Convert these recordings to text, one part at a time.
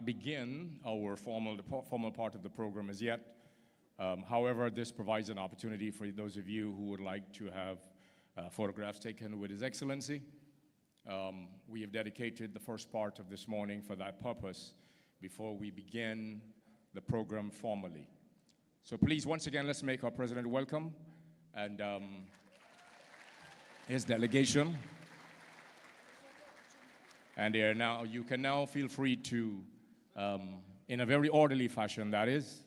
not begin our formal part of the program as yet. However, this provides an opportunity for those of you who would like to have photographs taken with His Excellency. We have dedicated the first part of this morning for that purpose before we begin the program formally. So please, once again, let's make our President welcome and his delegation. And you can now feel free to, in a very orderly fashion, that is.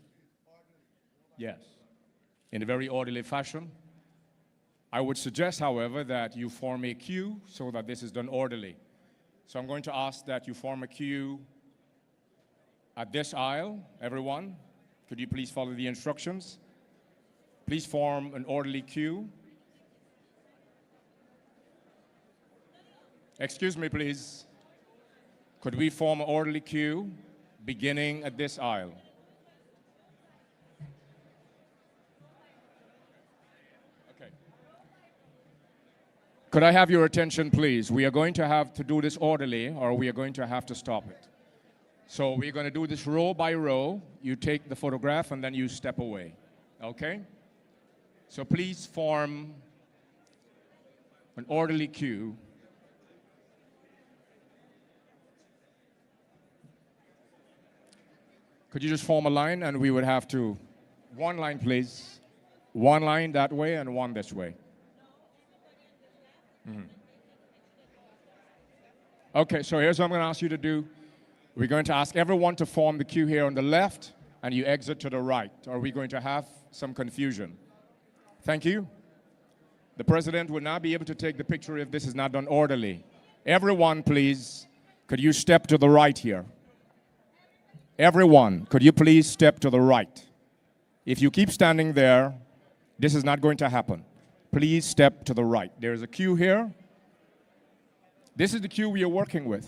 Yes, in a very orderly fashion. I would suggest, however, that you form a queue so that this is done orderly. So I'm going to ask that you form a queue at this aisle, everyone. Could you please follow the instructions? Please form an orderly queue. Excuse me, please. Could we form an orderly queue beginning at this aisle? Okay. Could I have your attention, please? We are going to have to do this orderly, or we are going to have to stop it. So we're going to do this row by row. You take the photograph and then you step away. Okay? So please form an orderly queue. Could you just form a line, and we would have to, one line please, one line that way and one this way. Okay, so here's what I'm going to ask you to do. We're going to ask everyone to form the queue here on the left, and you exit to the right, or we're going to have some confusion. Thank you. The President will not be able to take the picture if this is not done orderly. Everyone, please, could you step to the right here? Everyone, could you please step to the right? If you keep standing there, this is not going to happen. Please step to the right. There is a queue here. This is the queue we are working with.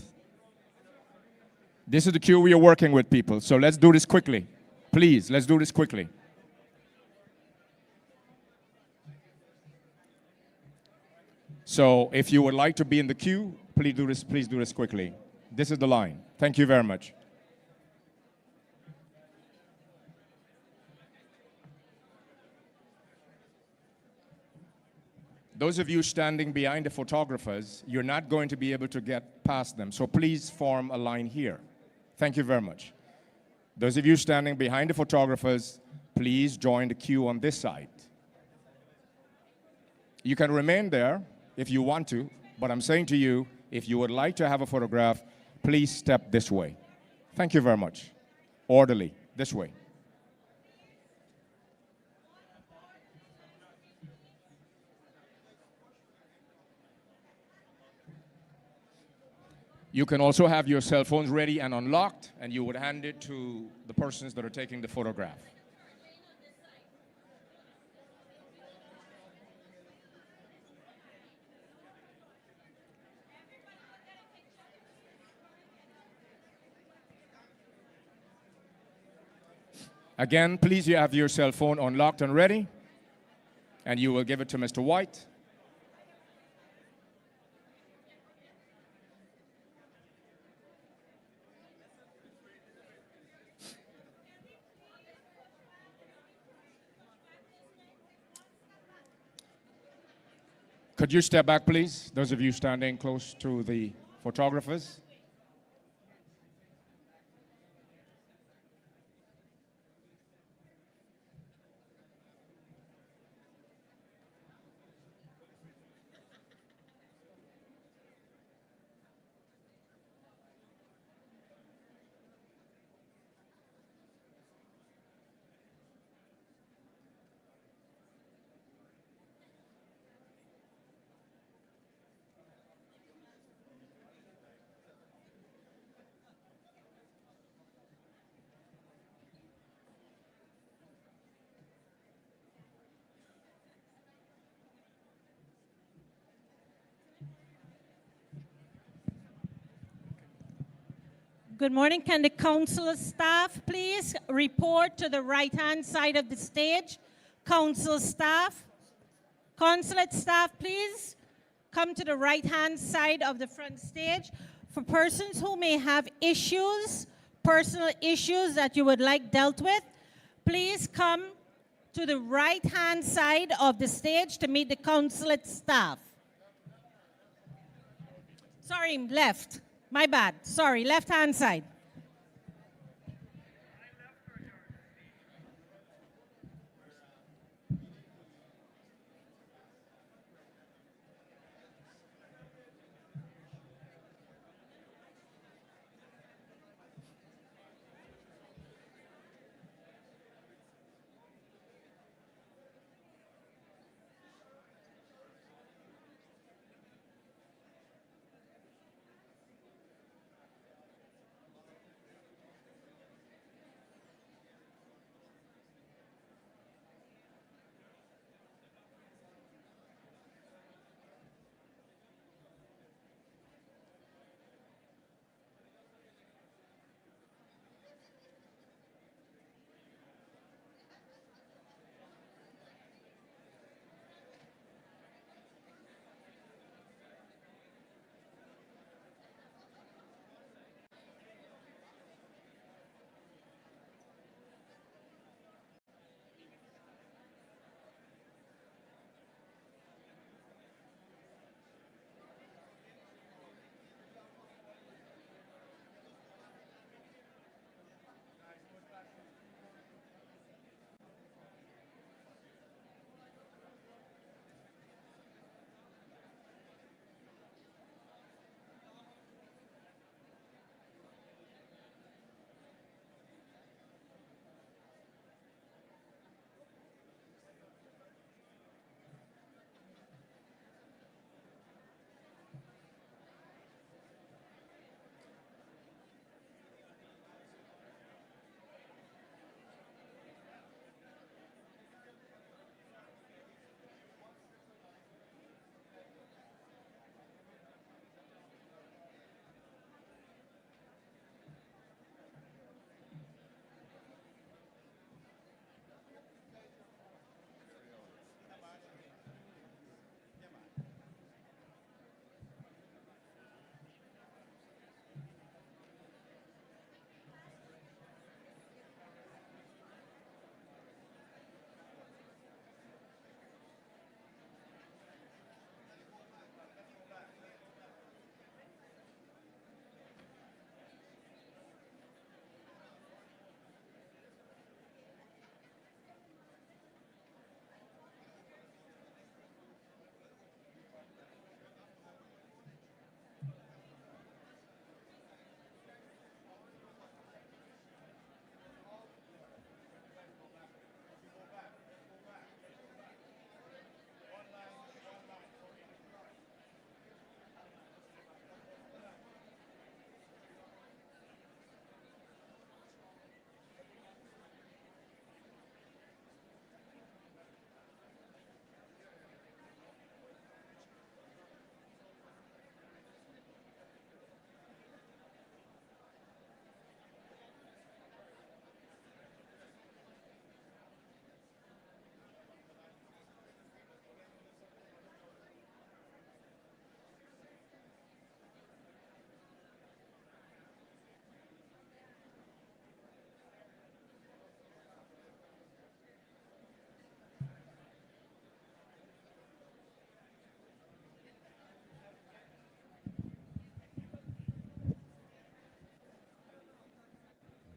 This is the queue we are working with, people. So let's do this quickly. Please, let's do this quickly. So if you would like to be in the queue, please do this quickly. This is the line. Thank you very much. Those of you standing behind the photographers, you're not going to be able to get past them. So please form a line here. Thank you very much. Those of you standing behind the photographers, please join the queue on this side. You can remain there if you want to, but I'm saying to you, if you would like to have a photograph, please step this way. Thank you very much. Orderly, this way. You can also have your cell phones ready and unlocked, and you would hand it to the persons that are taking the photograph. Again, please, you have your cell phone unlocked and ready, and you will give it to Mr. White. Could you step back, please? Those of you standing close to the photographers. Good morning. Can the Consulate staff please report to the right-hand side of the stage? Consulate staff. Consulate staff, please come to the right-hand side of the front stage. For persons who may have issues personal issues that you would like dealt with, please come to the right-hand side of the stage to meet the consulate staff. Sorry, left. My bad. Sorry, left-hand side.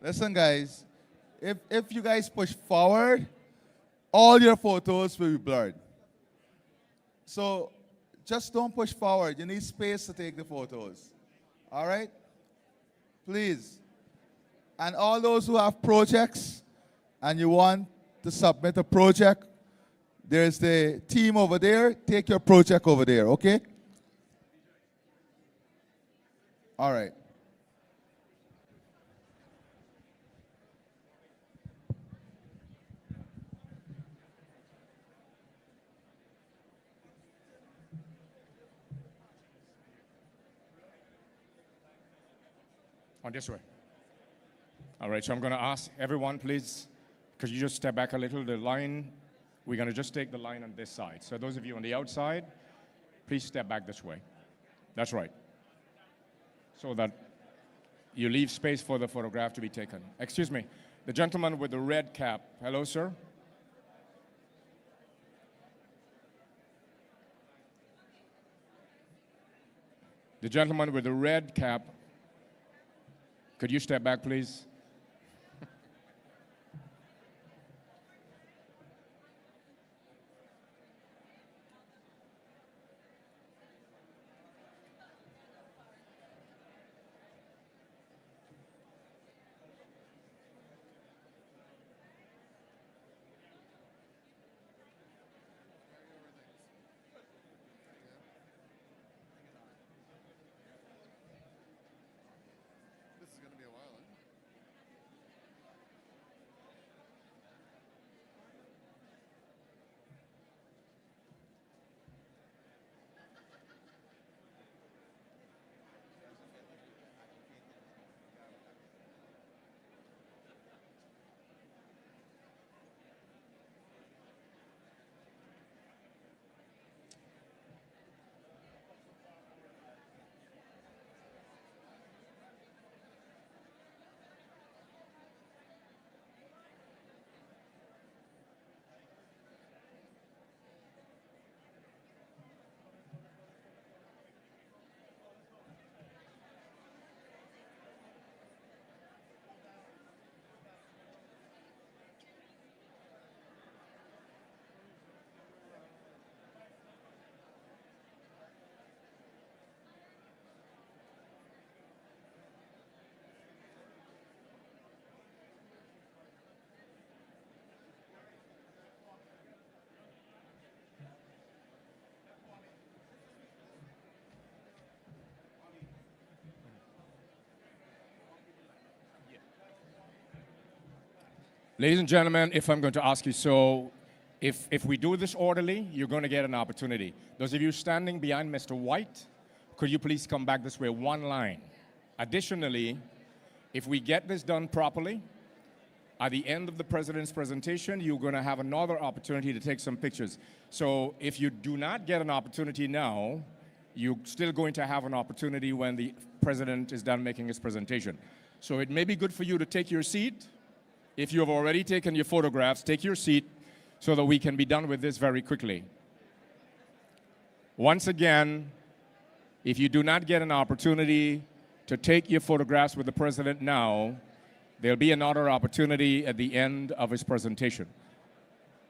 Listen, guys, if you guys push forward, all your photos will be blurred. So just don't push forward. You need space to take the photos. All right? Please. And all those who have projects and you want to submit a project, there's the team over there. Take your project over there, okay? All right. On this way. All right, so I'm going to ask everyone, please, could you just step back a little? The line, we're going to just take the line on this side. So those of you on the outside, please step back this way. That's right. So that you leave space for the photograph to be taken. Excuse me, the gentleman with the red cap. Hello, sir. The gentleman with the red cap. Could you step back, please? Ladies and gentlemen, if I'm going to ask you, so if we do this orderly, you're going to get an opportunity. Those of you standing behind Mr. White, could you please come back this way, one line? Additionally, if we get this done properly, at the end of the president's presentation, you're going to have another opportunity to take some pictures. So if you do not get an opportunity now, you're still going to have an opportunity when the president is done making his presentation. So it may be good for you to take your seat. If you have already taken your photographs, take your seat so that we can be done with this very quickly. Once again, if you do not get an opportunity to take your photographs with the president now, there'll be another opportunity at the end of his presentation.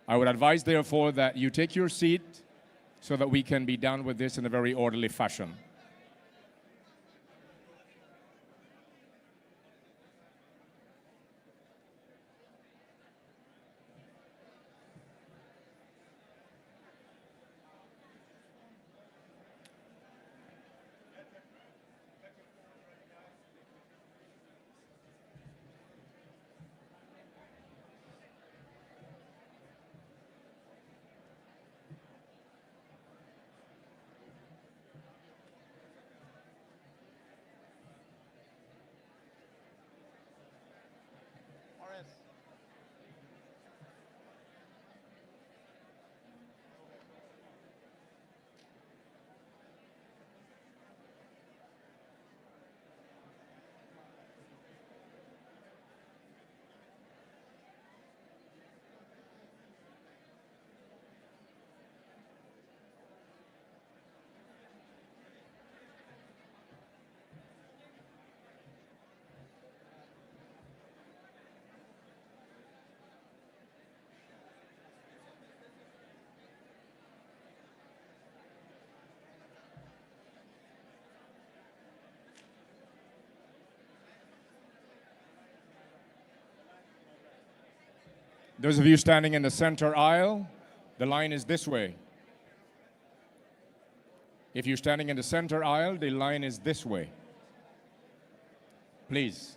I would advise, therefore, that you take your seat so that we can be done with this in a very orderly fashion. Those of you standing in the center aisle, the line is this way. If you're standing in the center aisle, the line is this way. Please.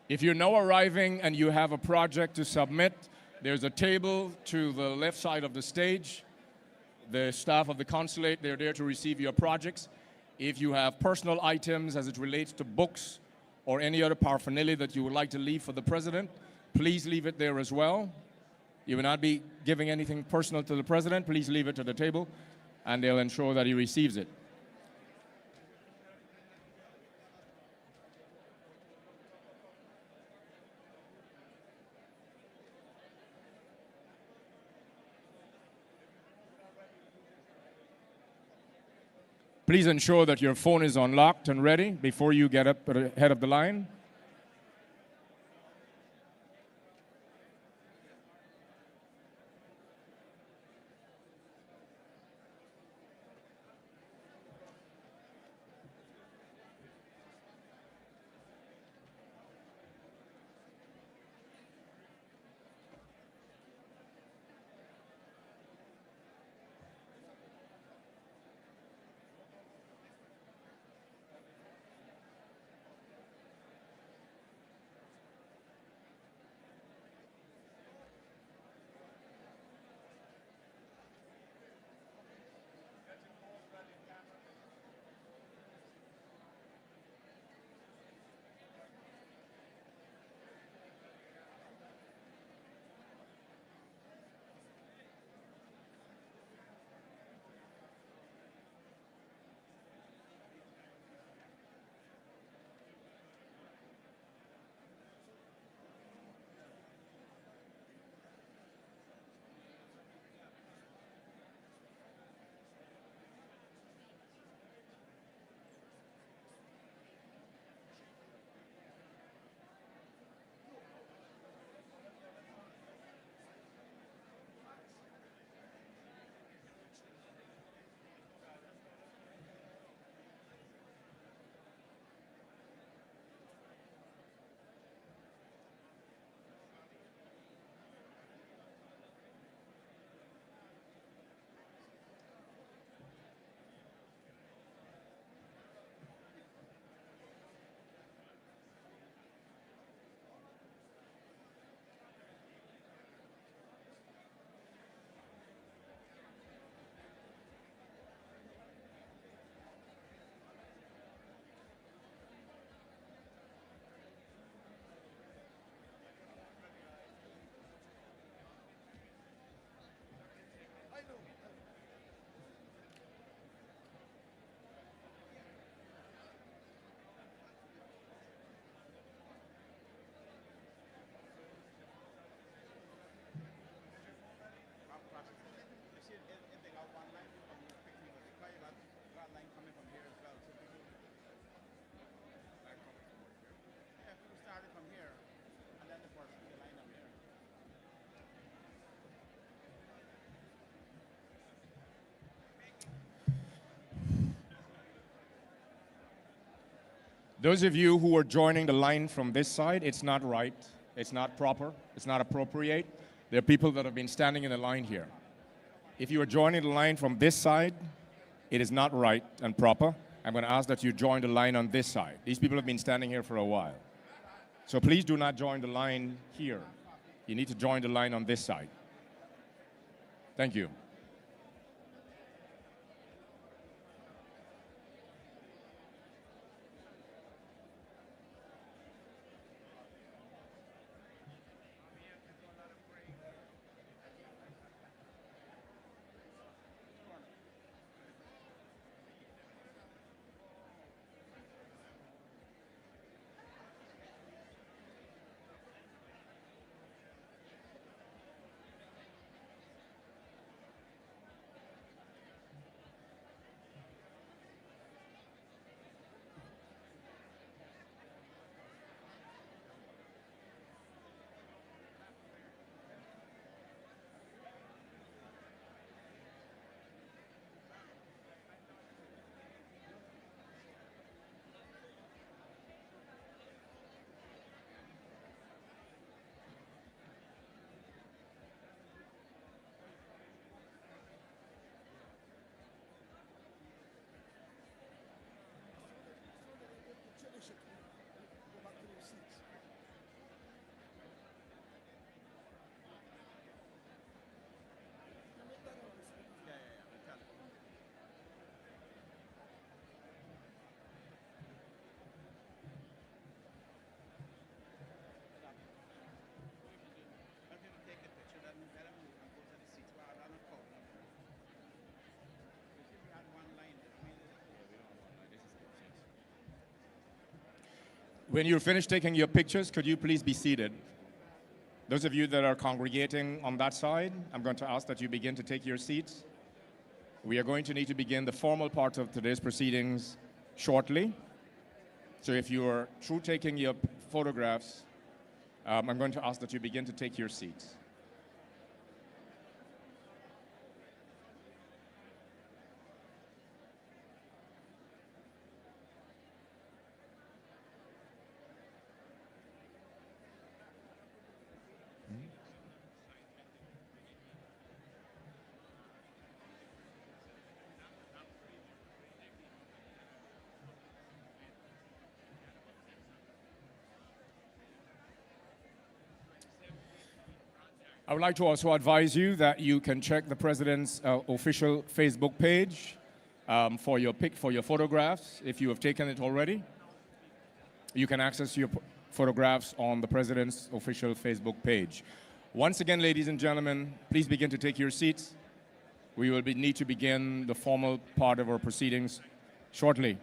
If you're now arriving and you have a project to submit, there's a table to the left side of the stage. The staff of the consulate, they're there to receive your projects. If you have personal items as it relates to books or any other paraphernalia that you would like to leave for the president, please leave it there as well. You will not be giving anything personal to the president. Please leave it to the table, and they'll ensure that he receives it. Please ensure that your phone is unlocked and ready before you get up at the head of the line. Those of you who are joining the line from this side, it's not right, it's not proper, it's not appropriate. There are people that have been standing in the line here. If you are joining the line from this side, it is not right and proper. I'm going to ask that you join the line on this side. These people have been standing here for a while. So please do not join the line here. You need to join the line on this side. Thank you. When you're finished taking your pictures, could you please be seated? Those of you that are congregating on that side, I'm going to ask that you begin to take your seats. We are going to need to begin the formal part of today's proceedings shortly. So if you are through taking your photographs, I'm going to ask that you begin to take your seats. I would like to also advise you that you can check the President's official Facebook page for your photographs if you have taken it already. You can access your photographs on the President's official Facebook page. Once again, ladies and gentlemen, please begin to take your seats. We will need to begin the formal part of our proceedings shortly.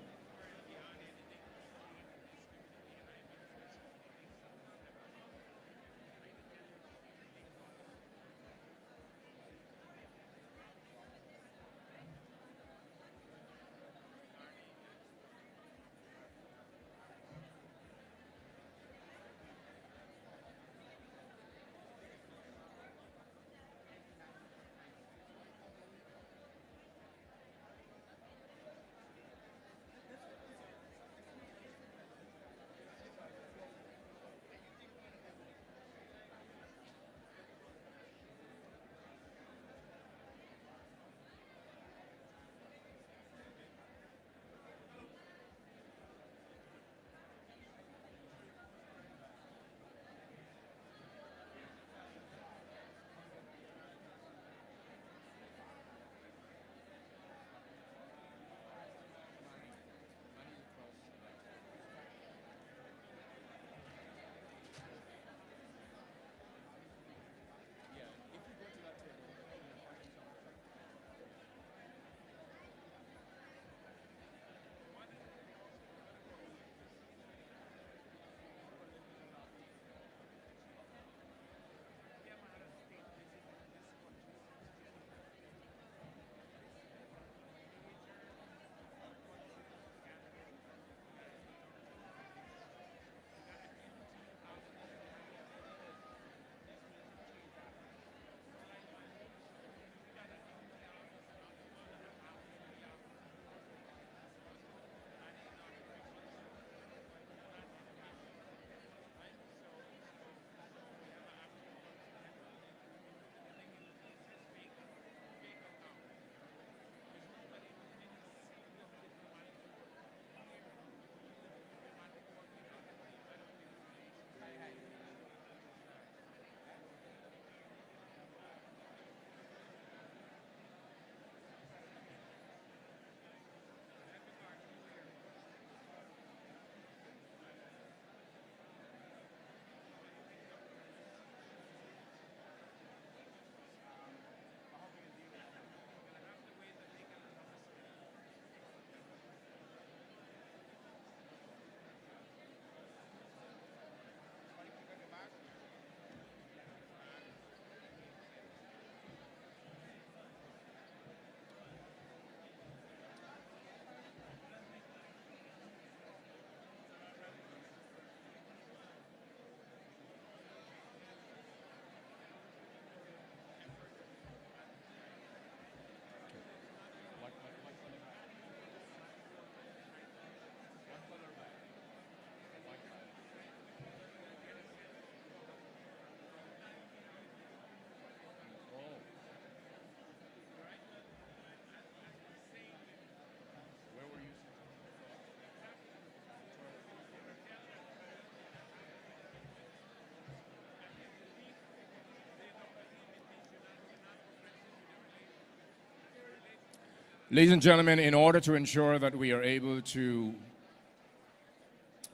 Ladies and gentlemen, in order to ensure that we are able to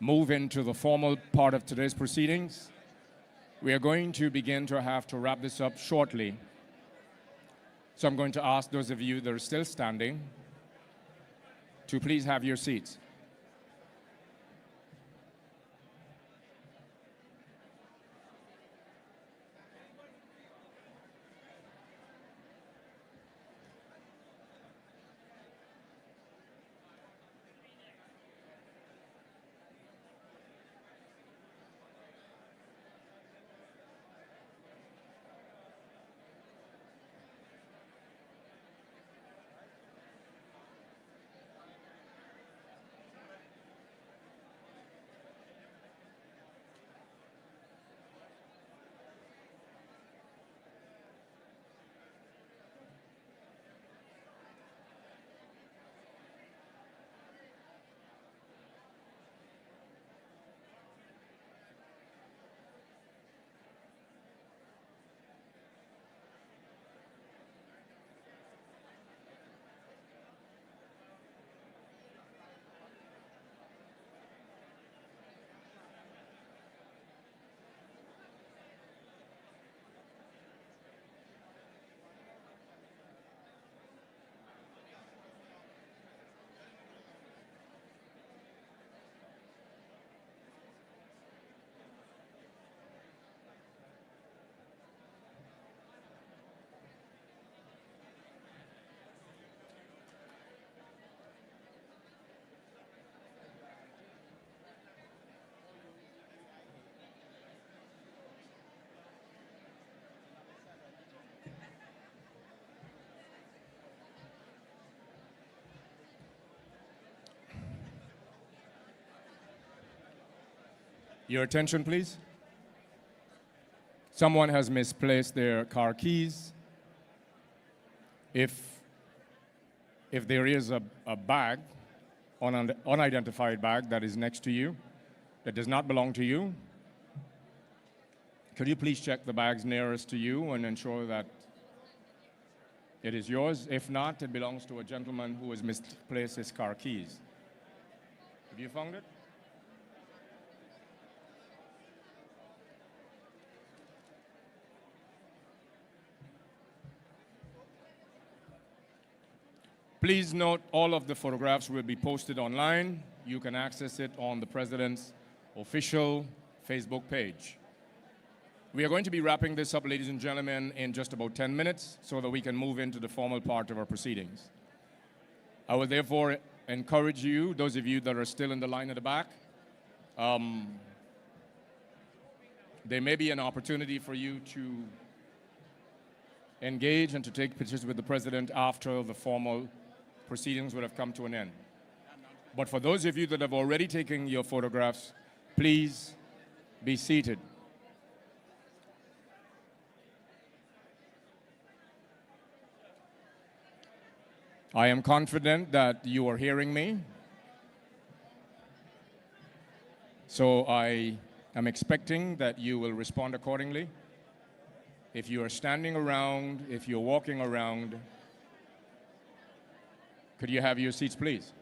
move into the formal part of today's proceedings, we are going to begin to have to wrap this up shortly. So I'm going to ask those of you that are still standing to please have your seats. Your attention, please. Someone has misplaced their car keys. If there is a bag, unidentified bag that is next to you, that does not belong to you, could you please check the bags nearest to you and ensure that it is yours? If not, it belongs to a gentleman who has misplaced his car keys. Have you found it? Please note all of the photographs will be posted online. You can access it on the President's official Facebook page. We are going to be wrapping this up, ladies and gentlemen, in just about 10 minutes so that we can move into the formal part of our proceedings. I will therefore encourage you, those of you that are still in the line at the back, there may be an opportunity for you to engage and to take pictures with the President after the formal proceedings would have come to an end. But for those of you that have already taken your photographs, please be seated. I am confident that you are hearing me. So I am expecting that you will respond accordingly. If you are standing around, if you're walking around, could you have your seats, please?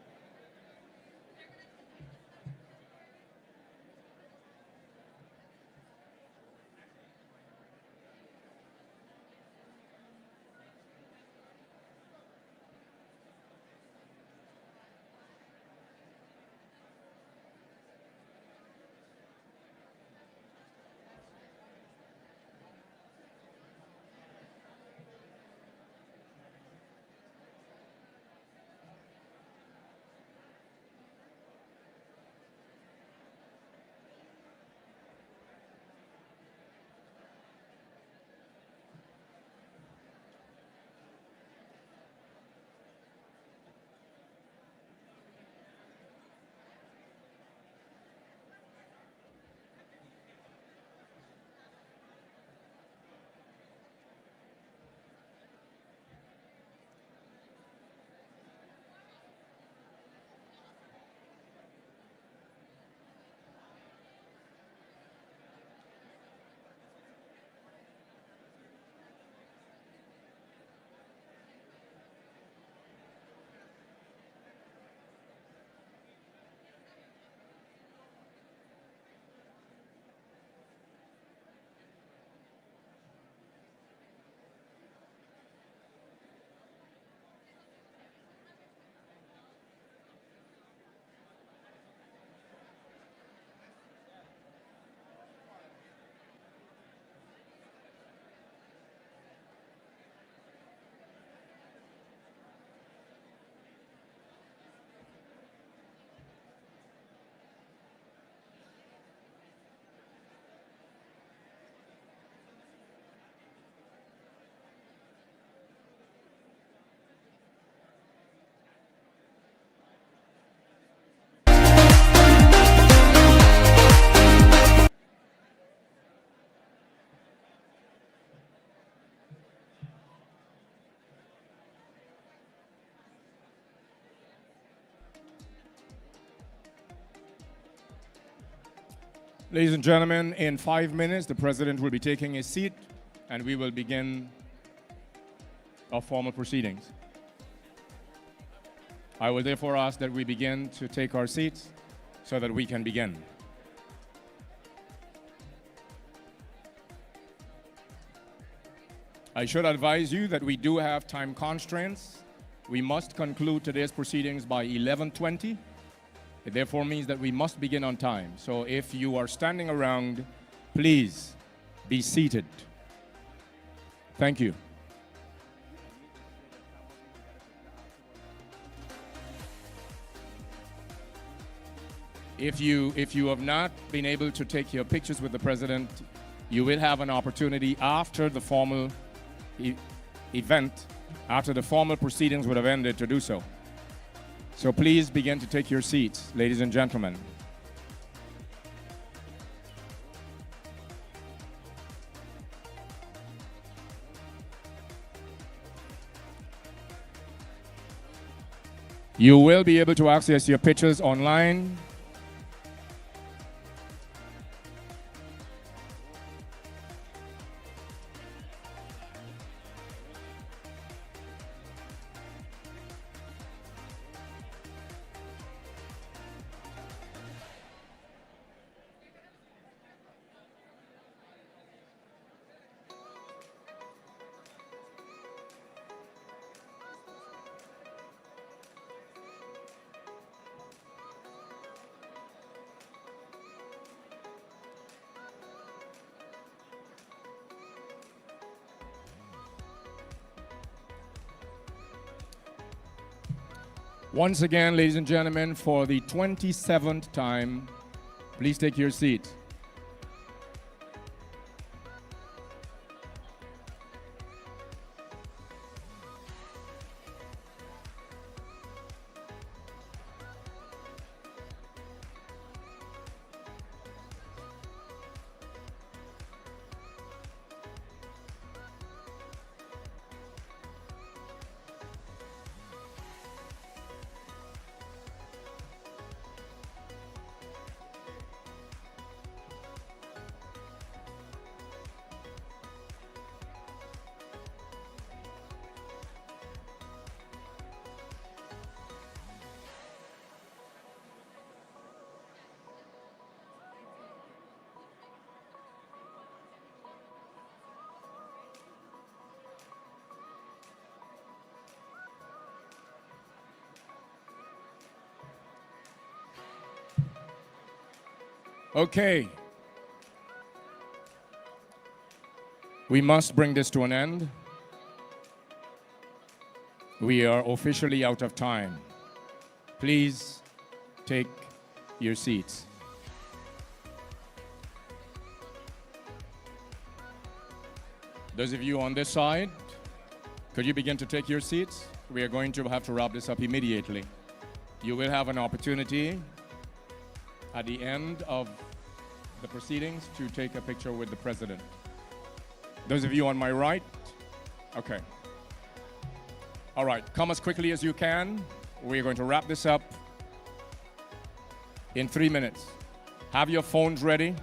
Ladies and gentlemen, in 5 minutes, the President will be taking his seat and we will begin our formal proceedings. I will therefore ask that we begin to take our seats so that we can begin. I should advise you that we do have time constraints. We must conclude today's proceedings by 11:20. It therefore means that we must begin on time. So if you are standing around, please be seated. Thank you. If you have not been able to take your pictures with the President, you will have an opportunity after the formal event, after the formal proceedings would have ended, to do so. So please begin to take your seats, ladies and gentlemen. You will be able to access your pictures online. Once again, ladies and gentlemen, for the 27th time, please take your seat. Okay. We must bring this to an end. We are officially out of time. Please take your seats. Those of you on this side, could you begin to take your seats? We are going to have to wrap this up immediately. You will have an opportunity at the end of the proceedings to take a picture with the president. Those of you on my right, okay. All right, come as quickly as you can. We're going to wrap this up in 3 minutes. Have your phones ready.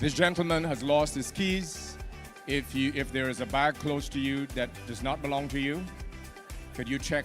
This gentleman has lost his keys. If there is a bag close to you that does not belong to you, could you check?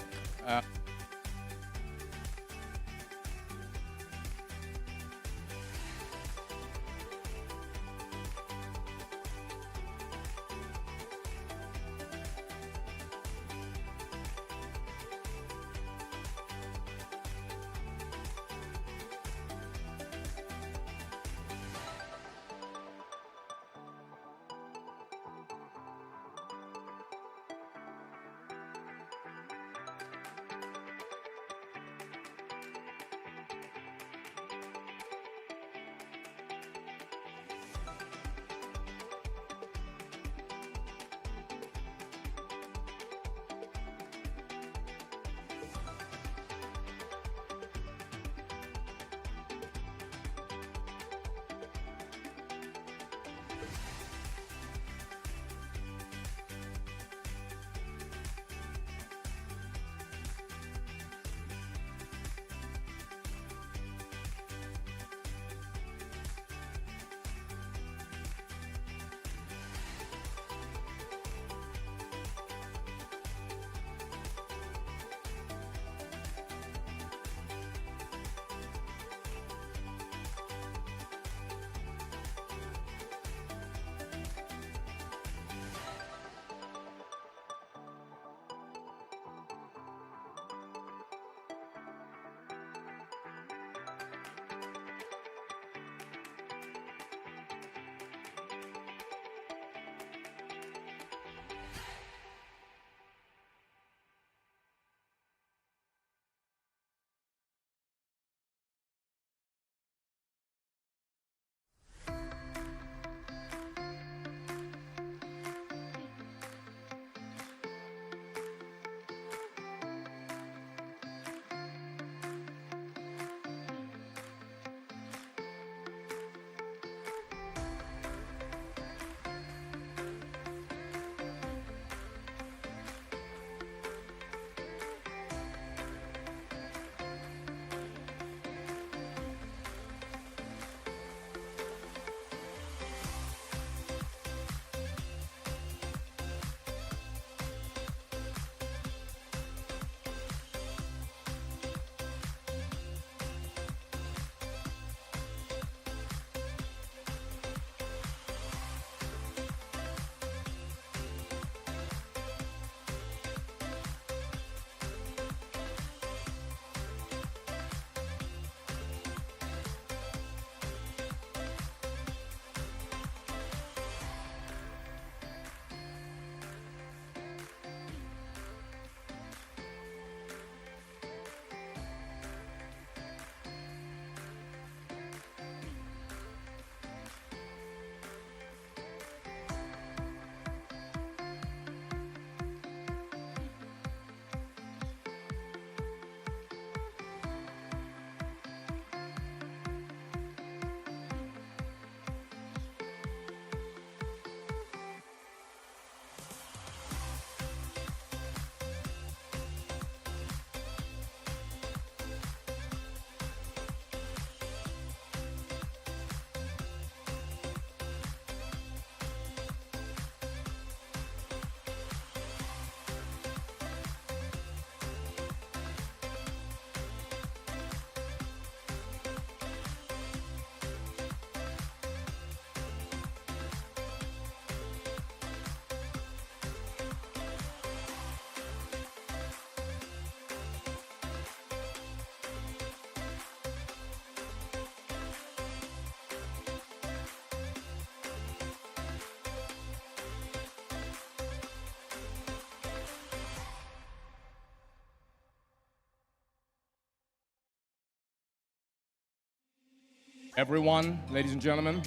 Everyone, ladies and gentlemen,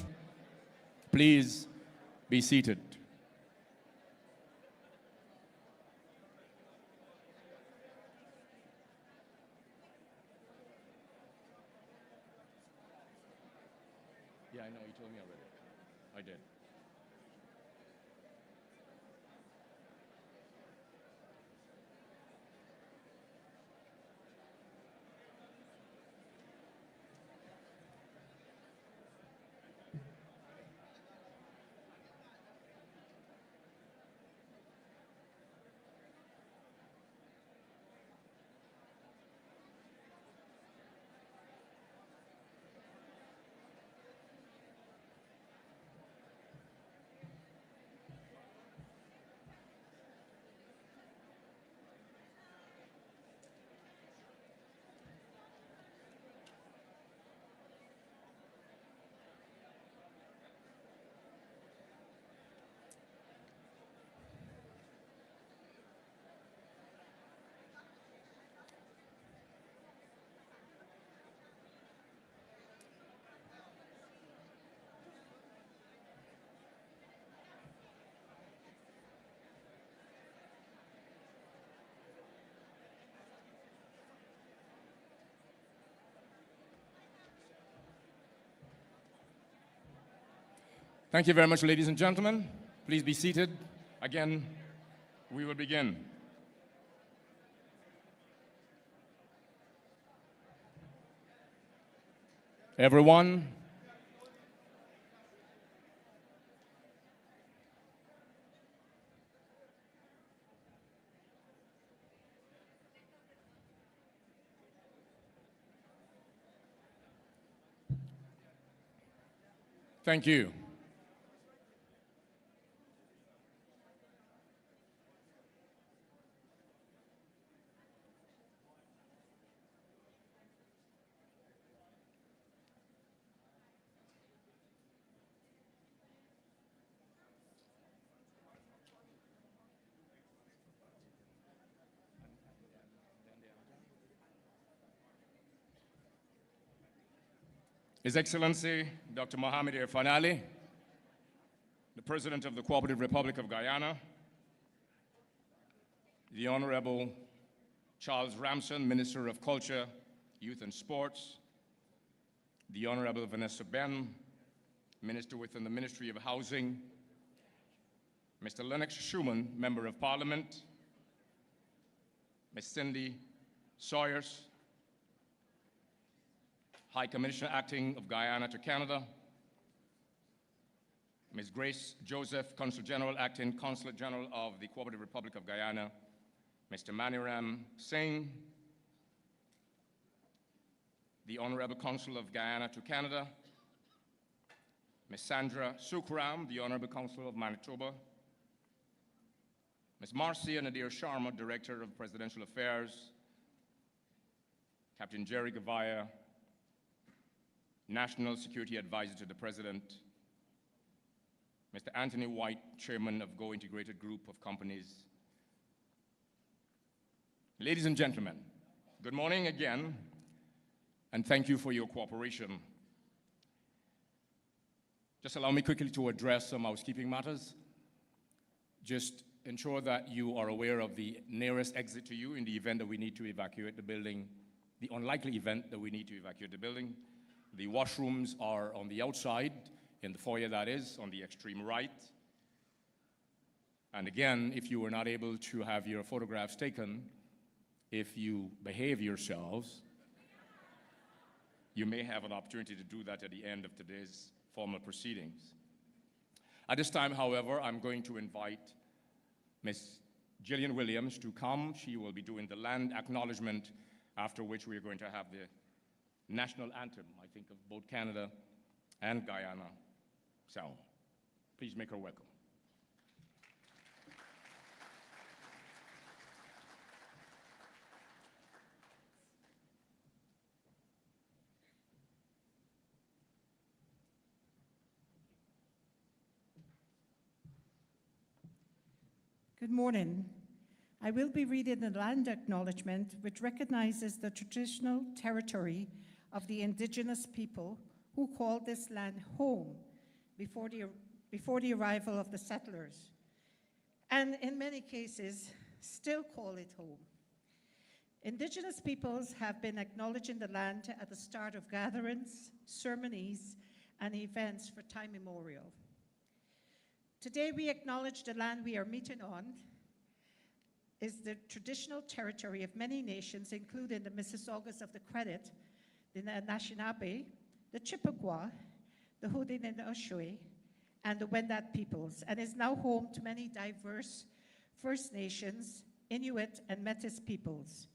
please be seated. Yeah, I know, you told me already. I did. Thank you very much, ladies and gentlemen. Please be seated. Again, we will begin. Everyone, thank you. His Excellency, Dr. Mohamed Irfaan Ali, the President of the Cooperative Republic of Guyana, the Honorable Charles Ramson, Minister of Culture, Youth and Sports, the Honorable Vanessa Ben, Minister within the Ministry of Housing, Mr. Lennox Schumann, Member of Parliament, Ms. Cindy Sawyers, High Commissioner Acting of Guyana to Canada, Ms. Grace Joseph, Consul General Acting Consulate General of the Cooperative Republic of Guyana, Mr. Maniram Singh, the Honorable Consul of Guyana to Canada, Ms. Sandra Sukram, the Honorable Consul of Manitoba, Ms. Marcia Nadir Sharma, Director of Presidential Affairs, Captain Jerry Gavaya, National Security Advisor to the President, Mr. Anthony White, Chairman of Go Integrated Group of Companies. Ladies and gentlemen, good morning again, and thank you for your cooperation. Just allow me quickly to address some housekeeping matters. Just ensure that you are aware of the nearest exit to you in the event that we need to evacuate the building, the unlikely event that we need to evacuate the building. The washrooms are on the outside, in the foyer that is, on the extreme right. And again, if you were not able to have your photographs taken, if you behave yourselves, you may have an opportunity to do that at the end of today's formal proceedings. At this time, however, I'm going to invite Ms. Gillian Williams to come. She will be doing the land acknowledgement, after which we are going to have the national anthem, I think, of both Canada and Guyana sound. Please make her welcome. Good morning. I will be reading the land acknowledgement, which recognizes the traditional territory of the indigenous people who called this land home before the arrival of the settlers, and in many cases still call it home. Indigenous peoples have been acknowledging the land at the start of gatherings, ceremonies, and events for time immemorial. Today we acknowledge the land we are meeting on is the traditional territory of many nations, including the Mississaugas of the Credit, the Anishinaabe, the Chippewa, the Haudenosaunee, and the Wendat peoples, and is now home to many diverse First Nations, Inuit, and Métis peoples.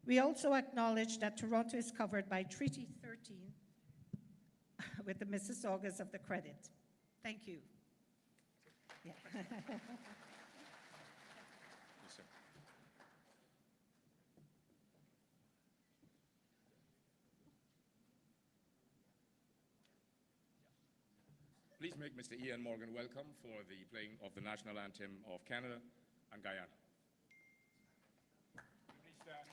We also acknowledge that Toronto is covered by Treaty 13 with the Mississaugas of the Credit. Thank you. Yeah. Please make Mr. Ian Morgan welcome for the playing of the national anthem of Canada and Guyana. Please stand.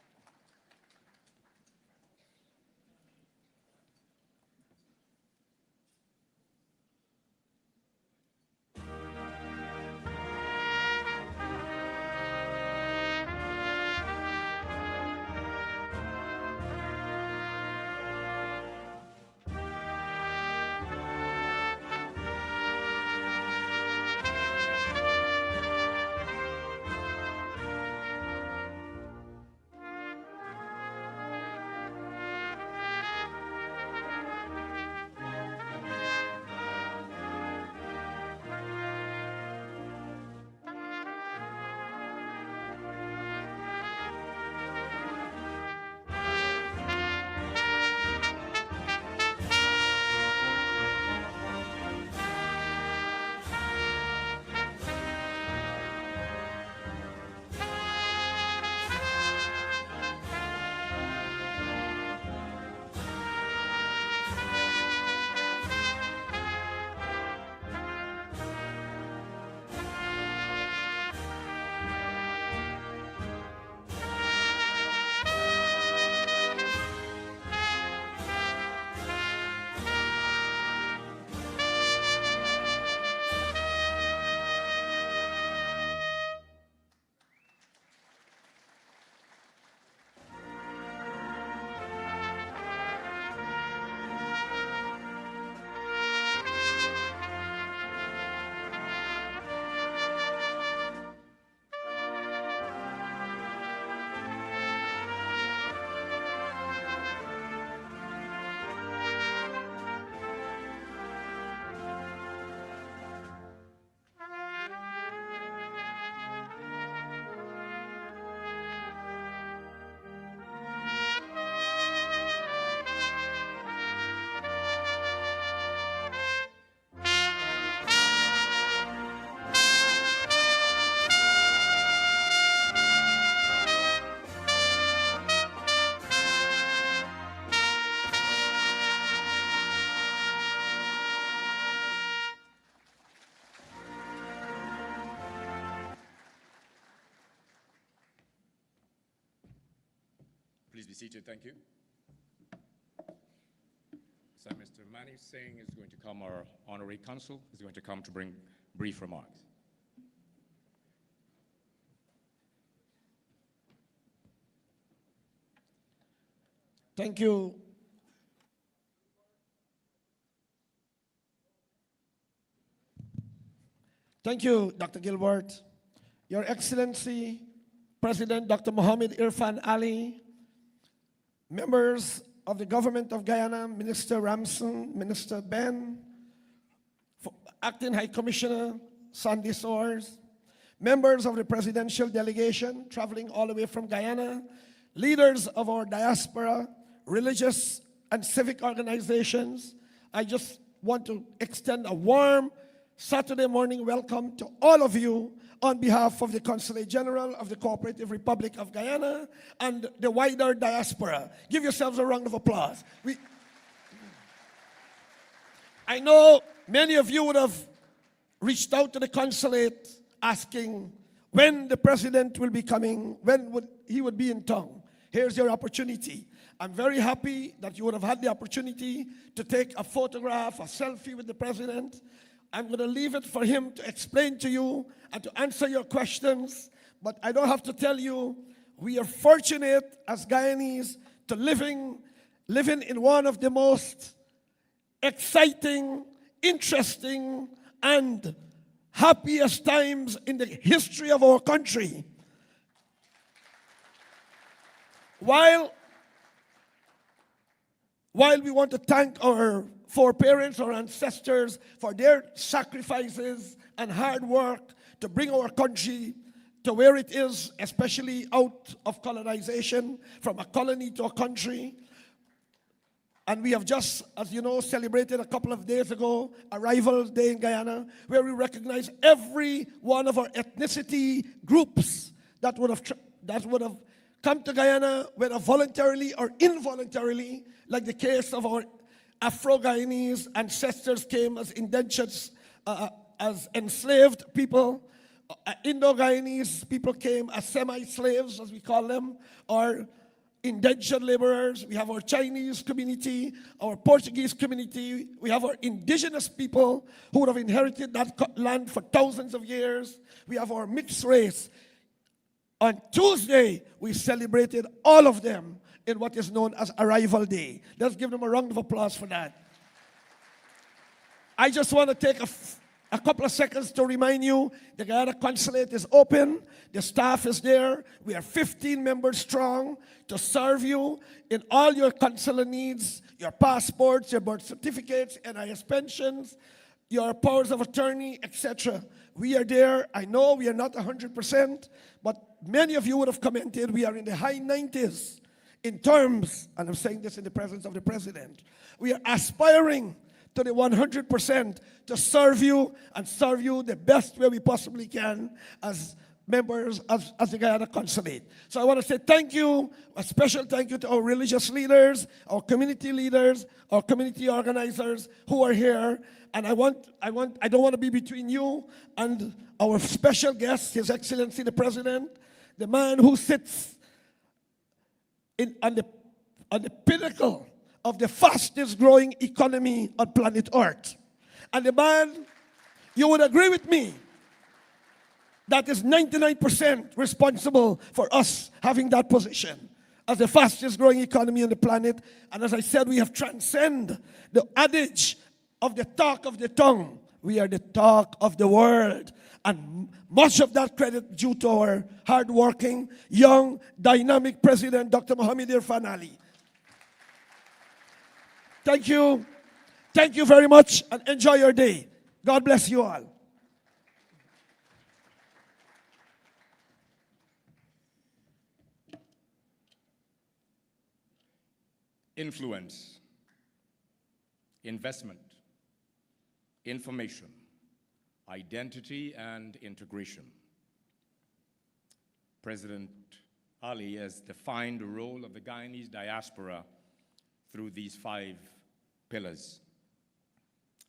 Please be seated, thank you. So Mr. Mani Singh is going to come, our honorary consul, is going to come to bring brief remarks. Thank you. Thank you, Dr. Gilbert. Your Excellency, President Dr. Mohammed Irfaan Ali, members of the Government of Guyana, Minister Ramson, Minister Ben, Acting High Commissioner Sandy Soares, members of the presidential delegation traveling all the way from Guyana, leaders of our diaspora, religious and civic organizations. I just want to extend a warm Saturday morning welcome to all of you on behalf of the Consulate General of the Cooperative Republic of Guyana and the wider diaspora. Give yourselves a round of applause. I know many of you would have reached out to the consulate asking when the president will be coming, when he would be in town. Here's your opportunity. I'm very happy that you would have had the opportunity to take a photograph, a selfie with the president. I'm going to leave it for him to explain to you and to answer your questions. But I don't have to tell you, we are fortunate as Guyanese to living in one of the most exciting, interesting, and happiest times in the history of our country. While we want to thank our foreparents, our ancestors, for their sacrifices and hard work to bring our country to where it is, especially out of colonization, from a colony to a country. And we have just, as you know, celebrated a couple of days ago, Arrival Day in Guyana, where we recognize every one of our ethnicity groups that would have come to Guyana, whether voluntarily or involuntarily, like the case of our Afro-Guyanese ancestors came as indentures, as enslaved people. Indo-Guyanese people came as semi-slaves, as we call them, or indentured laborers. We have our Chinese community, our Portuguese community. We have our indigenous people who would have inherited that land for thousands of years. We have our mixed race. On Tuesday, we celebrated all of them in what is known as Arrival Day. Let's give them a round of applause for that. I just want to take a couple of seconds to remind you, the Guyana Consulate is open. The staff is there. We are 15 members strong to serve you in all your consular needs, your passports, your birth certificates, NIS pensions, your powers of attorney, etc. We are there. I know we are not 100%, but many of you would have commented we are in the high 90s in terms, and I'm saying this in the presence of the President. We are aspiring to the 100% to serve you and serve you the best way we possibly can as members as the Guyana Consulate. So I want to say thank you, a special thank you to our religious leaders, our community leaders, our community organizers who are here. And I don't want to be between you and our special guest, His Excellency the President, the man who sits on the pinnacle of the fastest growing economy on planet Earth. And the man, you would agree with me, that is 99% responsible for us having that position as the fastest growing economy on the planet. And as I said, we have transcended the adage of the talk of the tongue. We are the talk of the world. And much of that credit due to our hardworking, young, dynamic President, Dr. Mohammed Irfaan Ali. Thank you. Thank you very much and enjoy your day. God bless you all. Influence, investment, information, identity, and integration. President Ali has defined the role of the Guyanese diaspora through these 5 pillars.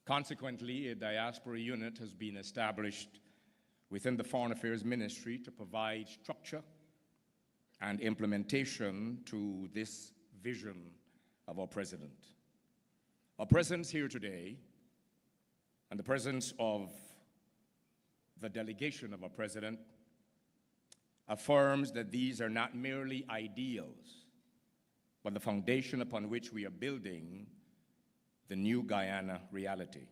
Consequently, a diaspora unit has been established within the Foreign Affairs Ministry to provide structure and implementation to this vision of our president. Our presence here today and the presence of the delegation of our president affirms that these are not merely ideals, but the foundation upon which we are building the new Guyana reality.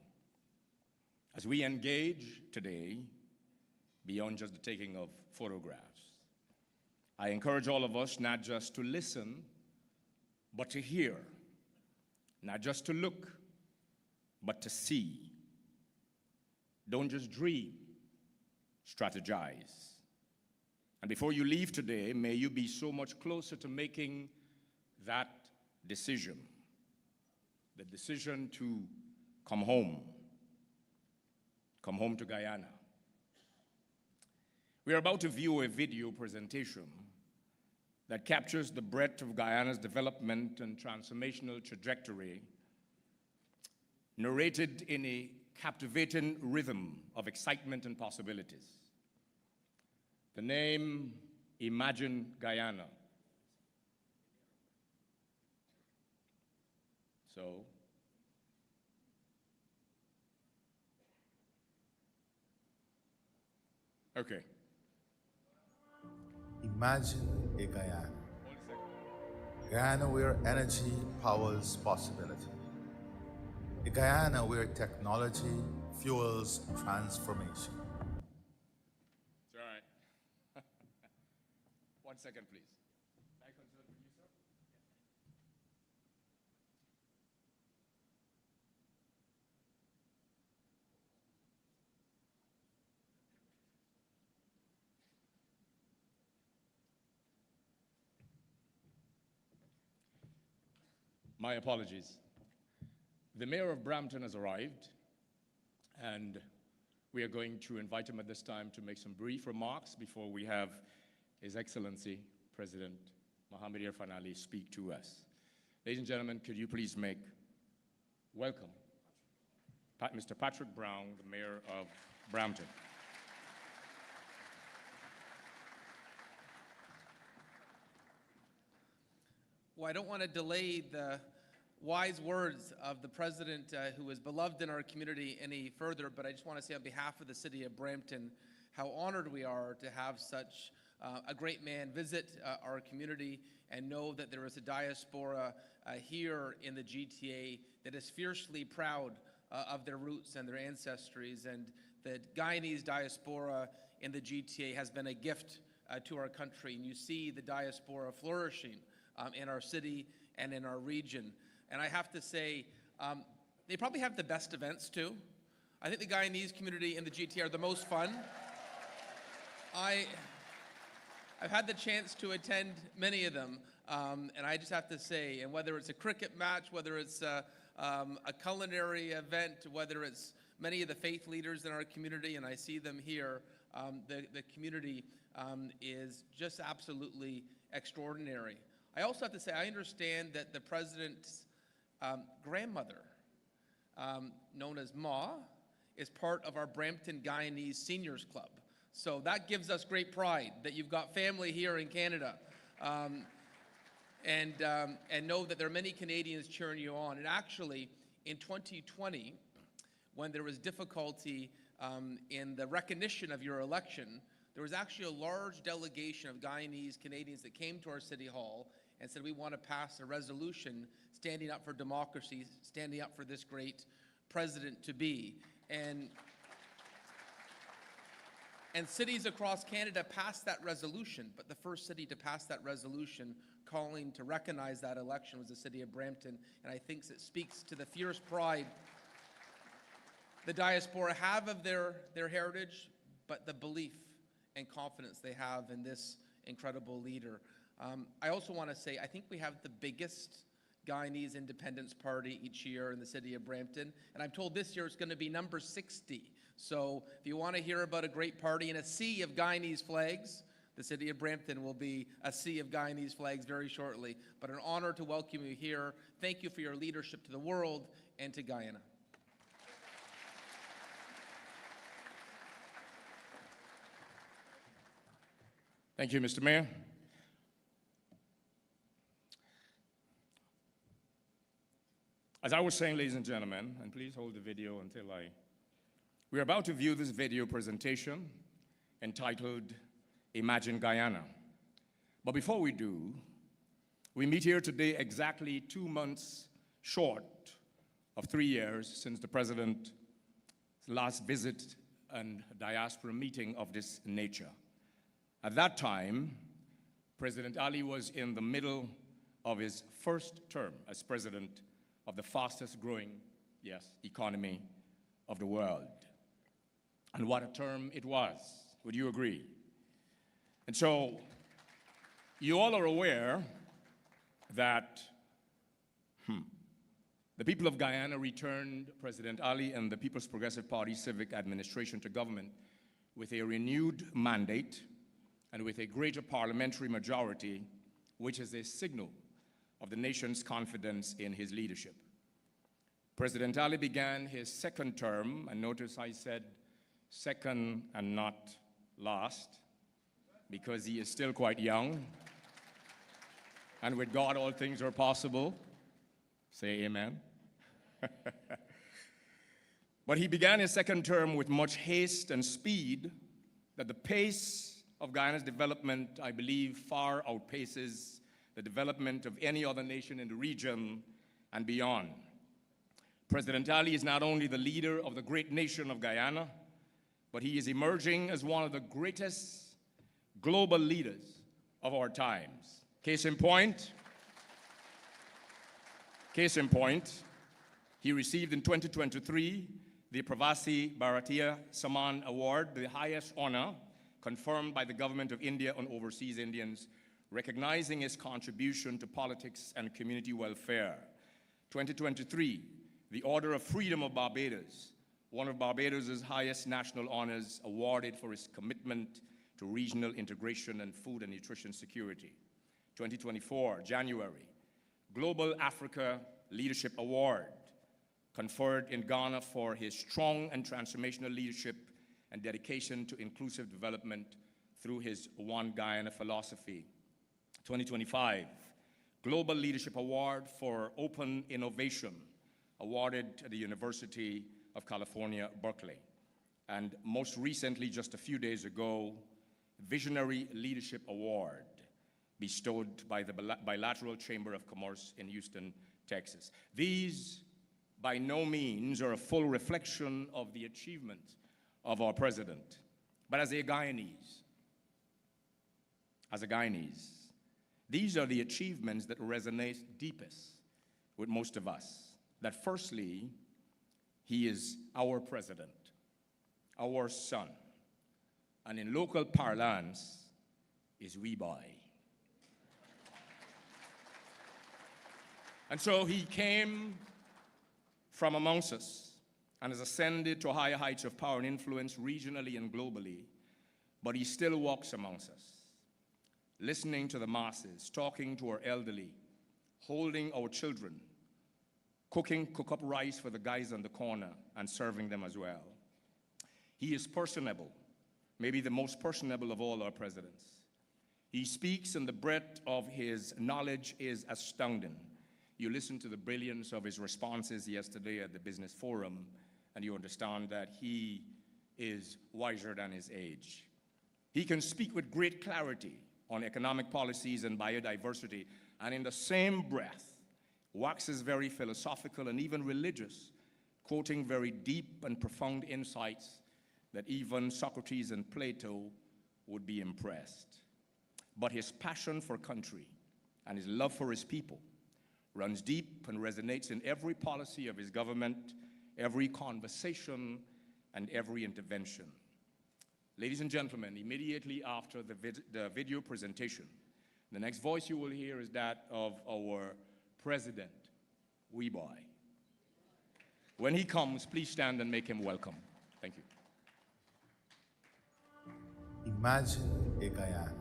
As we engage today, beyond just the taking of photographs, I encourage all of us not just to listen, but to hear, not just to look, but to see. Don't just dream, strategize. And before you leave today, may you be so much closer to making that decision, the decision to come home to Guyana. We are about to view a video presentation that captures the breadth of Guyana's development and transformational trajectory, narrated in a captivating rhythm of excitement and possibilities. The name, Imagine Guyana. So, okay. Imagine a Guyana. Guyana where energy powers possibility. A Guyana where technology fuels transformation. It's all right. 1 second, please. Consult producer. My apologies. The mayor of Brampton has arrived, and we are going to invite him at this time to make some brief remarks before we have His Excellency, President Mohammed Irfaan Ali, speak to us. Ladies and gentlemen, could you please welcome Mr. Patrick Brown, the mayor of Brampton. Well, I don't want to delay the wise words of the president who is beloved in our community any further, but I just want to say on behalf of the city of Brampton how honored we are to have such a great man visit our community and know that there is a diaspora here in the GTA that is fiercely proud of their roots and their ancestries, and the Guyanese diaspora in the GTA has been a gift to our country, and you see the diaspora flourishing in our city and in our region. And I have to say, they probably have the best events too. I think the Guyanese community in the GTA are the most fun. I've had the chance to attend many of them, and I just have to say, and whether it's a cricket match, whether it's a culinary event, whether it's many of the faith leaders in our community, and I see them here, the community is just absolutely extraordinary. I also have to say, I understand that the president's grandmother, known as Ma, is part of our Brampton Guyanese Seniors Club. So that gives us great pride that you've got family here in Canada. And know that there are many Canadians cheering you on. And actually, in 2020, when there was difficulty in the recognition of your election, there was actually a large delegation of Guyanese Canadians that came to our City Hall and said, we want to pass a resolution standing up for democracy, standing up for this great president-to-be. And cities across Canada passed that resolution, but the first city to pass that resolution calling to recognize that election was the city of Brampton, and I think it speaks to the fierce pride the diaspora have of their heritage, but the belief and confidence they have in this incredible leader. I also want to say, I think we have the biggest Guyanese Independence Party each year in the city of Brampton, and I'm told this year it's going to be number 60. So if you want to hear about a great party in a sea of Guyanese flags, the city of Brampton will be a sea of Guyanese flags very shortly. But an honor to welcome you here. Thank you for your leadership to the world and to Guyana. Thank you, Mr. Mayor. As I was saying, ladies and gentlemen, and please hold the video until we're about to view this video presentation entitled Imagine Guyana. But before we do, we meet here today exactly 2 months short of 3 years since the President's last visit and diaspora meeting of this nature. At that time, President Ali was in the middle of his first term as president of the fastest growing, yes, economy of the world. And what a term it was, would you agree? And so, you all are aware that the people of Guyana returned President Ali and the People's Progressive Party civic administration to government with a renewed mandate and with a greater parliamentary majority, which is a signal of the nation's confidence in his leadership. President Ali began his second term, and notice I said second and not last, because he is still quite young, and with God all things are possible. Say amen. But he began his second term with much haste and speed that the pace of Guyana's development, I believe, far outpaces the development of any other nation in the region and beyond. President Ali is not only the leader of the great nation of Guyana, but he is emerging as one of the greatest global leaders of our times. Case in point, he received in 2023 the Pravasi Bharatiya Samman Award, the highest honor confirmed by the government of India on overseas Indians, recognizing his contribution to politics and community welfare. 2023, the Order of Freedom of Barbados, one of Barbados' highest national honors, awarded for his commitment to regional integration and food and nutrition security. 2024, January, Global Africa Leadership Award, conferred in Ghana for his strong and transformational leadership and dedication to inclusive development through his One Guyana philosophy. 2025, Global Leadership Award for Open Innovation, awarded to the University of California, Berkeley. And most recently, just a few days ago, Visionary Leadership Award, bestowed by the Bilateral Chamber of Commerce in Houston, Texas. These, by no means, are a full reflection of the achievements of our president. But as a Guyanese, these are the achievements that resonate deepest with most of us. That firstly, he is our president, our son, and in local parlance, is we boy. And so he came from amongst us and has ascended to higher heights of power and influence regionally and globally, but he still walks amongst us, listening to the masses, talking to our elderly, holding our children, cook up rice for the guys on the corner and serving them as well. He is personable, maybe the most personable of all our presidents. He speaks, and the breadth of his knowledge is astounding. You listen to the brilliance of his responses yesterday at the Business Forum, and you understand that he is wiser than his age. He can speak with great clarity on economic policies and biodiversity, and in the same breath, waxes very philosophical and even religious, quoting very deep and profound insights that even Socrates and Plato would be impressed. But his passion for country and his love for his people runs deep and resonates in every policy of his government, every conversation, and every intervention. Ladies and gentlemen, immediately after the video presentation, the next voice you will hear is that of our president, Weeboy. When he comes, please stand and make him welcome. Thank you. Imagine a Guyana.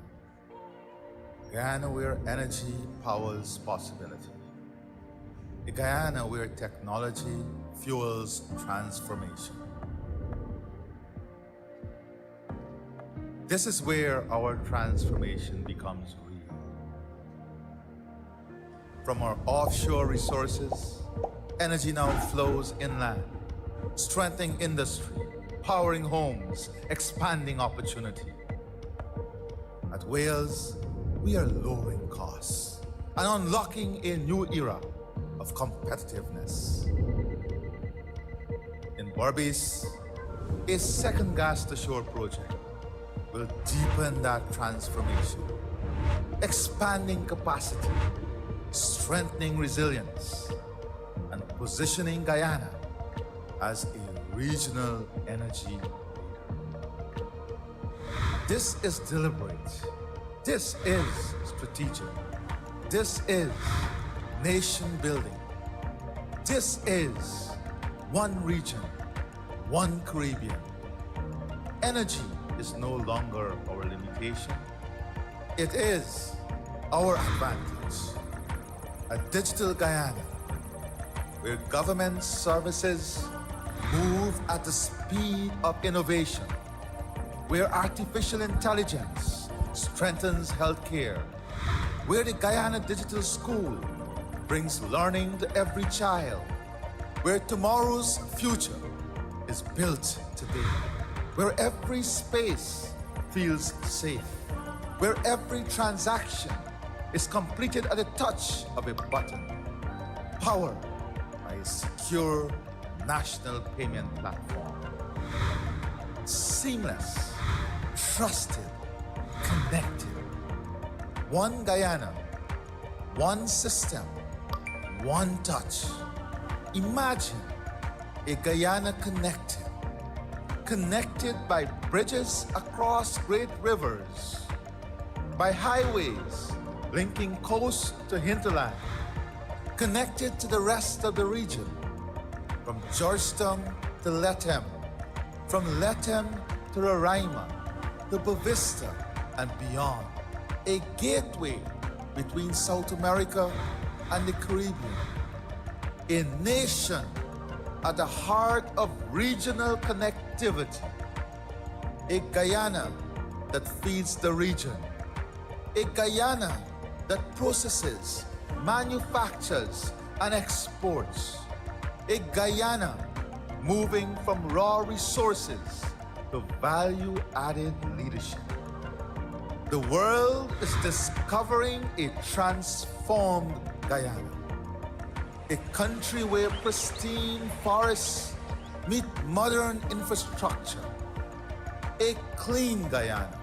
Guyana where energy powers possibility. A Guyana where technology fuels transformation. This is where our transformation becomes real. From our offshore resources Energy now flows inland, strengthening industry, powering homes, expanding opportunity. At Wales, we are lowering costs and unlocking a new era of competitiveness. In Berbice, a second gas to shore project will deepen that transformation, expanding capacity, strengthening resilience, and positioning Guyana as a regional energy leader. This is deliberate. This is strategic. This is nation building. This is one region, one Caribbean. Energy is no longer our limitation. It is our advantage. A digital Guyana, where government services move at the speed of innovation, where artificial intelligence strengthens healthcare, where the Guyana Digital School brings learning to every child, where tomorrow's future is built today, where every space feels safe, where every transaction is completed at the touch of a button, powered by a secure national payment platform. Seamless, trusted, connected. One Guyana, one system, one touch. Imagine a Guyana connected, connected by bridges across great rivers, by highways linking coast to hinterland, connected to the rest of the region, from Georgetown to Lethem, from Lethem to Roraima, to Bovista and beyond, a gateway between South America and the Caribbean, a nation at the heart of regional connectivity, a Guyana that feeds the region, a Guyana that processes, manufactures, and exports, a Guyana moving from raw resources to value-added leadership. The world is discovering a transformed Guyana, a country where pristine forests meet modern infrastructure, a clean Guyana,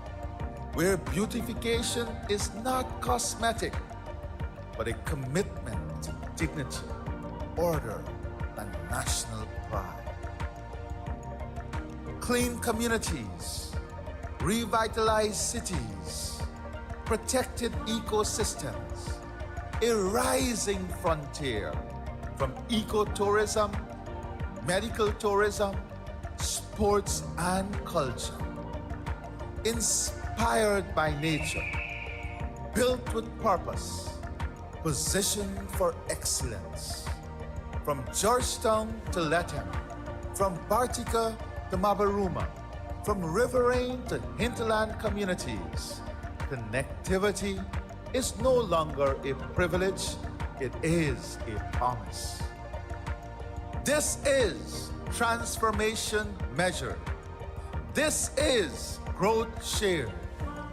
where beautification is not cosmetic, but a commitment to dignity, order, and national pride. Clean communities, revitalized cities, protected ecosystems, a rising frontier from ecotourism, medical tourism, sports, and culture. Inspired by nature, built with purpose, positioned for excellence. From Georgetown to Lethem, from Bartica to Mabaruma, from riverine to hinterland communities, connectivity is no longer a privilege, it is a promise. This is transformation measured. This is growth shared.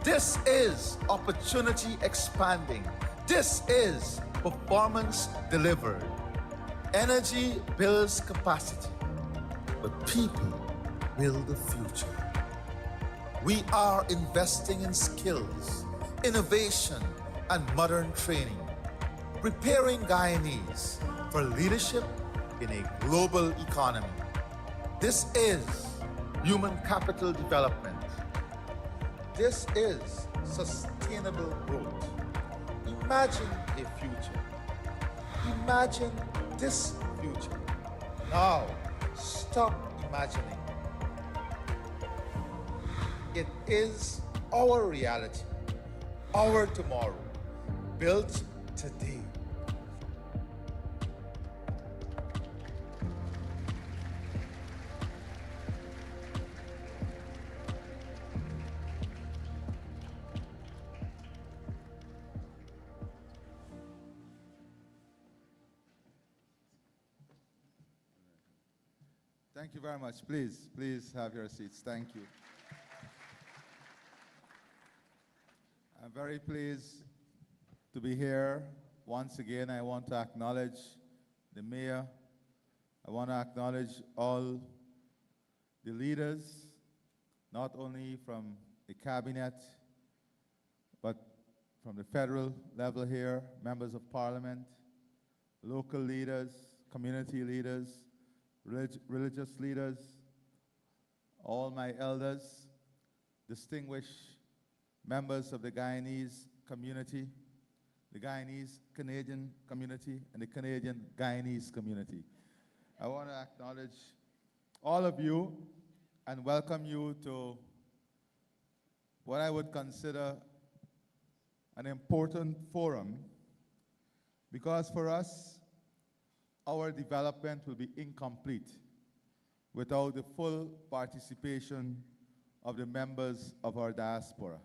This is opportunity expanding. This is performance delivered. Energy builds capacity, but people build the future. We are investing in skills, innovation, and modern training, preparing Guyanese for leadership in a global economy. This is human capital development. This is sustainable growth. Imagine a future. Imagine this future. Now, stop imagining. It is our reality, our tomorrow, built today. Thank you very much. Please, please have your seats. Thank you. I'm very pleased to be here. Once again, I want to acknowledge the mayor. I want to acknowledge all the leaders, not only from the cabinet, but from the federal level here, members of parliament, local leaders, community leaders, religious leaders, all my elders, distinguished members of the Guyanese community, the Guyanese Canadian community, and the Canadian Guyanese community. I want to acknowledge all of you and welcome you to what I would consider an important forum, because for us, our development will be incomplete without the full participation of the members of our diaspora.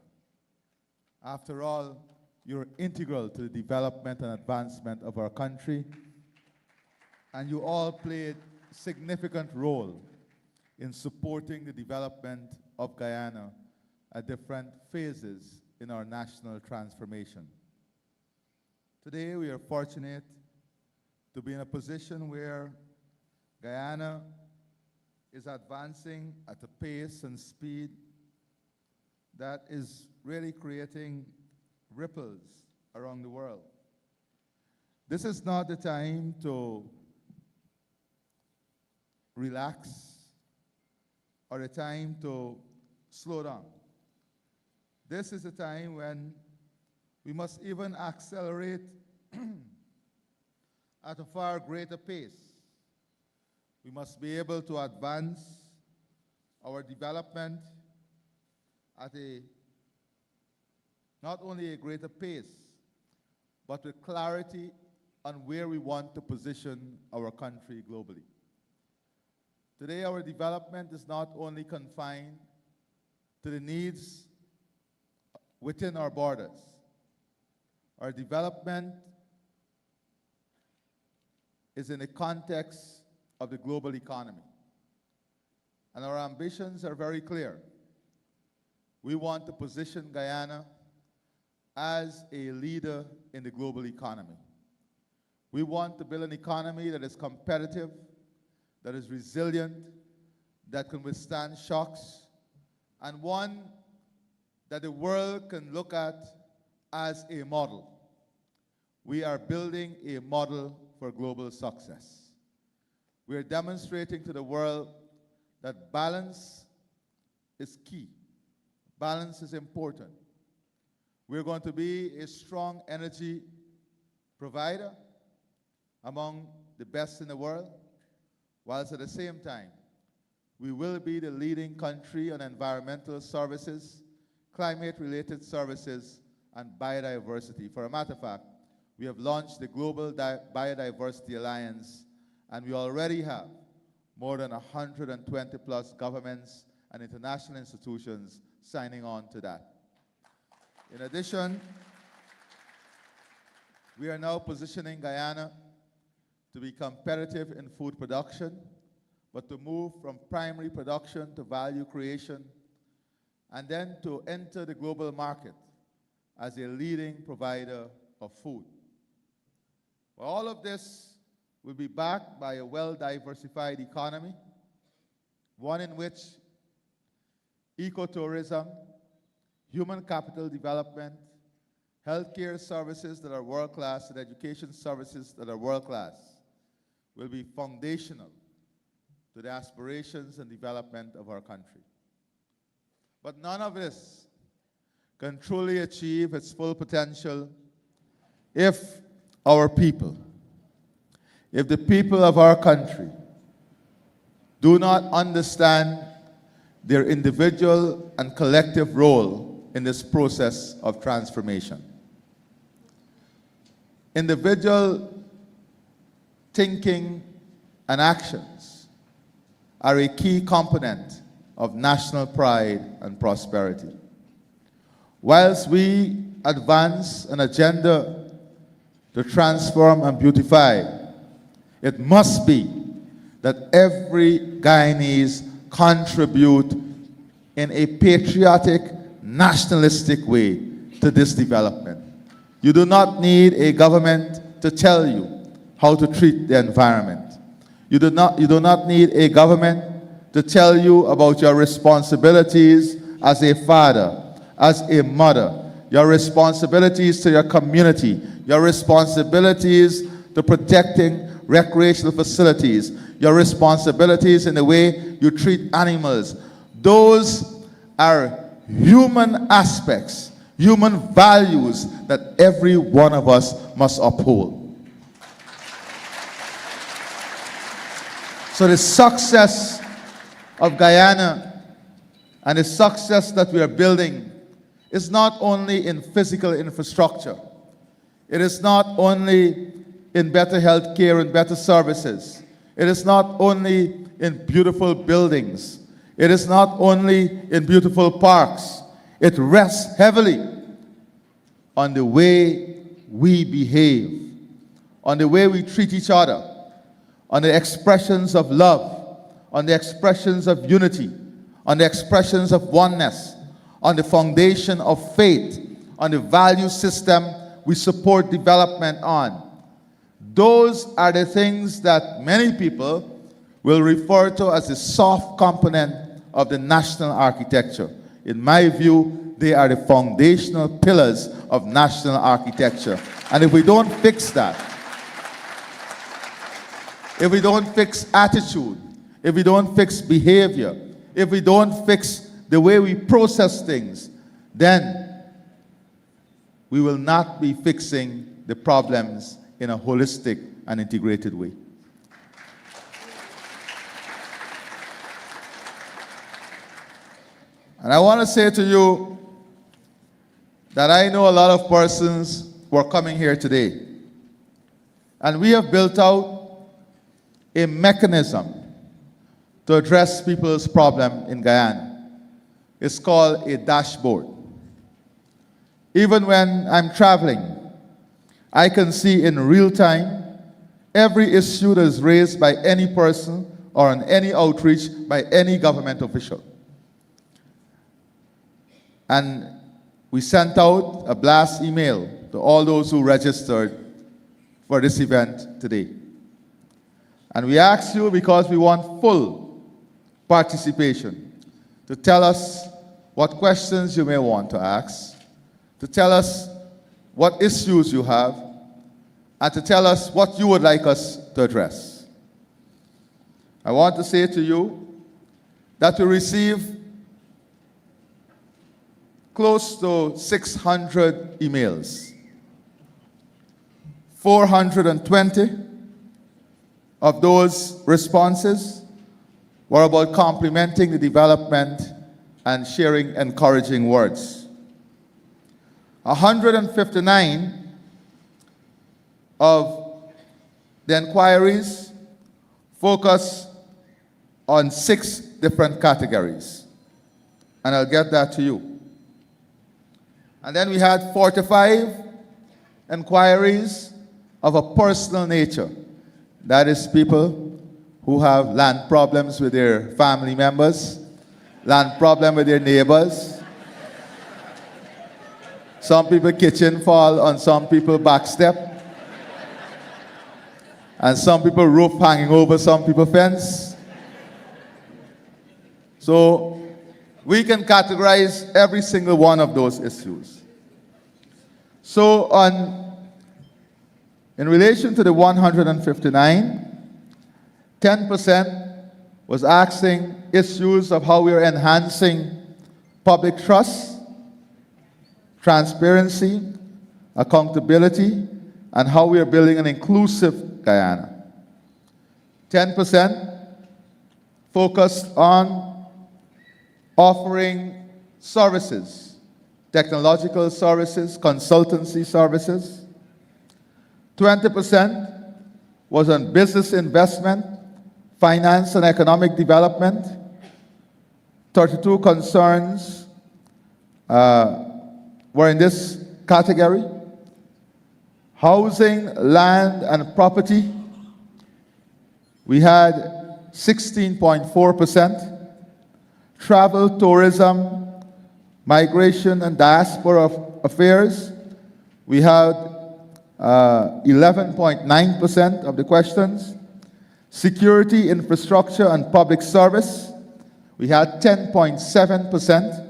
After all, you're integral to the development and advancement of our country, and you all played a significant role in supporting the development of Guyana at different phases in our national transformation. Today, we are fortunate to be in a position where Guyana is advancing at a pace and speed that is really creating ripples around the world. This is not the time to relax or a time to slow down. This is a time when we must even accelerate at a far greater pace. We must be able to advance our development at not only a greater pace, but with clarity on where we want to position our country globally. Today, our development is not only confined to the needs within our borders. Our development is in the context of the global economy. And our ambitions are very clear. We want to position Guyana as a leader in the global economy. We want to build an economy that is competitive, that is resilient, that can withstand shocks, and one that the world can look at as a model. We are building a model for global success. We are demonstrating to the world that balance is key. Balance is important. We're going to be a strong energy provider among the best in the world, whilst at the same time, we will be the leading country on environmental services, climate-related services, and biodiversity. For a matter of fact, we have launched the Global Biodiversity Alliance, and we already have more than 120 plus governments and international institutions signing on to that. In addition, we are now positioning Guyana to be competitive in food production, but to move from primary production to value creation, and then to enter the global market as a leading provider of food. All of this will be backed by a well-diversified economy, one in which ecotourism, human capital development, healthcare services that are world-class, and education services that are world-class will be foundational to the aspirations and development of our country. But none of this can truly achieve its full potential if our people, if the people of our country do not understand their individual and collective role in this process of transformation. Individual thinking and actions are a key component of national pride and prosperity. Whilst we advance an agenda to transform and beautify, it must be that every Guyanese contribute in a patriotic, nationalistic way to this development. You do not need a government to tell you how to treat the environment. You do not need a government to tell you about your responsibilities as a father, as a mother, your responsibilities to your community, your responsibilities to protecting recreational facilities, your responsibilities in the way you treat animals. Those are human aspects, human values that every one of us must uphold. So the success of Guyana and the success that we are building is not only in physical infrastructure. It is not only in better health care and better services. It is not only in beautiful buildings. It is not only in beautiful parks. It rests heavily on the way we behave, on the way we treat each other, on the expressions of love, on the expressions of unity, on the expressions of oneness, on the foundation of faith, on the value system we support development on. Those are the things that many people will refer to as the soft component of the national architecture. In my view, they are the foundational pillars of national architecture. And if we don't fix that, if we don't fix attitude, if we don't fix behavior, if we don't fix the way we process things, then we will not be fixing the problems in a holistic and integrated way. And I want to say to you that I know a lot of persons who are coming here today. And we have built out a mechanism to address people's problem in Guyana. It's called a dashboard. Even when I'm traveling, I can see in real time every issue that is raised by any person or on any outreach by any government official. And we sent out a blast email to all those who registered for this event today. And we ask you, because we want full participation, to tell us what questions you may want to ask, to tell us what issues you have, and to tell us what you would like us to address. I want to say to you that we receive close to 600 emails. 420 of those responses were about complimenting the development and sharing encouraging words. 159 of the inquiries focus on 6 different categories, and I'll get that to you. And then we had 45 inquiries of a personal nature. That is people who have land problems with their family members, land problem with their neighbors. Some people kitchen fall on some people back step. And some people roof hanging over some people fence. So we can categorize every single one of those issues. So in relation to the 159, 10% was asking issues of how we are enhancing public trust, transparency, accountability, and how we are building an inclusive Guyana. 10% focused on offering services, technological services, consultancy services. 20% was on business investment, finance and economic development. 32 concerns were in this category. Housing, land, and property. We had 16.4%. Travel, tourism, migration, and diaspora affairs, we had 11.9% of the questions. Security, infrastructure, and public service, we had 10.7%.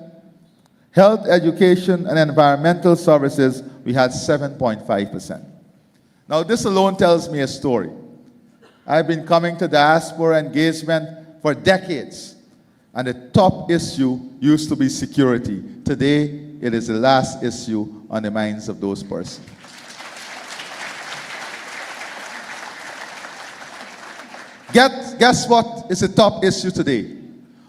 Health, education, and environmental services, we had 7.5%. Now, this alone tells me a story. I've been coming to diaspora engagement for decades, and the top issue used to be security. Today, it is the last issue on the minds of those persons. Guess what is the top issue today?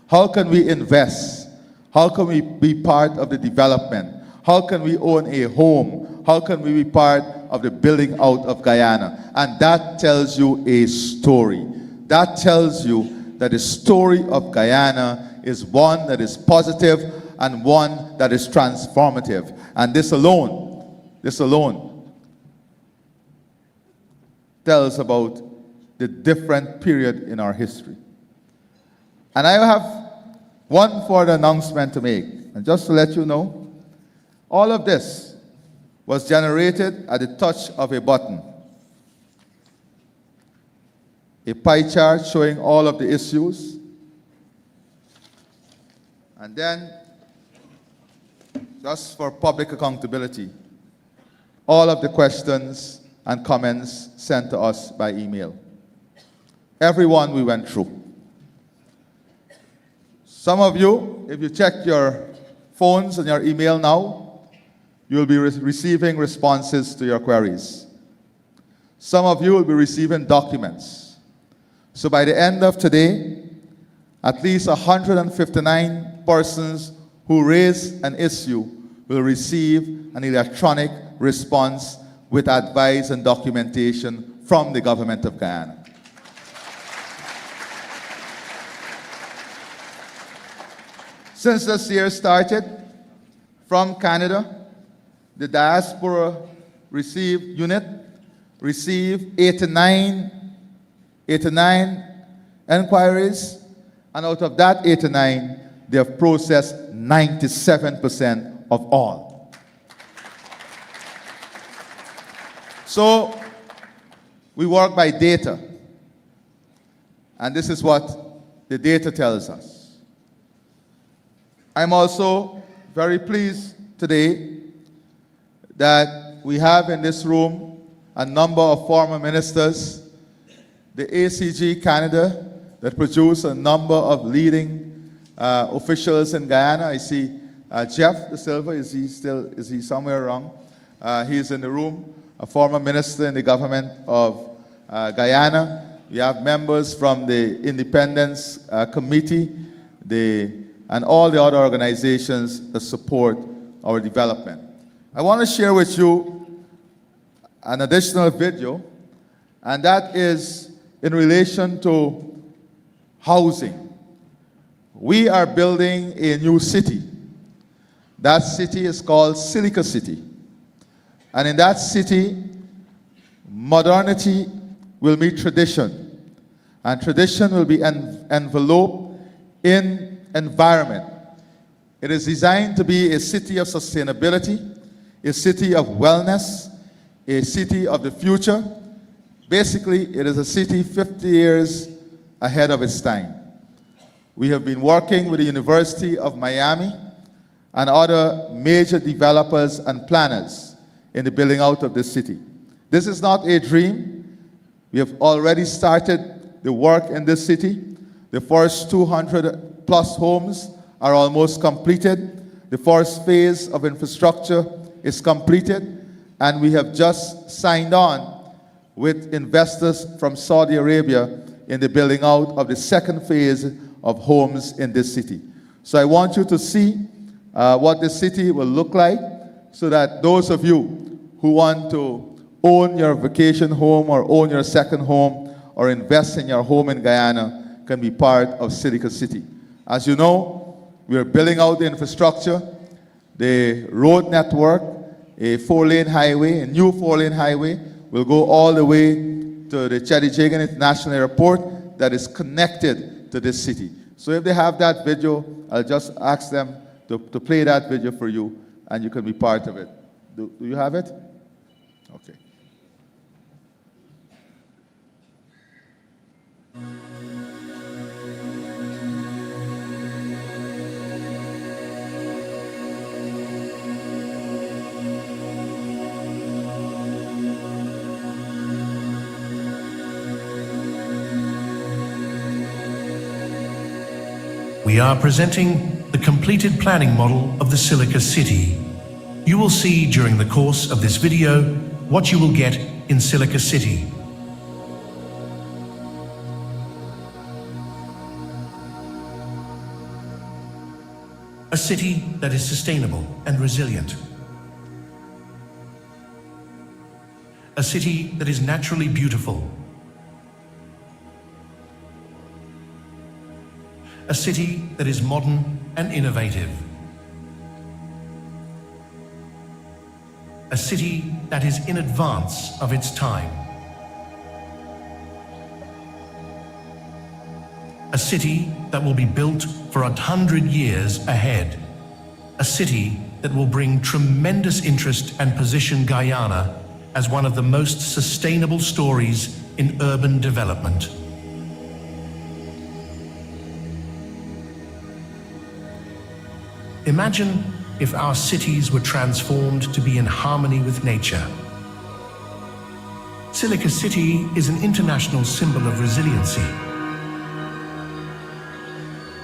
How can we invest? How can we be part of the development? How can we own a home? How can we be part of the building out of Guyana? And that tells you a story. That tells you that the story of Guyana is one that is positive and one that is transformative. And this alone tells about the different period in our history. And I have one further announcement to make. And just to let you know, all of this was generated at the touch of a button. A pie chart showing all of the issues. And then, just for public accountability, all of the questions and comments sent to us by email. Everyone we went through. Some of you, if you check your phones and your email now, you'll be receiving responses to your queries. Some of you will be receiving documents. So by the end of today, at least 159 persons who raise an issue will receive an electronic response with advice and documentation from the government of Guyana. Since this year started, from Canada, the diaspora unit received 89 inquiries, and out of that 89, they have processed 97% of all. So, we work by data, and this is what the data tells us. I'm also very pleased today that we have in this room a number of former ministers, the ACG Canada that produced a number of leading officials in Guyana. I see Jeff De Silva, is he somewhere around? He's in the room, a former minister in the government of Guyana. We have members from the Independence Committee, and all the other organizations that support our development. I want to share with you an additional video, and that is in relation to housing. We are building a new city. That city is called Silica City. And in that city, modernity will meet tradition. And tradition will be enveloped in environment. It is designed to be a city of sustainability, a city of wellness, a city of the future. Basically, it is a city 50 years ahead of its time. We have been working with the University of Miami and other major developers and planners in the building out of this city. This is not a dream. We have already started the work in this city. The first 200+ homes are almost completed. The first phase of infrastructure is completed, and we have just signed on with investors from Saudi Arabia in the building out of the second phase of homes in this city. So I want you to see what the city will look like, so that those of you who want to own your vacation home or own your second home or invest in your home in Guyana can be part of Silica City. As you know, we are building out the infrastructure, the road network, a 4-lane highway, a new 4-lane highway will go all the way to the Chedijagan International Airport. that is connected to this city. So if they have that video, I'll just ask them to play that video for you, and you can be part of it. Do you have it? Okay. We are presenting the completed planning model of the Silica City. You will see during the course of this video what you will get in Silica City. A city that is sustainable and resilient. A city that is naturally beautiful. A city that is modern and innovative. A city that is in advance of its time. A city that will be built for 100 years ahead. A city that will bring tremendous interest and position Guyana as one of the most sustainable stories in urban development. Imagine if our cities were transformed to be in harmony with nature. Silica City is an international symbol of resiliency,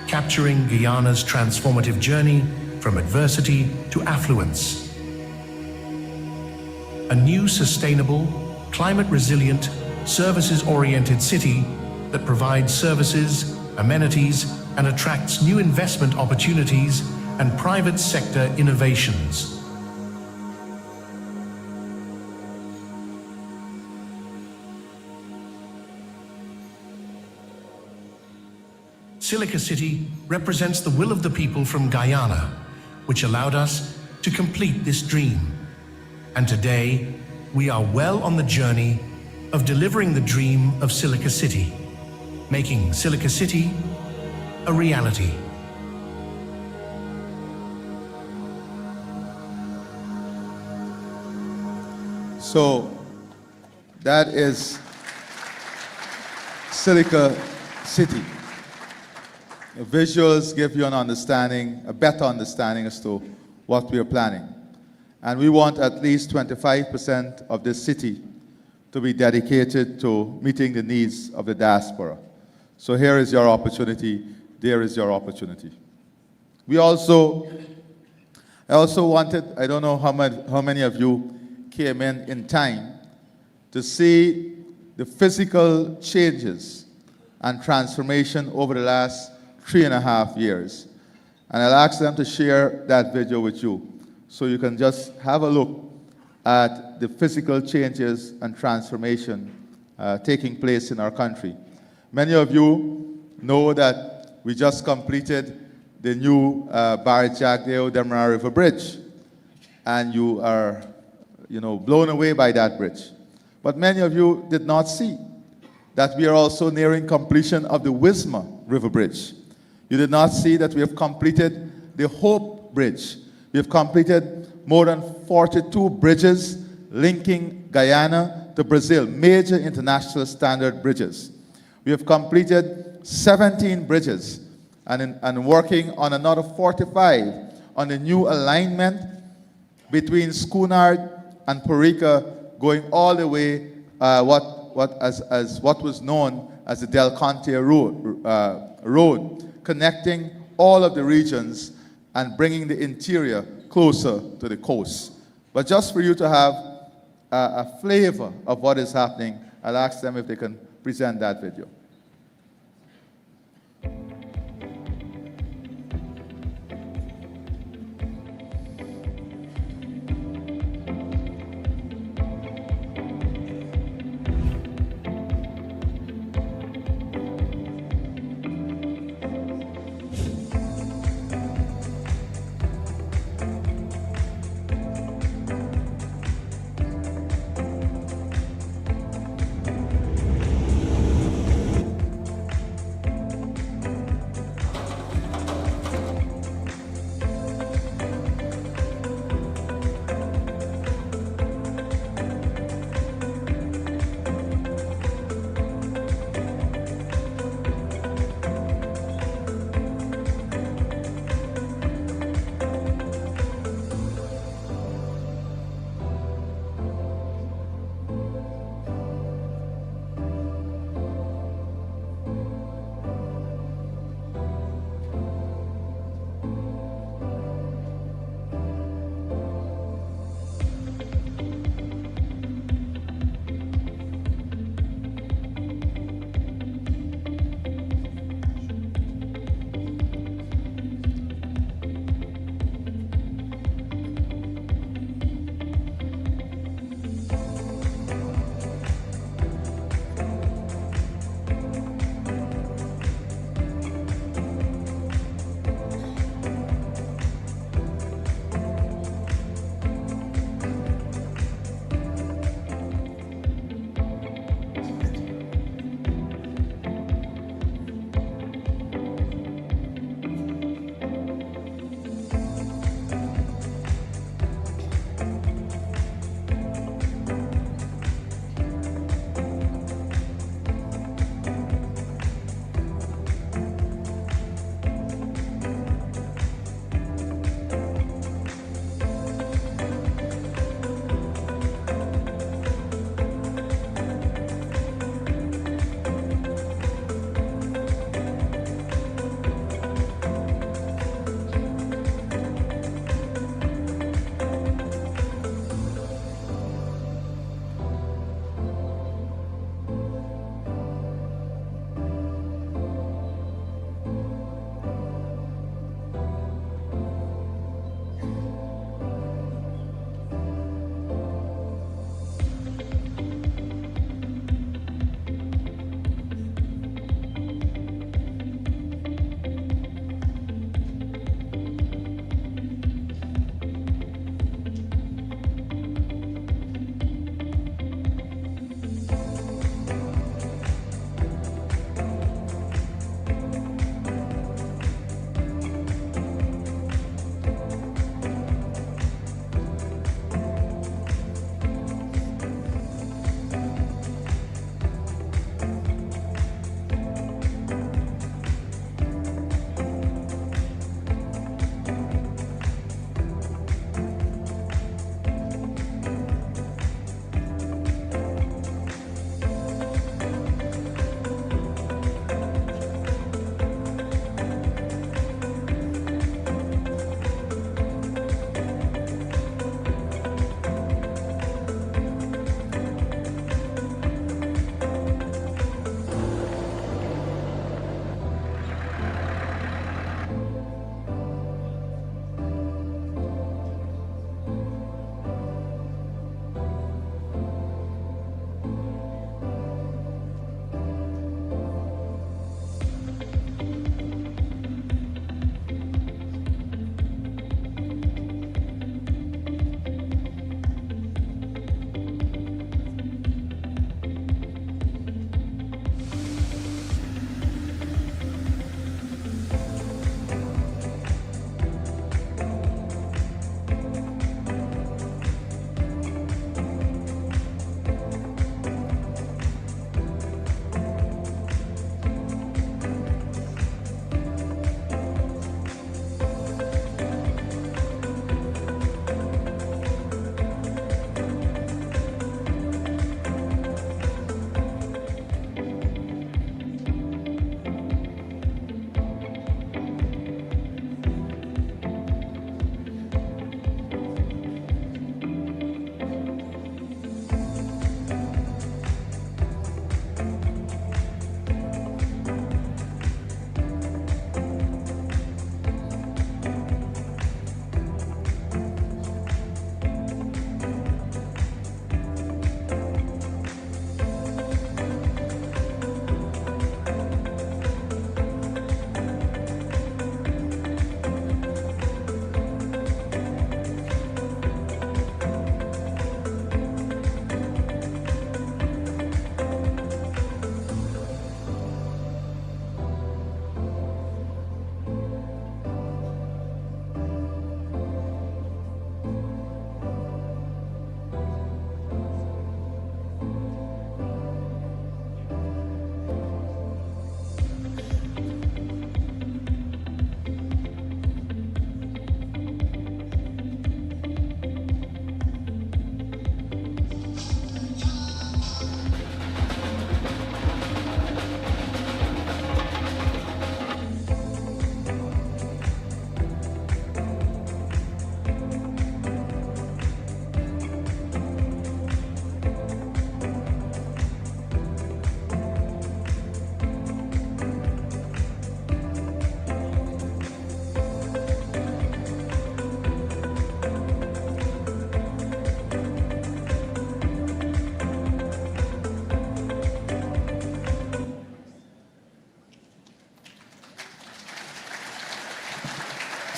capturing Guyana's transformative journey from adversity to affluence. A new sustainable, climate-resilient, services-oriented city that provides services, amenities, and attracts new investment opportunities and private sector innovations. Silica City represents the will of the people from Guyana, which allowed us to complete this dream. And today, we are well on the journey of delivering the dream of Silica City, making Silica City a reality. So that is Silica City. The visuals give you an understanding, a better understanding as to what we are planning. And we want at least 25% of this city to be dedicated to meeting the needs of the diaspora. So here is your opportunity, there is your opportunity. I also wanted, I don't know how many of you came in time to see the physical changes and transformation over the last 3.5 years. And I'll ask them to share that video with you so you can just have a look at the physical changes and transformation taking place in our country. Many of you know that we just completed the new Barry-Jagdeo-Demerara River Bridge, and you are blown away by that bridge. But many of you did not see that we are also nearing completion of the Wisma River Bridge. You did not see that we have completed the Hope Bridge. We have completed more than 42 bridges linking Guyana to Brazil, major international standard bridges. We have completed 17 bridges and working on another 45 on the new alignment between Schoonard and Parika, going all the way what was known as the Del Conte Road, connecting all of the regions and bringing the interior closer to the coast. But just for you to have a flavor of what is happening, I'll ask them if they can present that video.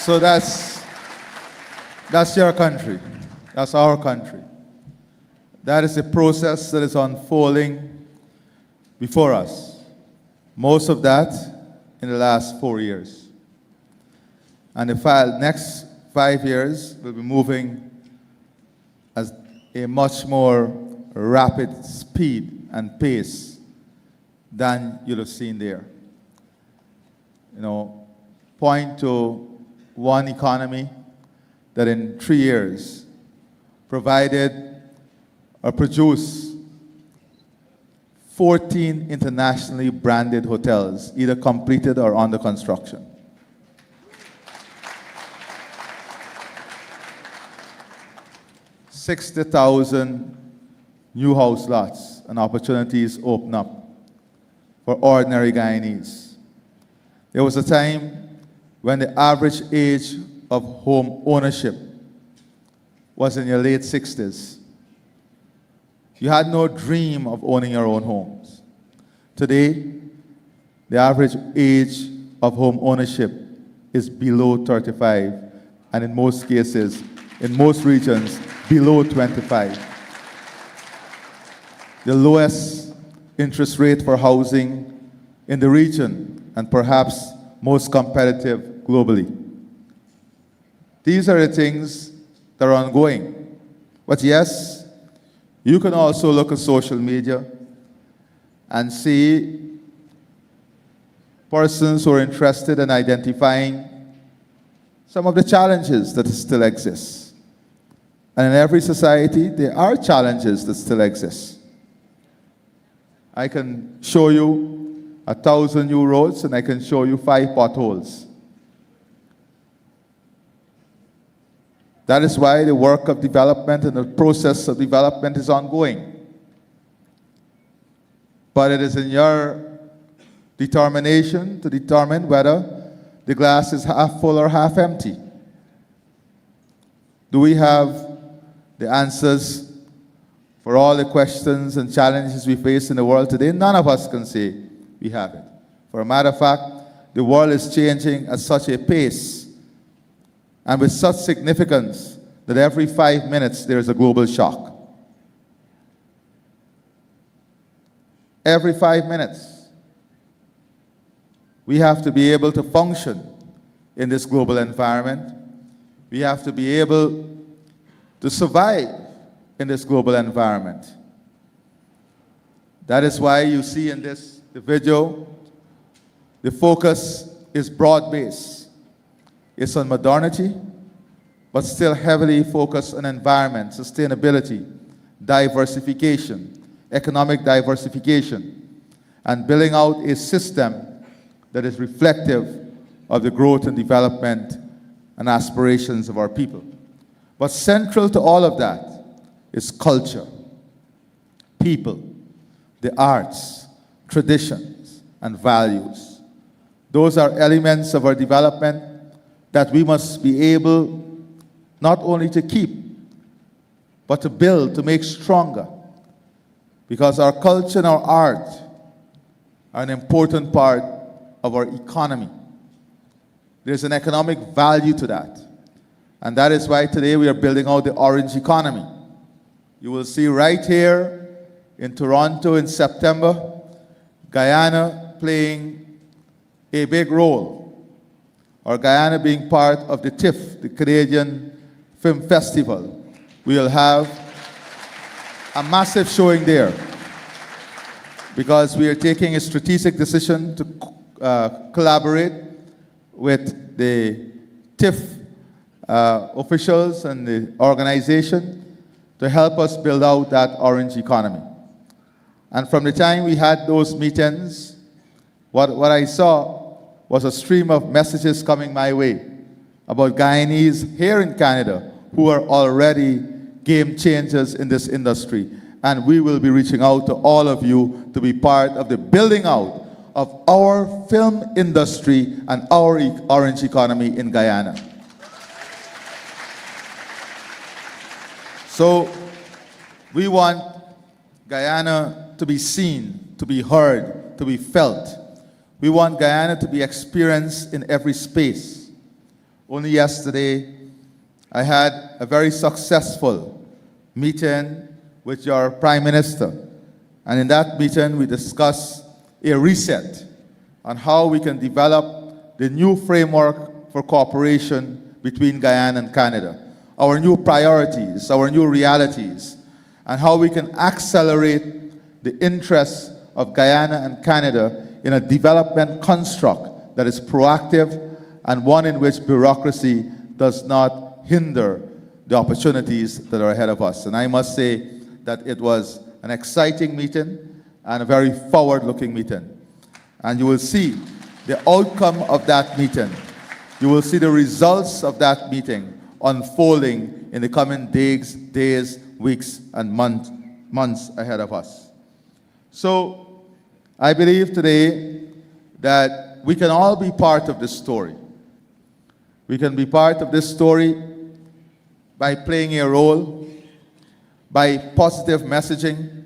So that's your country. That's our country. That is a process that is unfolding before us. Most of that in the last 4 years. And the next 5 years will be moving at a much more rapid speed and pace than you'll have seen there. You know, point to one economy that in 3 years provided or produced 14 internationally branded hotels, either completed or under construction. 60,000 new house lots and opportunities open up for ordinary Guyanese. There was a time when the average age of home ownership was in your late 60s. You had no dream of owning your own homes. Today, the average age of home ownership is below 35, and in most cases, in most regions, below 25. The lowest interest rate for housing in the region, and perhaps most competitive globally. These are the things that are ongoing. But yes, you can also look at social media and see persons who are interested in identifying some of the challenges that still exist. And in every society, there are challenges that still exist. I can show you 1,000 new roads, and I can show you 5 potholes. That is why the work of development and the process of development is ongoing. But it is in your determination to determine whether the glass is half full or half empty. Do we have the answers for all the questions and challenges we face in the world today? None of us can say we have it. For a matter of fact, the world is changing at such a pace and with such significance that every 5 minutes there is a global shock. Every 5 minutes. We have to be able to function in this global environment. We have to be able to survive in this global environment. That is why you see in the video, the focus is broad-based. It's on modernity, but still heavily focused on environment, sustainability, diversification, economic diversification, and building out a system that is reflective of the growth and development and aspirations of our people. But central to all of that is culture, people, the arts, traditions, and values. Those are elements of our development that we must be able not only to keep, but to build, to make stronger. Because our culture and our art are an important part of our economy. There's an economic value to that. And that is why today we are building out the orange economy. You will see right here in Toronto in September, Guyana playing a big role, or Guyana being part of the TIFF, the Canadian Film Festival. We will have a massive showing there because we are taking a strategic decision to collaborate with the TIFF officials and the organization to help us build out that orange economy. And from the time we had those meetings, what I saw was a stream of messages coming my way about Guyanese here in Canada who are already game changers in this industry. And we will be reaching out to all of you to be part of the building out of our film industry and our orange economy in Guyana. So we want Guyana to be seen, to be heard, to be felt. We want Guyana to be experienced in every space. only yesterday, I had a very successful meeting with your Prime Minister. And in that meeting, we discussed a reset on how we can develop the new framework for cooperation between Guyana and Canada, our new priorities, our new realities, and how we can accelerate the interests of Guyana and Canada in a development construct that is proactive and one in which bureaucracy does not hinder the opportunities that are ahead of us. And I must say that it was an exciting meeting and a very forward-looking meeting. And you will see the outcome of that meeting. You will see the results of that meeting unfolding in the coming days, weeks, and months ahead of us. So I believe today that we can all be part of this story. We can be part of this story by playing a role, by positive messaging,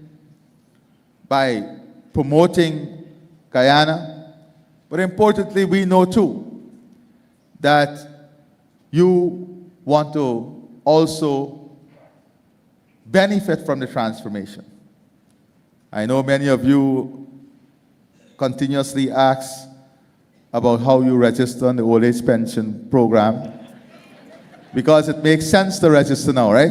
by promoting Guyana. But importantly, we know too that you want to also benefit from the transformation. I know many of you continuously ask about how you register on the old age pension program, because it makes sense to register now, right?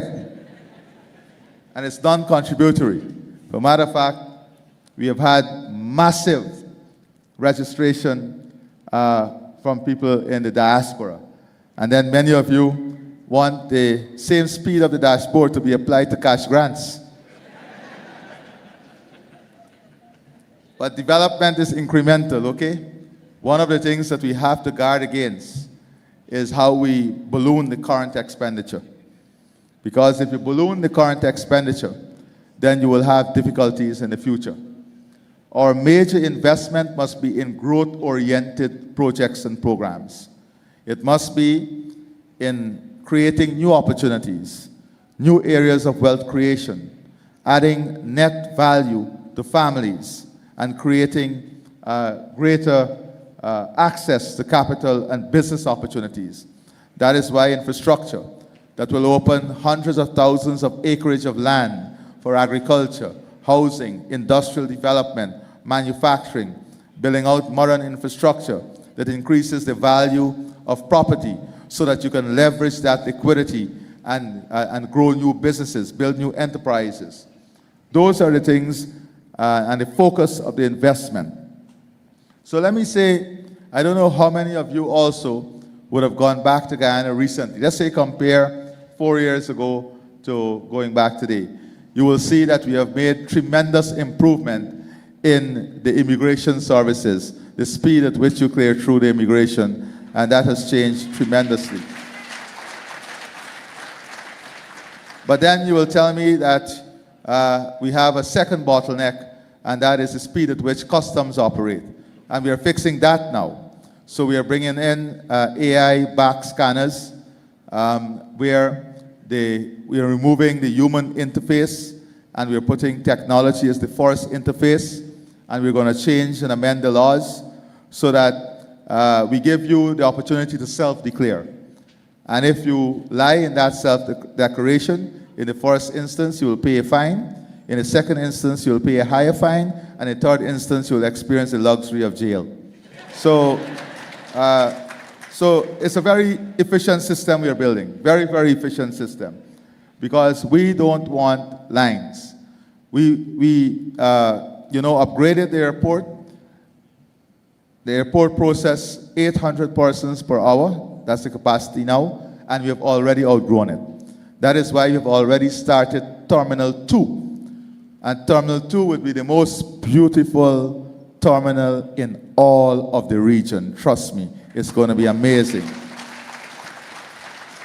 And it's non-contributory. As a matter of fact, we have had massive registration from people in the diaspora. And then many of you want the same speed of the dashboard to be applied to cash grants. But development is incremental, okay? One of the things that we have to guard against is how we balloon the current expenditure. Because if you balloon the current expenditure, then you will have difficulties in the future. Our major investment must be in growth-oriented projects and programs. It must be in creating new opportunities, new areas of wealth creation, adding net value to families, and creating greater access to capital and business opportunities. That is why infrastructure that will open hundreds of thousands of acreage of land for agriculture, housing, industrial development, manufacturing, building out modern infrastructure that increases the value of property so that you can leverage that liquidity and grow new businesses, build new enterprises. Those are the things and the focus of the investment. So let me say, I don't know how many of you also would have gone back to Guyana recently. Let's say compare 4 years ago to going back today. You will see that we have made tremendous improvement in the immigration services, the speed at which you clear through the immigration, and that has changed tremendously. But then you will tell me that we have a second bottleneck, and that is the speed at which customs operate. And we are fixing that now. So we are bringing in AI-backed scanners where we are removing the human interface, and we are putting technology as the first interface, and we're going to change and amend the laws so that we give you the opportunity to self-declare. And if you lie in that self-declaration, in the first instance, you will pay a fine. In the second instance, you'll pay a higher fine. And in the third instance, you'll experience the luxury of jail. So it's a very efficient system we are building. Very, very efficient system. Because we don't want lines. We upgraded the airport. The airport processes 800 persons per hour. That's the capacity now. And we have already outgrown it. That is why we've already started Terminal 2. And Terminal 2 would be the most beautiful terminal in all of the region. Trust me, it's going to be amazing.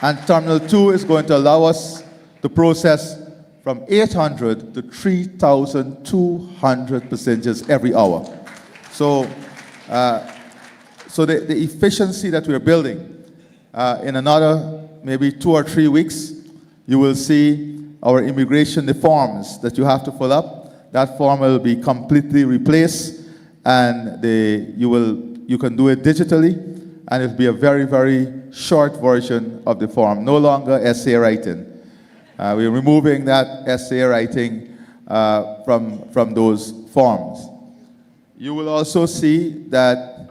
And Terminal 2 is going to allow us to process from 800 to 3,200 passengers every hour. So the efficiency that we're building, in another maybe 2 or 3 weeks, you will see our immigration, the forms that you have to fill up, that form will be completely replaced, and you can do it digitally, and it'll be a very, very short version of the form, no longer essay writing. We're removing that essay writing from those forms. You will also see that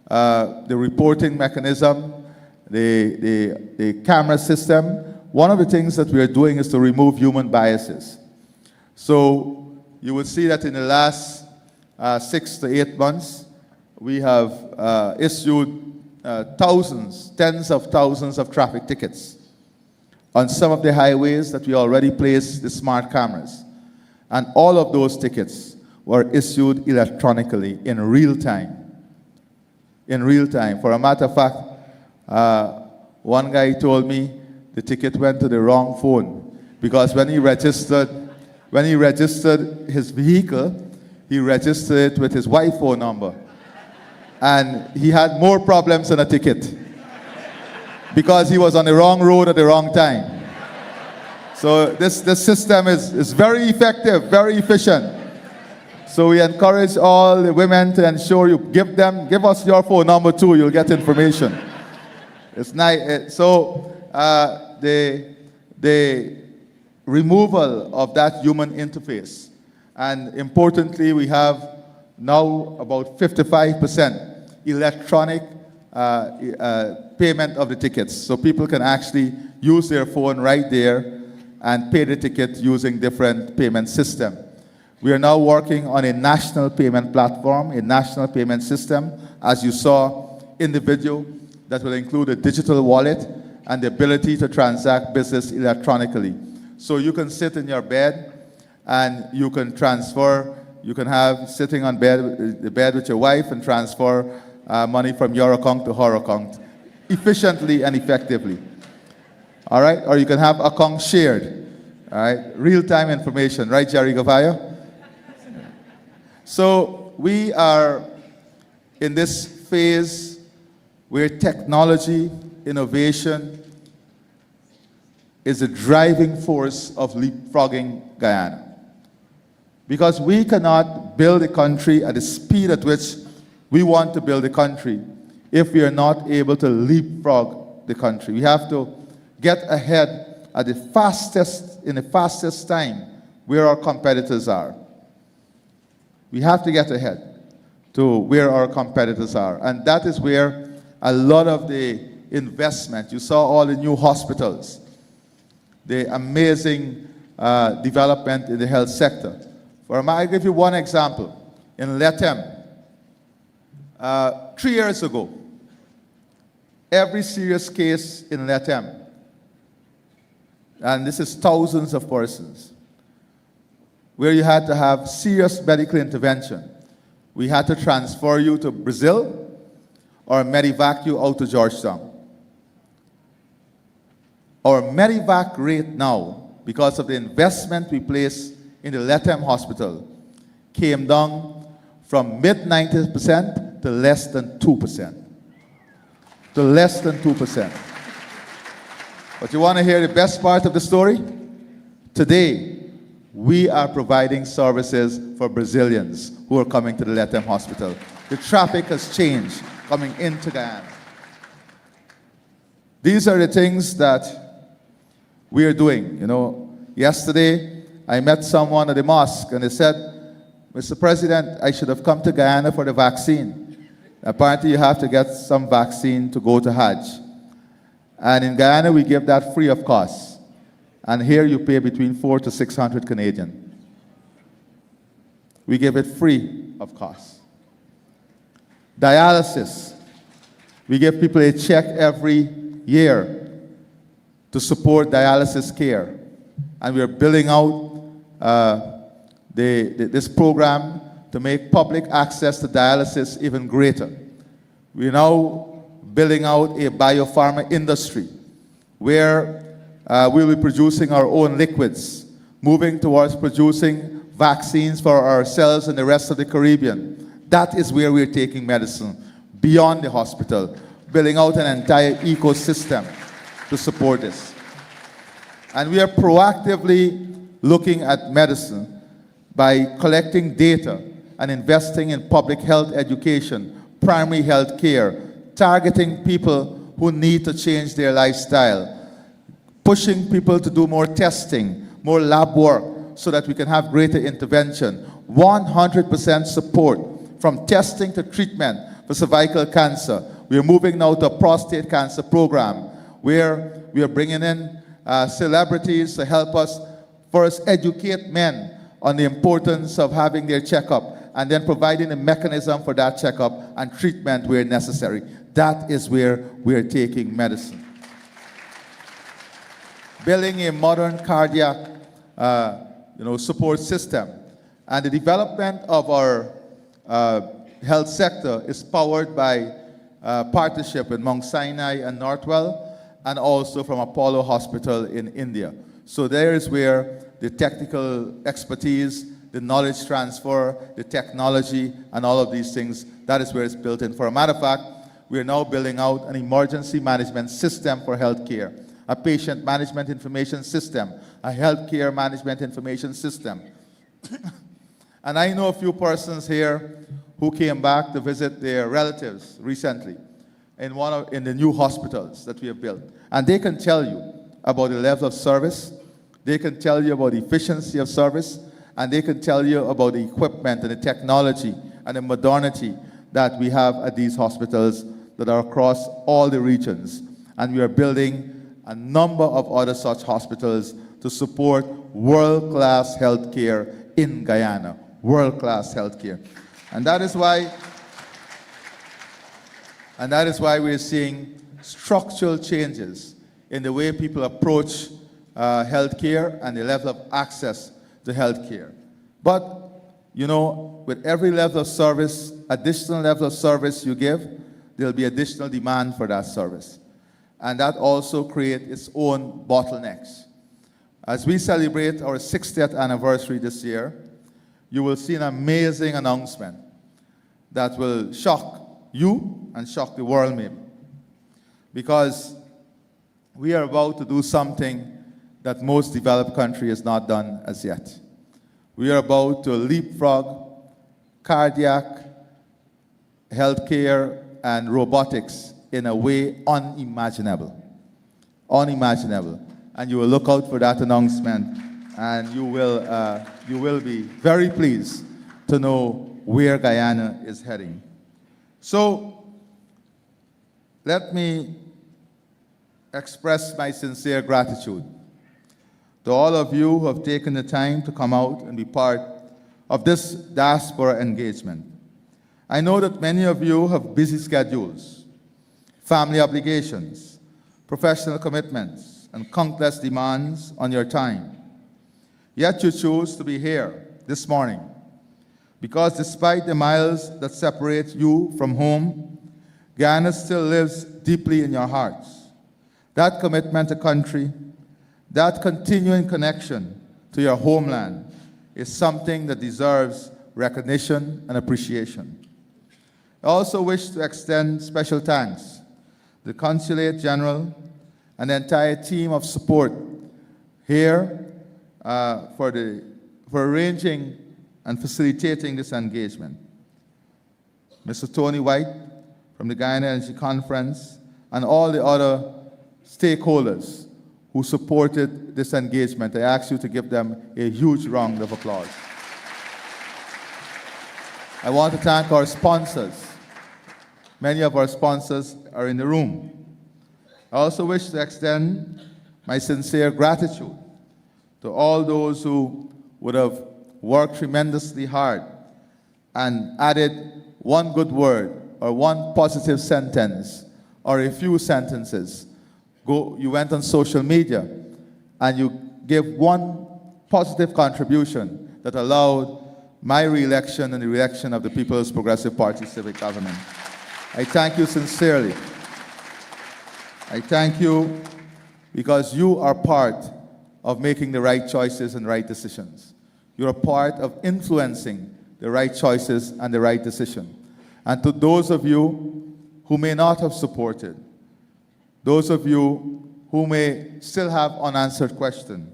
the reporting mechanism, the camera system, one of the things that we are doing is to remove human biases. So you will see that in the last 6 to 8 months, we have issued thousands, tens of thousands of traffic tickets on some of the highways that we already placed the smart cameras. And all of those tickets were issued electronically in real time. In real time. For a matter of fact, one guy told me the ticket went to the wrong phone because when he registered his vehicle, he registered it with his wife's phone number. And he had more problems than a ticket because he was on the wrong road at the wrong time. So this system is very effective, very efficient. So we encourage all the women to ensure you give us your phone number too, you'll get information. It's nice. So the removal of that human interface. And importantly, we have now about 55% electronic payment of the tickets. So people can actually use their phone right there and pay the ticket using different payment system. We are now working on a national payment platform, a national payment system, as you saw in the video, that will include a digital wallet and the ability to transact business electronically. So you can sit in your bed and you can transfer, you can have sitting on the bed with your wife and transfer money from your account to her account efficiently and effectively. All right? Or you can have accounts shared. All right? Real-time information. Right, Jerry Gavayo? So we are in this phase where technology, innovation is a driving force of leapfrogging Guyana. Because we cannot build a country at the speed at which we want to build a country if we are not able to leapfrog the country. We have to get ahead at in the fastest time where our competitors are. We have to get ahead to where our competitors are. And that is where a lot of the investment, you saw all the new hospitals, the amazing development in the health sector. I'll give you one example. In Lethem, 3 years ago, every serious case in Lethem, and this is thousands of persons, where you had to have serious medical intervention, we had to transfer you to Brazil or medevac you out to Georgetown. Our medevac rate now, because of the investment we placed in the Lethem Hospital, came down from mid-90% to less than 2%. To less than 2%. But you want to hear the best part of the story? Today, we are providing services for Brazilians who are coming to the Lethem Hospital. The traffic has changed coming into Guyana. These are the things that we are doing. You know, yesterday I met someone at the mosque and they said, Mr. President, I should have come to Guyana for the vaccine. Apparently you have to get some vaccine to go to Hajj. And in Guyana we give that free of cost. And here you pay between 400 to 600 Canadian. We give it free of cost. Dialysis. We give people a check every year to support dialysis care. And we are building out this program to make public access to dialysis even greater. We are now building out a biopharma industry where we'll be producing our own liquids, moving towards producing vaccines for ourselves and the rest of the Caribbean. That is where we're taking medicine, beyond the hospital, building out an entire ecosystem to support this. And we are proactively looking at medicine by collecting data and investing in public health education, primary health care, targeting people who need to change their lifestyle, pushing people to do more testing, more lab work, so that we can have greater intervention. 100% support from testing to treatment for cervical cancer. We are moving now to a prostate cancer program where we are bringing in celebrities to help us first educate men on the importance of having their checkup and then providing a mechanism for that checkup and treatment where necessary. That is where we are taking medicine. Building a modern cardiac support system. And the development of our health sector is powered by partnership with Mount Sinai and Northwell, and also from Apollo Hospital in India. So there is where the technical expertise, the knowledge transfer, the technology, and all of these things, that is where it's built in. For a matter of fact, we are now building out an emergency management system for healthcare, a patient management information system, a healthcare management information system. And I know a few persons here who came back to visit their relatives recently in the new hospitals that we have built. And they can tell you about the level of service, they can tell you about the efficiency of service, and they can tell you about the equipment and the technology and the modernity that we have at these hospitals that are across all the regions. And we are building a number of other such hospitals to support world-class healthcare in Guyana. World-class healthcare. And that is why we're seeing structural changes in the way people approach healthcare and the level of access to healthcare. But, you know, with every level of service, additional level of service you give, there'll be additional demand for that service. And that also creates its own bottlenecks. As we celebrate our 60th anniversary this year, you will see an amazing announcement that will shock you and shock the world maybe. Because we are about to do something that most developed countries has not done as yet. We are about to leapfrog cardiac, healthcare, and robotics in a way unimaginable. Unimaginable. And you will look out for that announcement, and you will be very pleased to know where Guyana is heading. So, let me express my sincere gratitude to all of you who have taken the time to come out and be part of this diaspora engagement. I know that many of you have busy schedules, family obligations, professional commitments, and countless demands on your time. Yet you choose to be here this morning because despite the miles that separate you from home, Guyana still lives deeply in your hearts. That commitment to country, that continuing connection to your homeland is something that deserves recognition and appreciation. I also wish to extend special thanks to the Consulate General and the entire team of support here for arranging and facilitating this engagement. Mr. Tony White from the Guyana Energy Conference and all the other stakeholders who supported this engagement. I ask you to give them a huge round of applause. I want to thank our sponsors. Many of our sponsors are in the room. I also wish to extend my sincere gratitude to all those who would have worked tremendously hard and added one good word or one positive sentence or a few sentences. You went on social media and you gave one positive contribution that allowed my re-election and the re-election of the People's Progressive Party civic government. I thank you sincerely. I thank you because you are part of making the right choices and right decisions. You're a part of influencing the right choices and the right decision. And to those of you who may not have supported, those of you who may still have unanswered questions,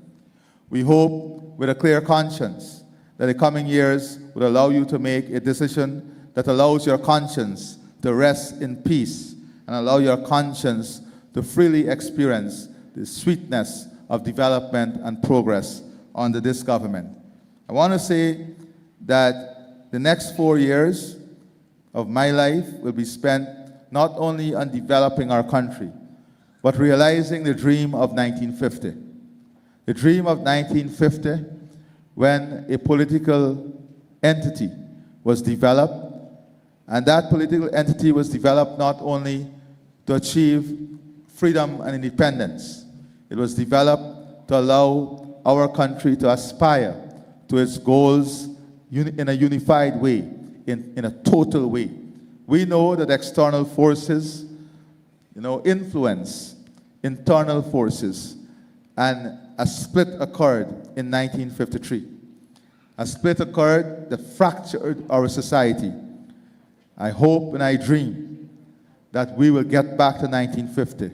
we hope with a clear conscience that the coming years will allow you to make a decision that allows your conscience to rest in peace and allow your conscience to freely experience the sweetness of development and progress under this government. I want to say that the next 4 years of my life will be spent not only on developing our country, but realizing the dream of 1950. The dream of 1950, when a political entity was developed, and that political entity was developed not only to achieve freedom and independence, it was developed to allow our country to aspire to its goals in a unified way, in a total way. We know that external forces, influence internal forces, and a split occurred in 1953. A split occurred that fractured our society. I hope and I dream that we will get back to 1950,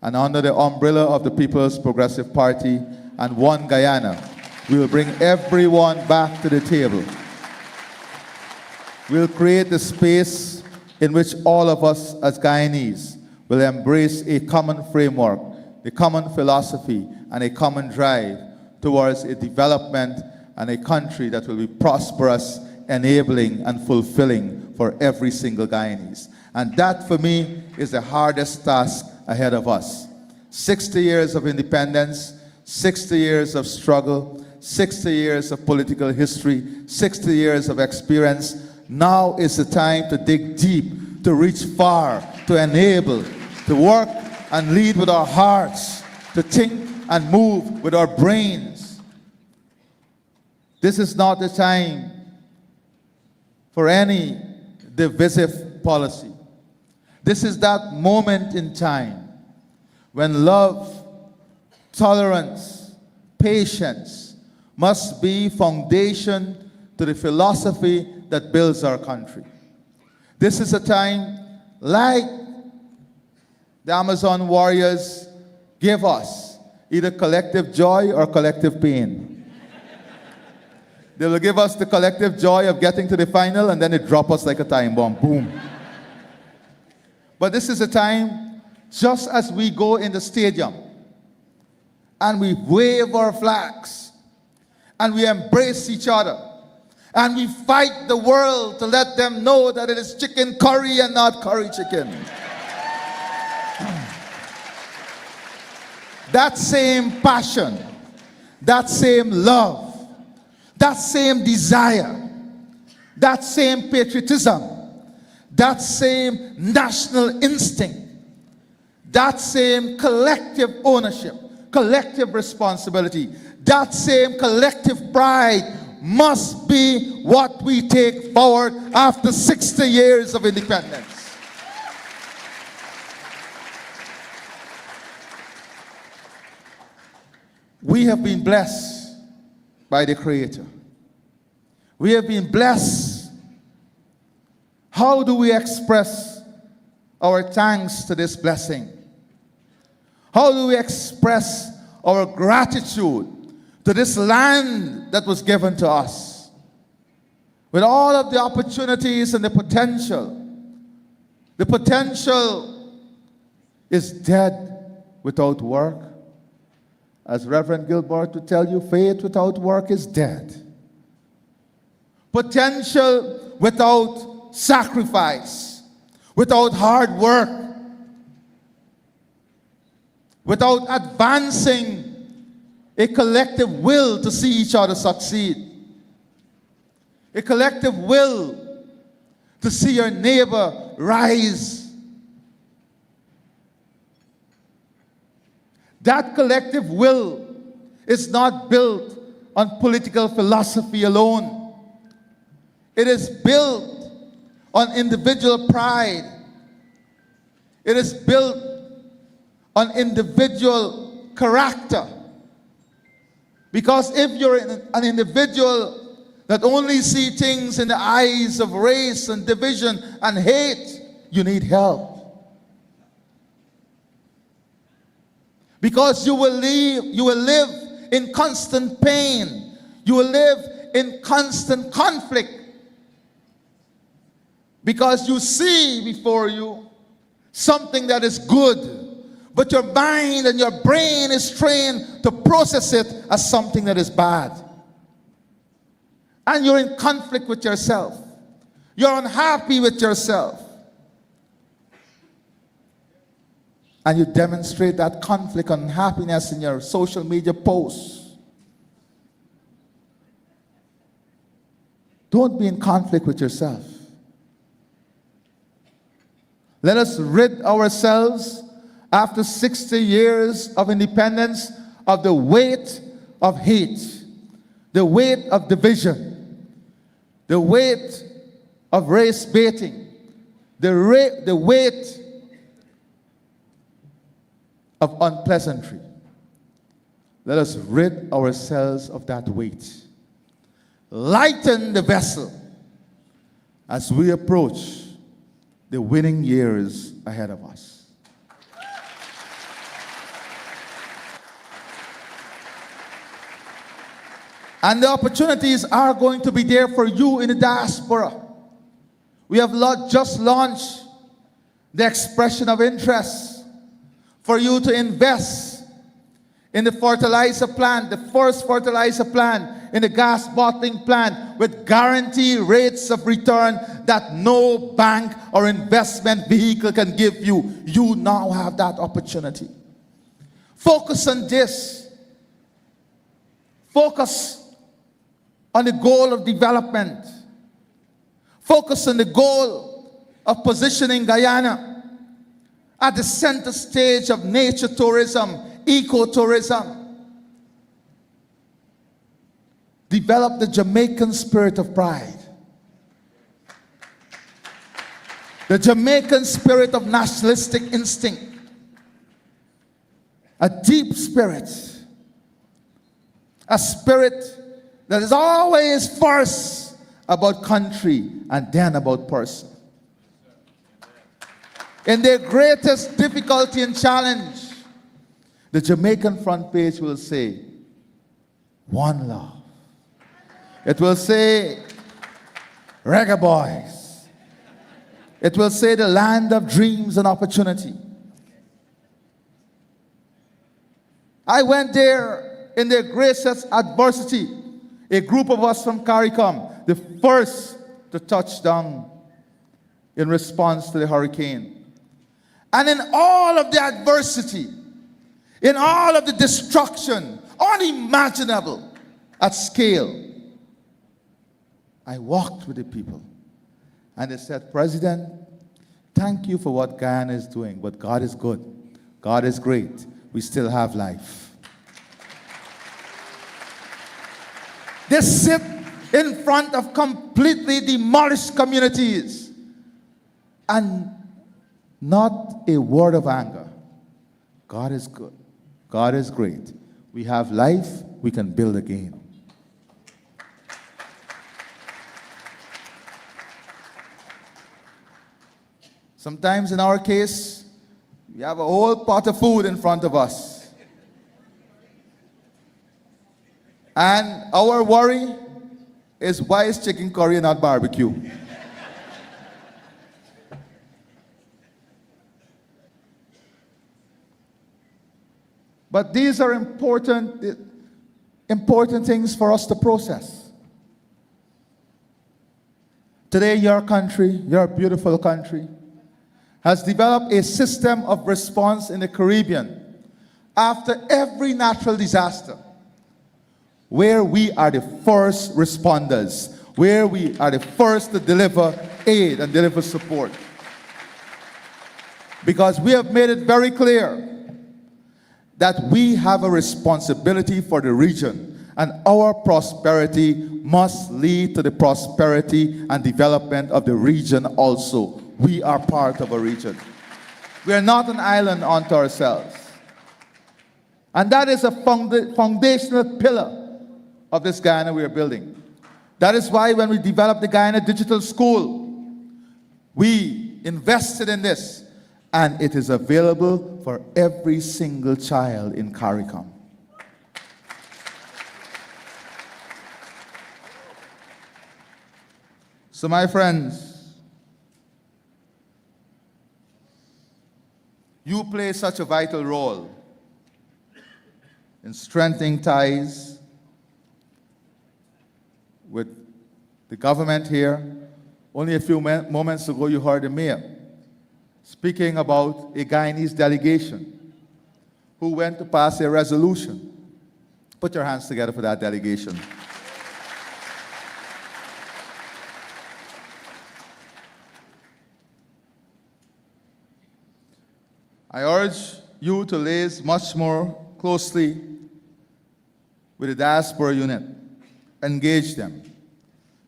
and under the umbrella of the People's Progressive Party and One Guyana, we will bring everyone back to the table. We'll create the space in which all of us as Guyanese will embrace a common framework, a common philosophy, and a common drive towards a development and a country that will be prosperous, enabling, and fulfilling for every single Guyanese. And that, for me, is the hardest task ahead of us. 60 years of independence, 60 years of struggle, 60 years of political history, 60 years of experience. Now is the time to dig deep, to reach far, to enable, to work and lead with our hearts, to think and move with our brains. This is not the time for any divisive policy. This is that moment in time when love, tolerance, patience must be foundation to the philosophy that builds our country. This is a time like the Amazon warriors give us, either collective joy or collective pain. They will give us the collective joy of getting to the final, and then they drop us like a time bomb, boom. But this is a time, just as we go in the stadium, and we wave our flags, and we embrace each other, and we fight the world to let them know that it is chicken curry and not curry chicken. That same passion, that same love, that same desire, that same patriotism, that same national instinct, that same collective ownership, collective responsibility, that same collective pride must be what we take forward after 60 years of independence. We have been blessed by the Creator. We have been blessed. How do we express our thanks to this blessing? How do we express our gratitude to this land that was given to us? With all of the opportunities and the potential is dead without work. As Reverend Gilbert would tell you, faith without work is dead. Potential without sacrifice, without hard work, without advancing a collective will to see each other succeed, a collective will to see your neighbor rise. That collective will is not built on political philosophy alone. It is built on individual pride. It is built on individual character. Because if you're an individual that only see things in the eyes of race and division and hate, you need help. Because you will live in constant pain. You will live in constant conflict. Because you see before you something that is good, but your mind and your brain is trained to process it as something that is bad. And you're in conflict with yourself. You're unhappy with yourself. And you demonstrate that conflict and unhappiness in your social media posts. Don't be in conflict with yourself. Let us rid ourselves, after 60 years of independence, of the weight of hate, the weight of division, the weight of race baiting, the weight of unpleasantry. Let us rid ourselves of that weight. Lighten the vessel as we approach the winning years ahead of us. And the opportunities are going to be there for you in the diaspora. We have just launched the expression of interest for you to invest in the fertilizer plant, the first fertilizer plant, in the gas bottling plant, with guaranteed rates of return that no bank or investment vehicle can give you. You now have that opportunity. Focus on this. Focus on the goal of development. Focus on the goal of positioning Guyana at the center stage of nature tourism, ecotourism. Develop the Jamaican spirit of pride. The Jamaican spirit of nationalistic instinct. A deep spirit. A spirit that is always first about country and then about person. In their greatest difficulty and challenge, the Jamaican front page will say, one love. It will say, reggae boys. It will say the land of dreams and opportunity. I went there in their greatest adversity. A group of us from CARICOM, the first to touch down in response to the hurricane. And in all of the adversity, in all of the destruction, unimaginable at scale, I walked with the people. And they said, President, thank you for what Guyana is doing, but God is good. God is great. We still have life. They sit in front of completely demolished communities and not a word of anger. God is good. God is great. We have life. We can build again. Sometimes in our case, we have a whole pot of food in front of us. And our worry is, why is chicken curry and not barbecue? But these are important things for us to process. Today, your country, your beautiful country, has developed a system of response in the Caribbean after every natural disaster, where we are the first responders, where we are the first to deliver aid and deliver support. Because we have made it very clear that we have a responsibility for the region, and our prosperity must lead to the prosperity and development of the region also. We are part of a region. We are not an island unto ourselves. And that is a foundational pillar of this Guyana we are building. That is why when we developed the Guyana Digital School, we invested in this. And it is available for every single child in CARICOM. So my friends, You play such a vital role in strengthening ties with the government here. Only a few moments ago, you heard the mayor speaking about a Guyanese delegation who went to pass a resolution. Put your hands together for that delegation. I urge you to liaise much more closely with the diaspora unit. Engage them.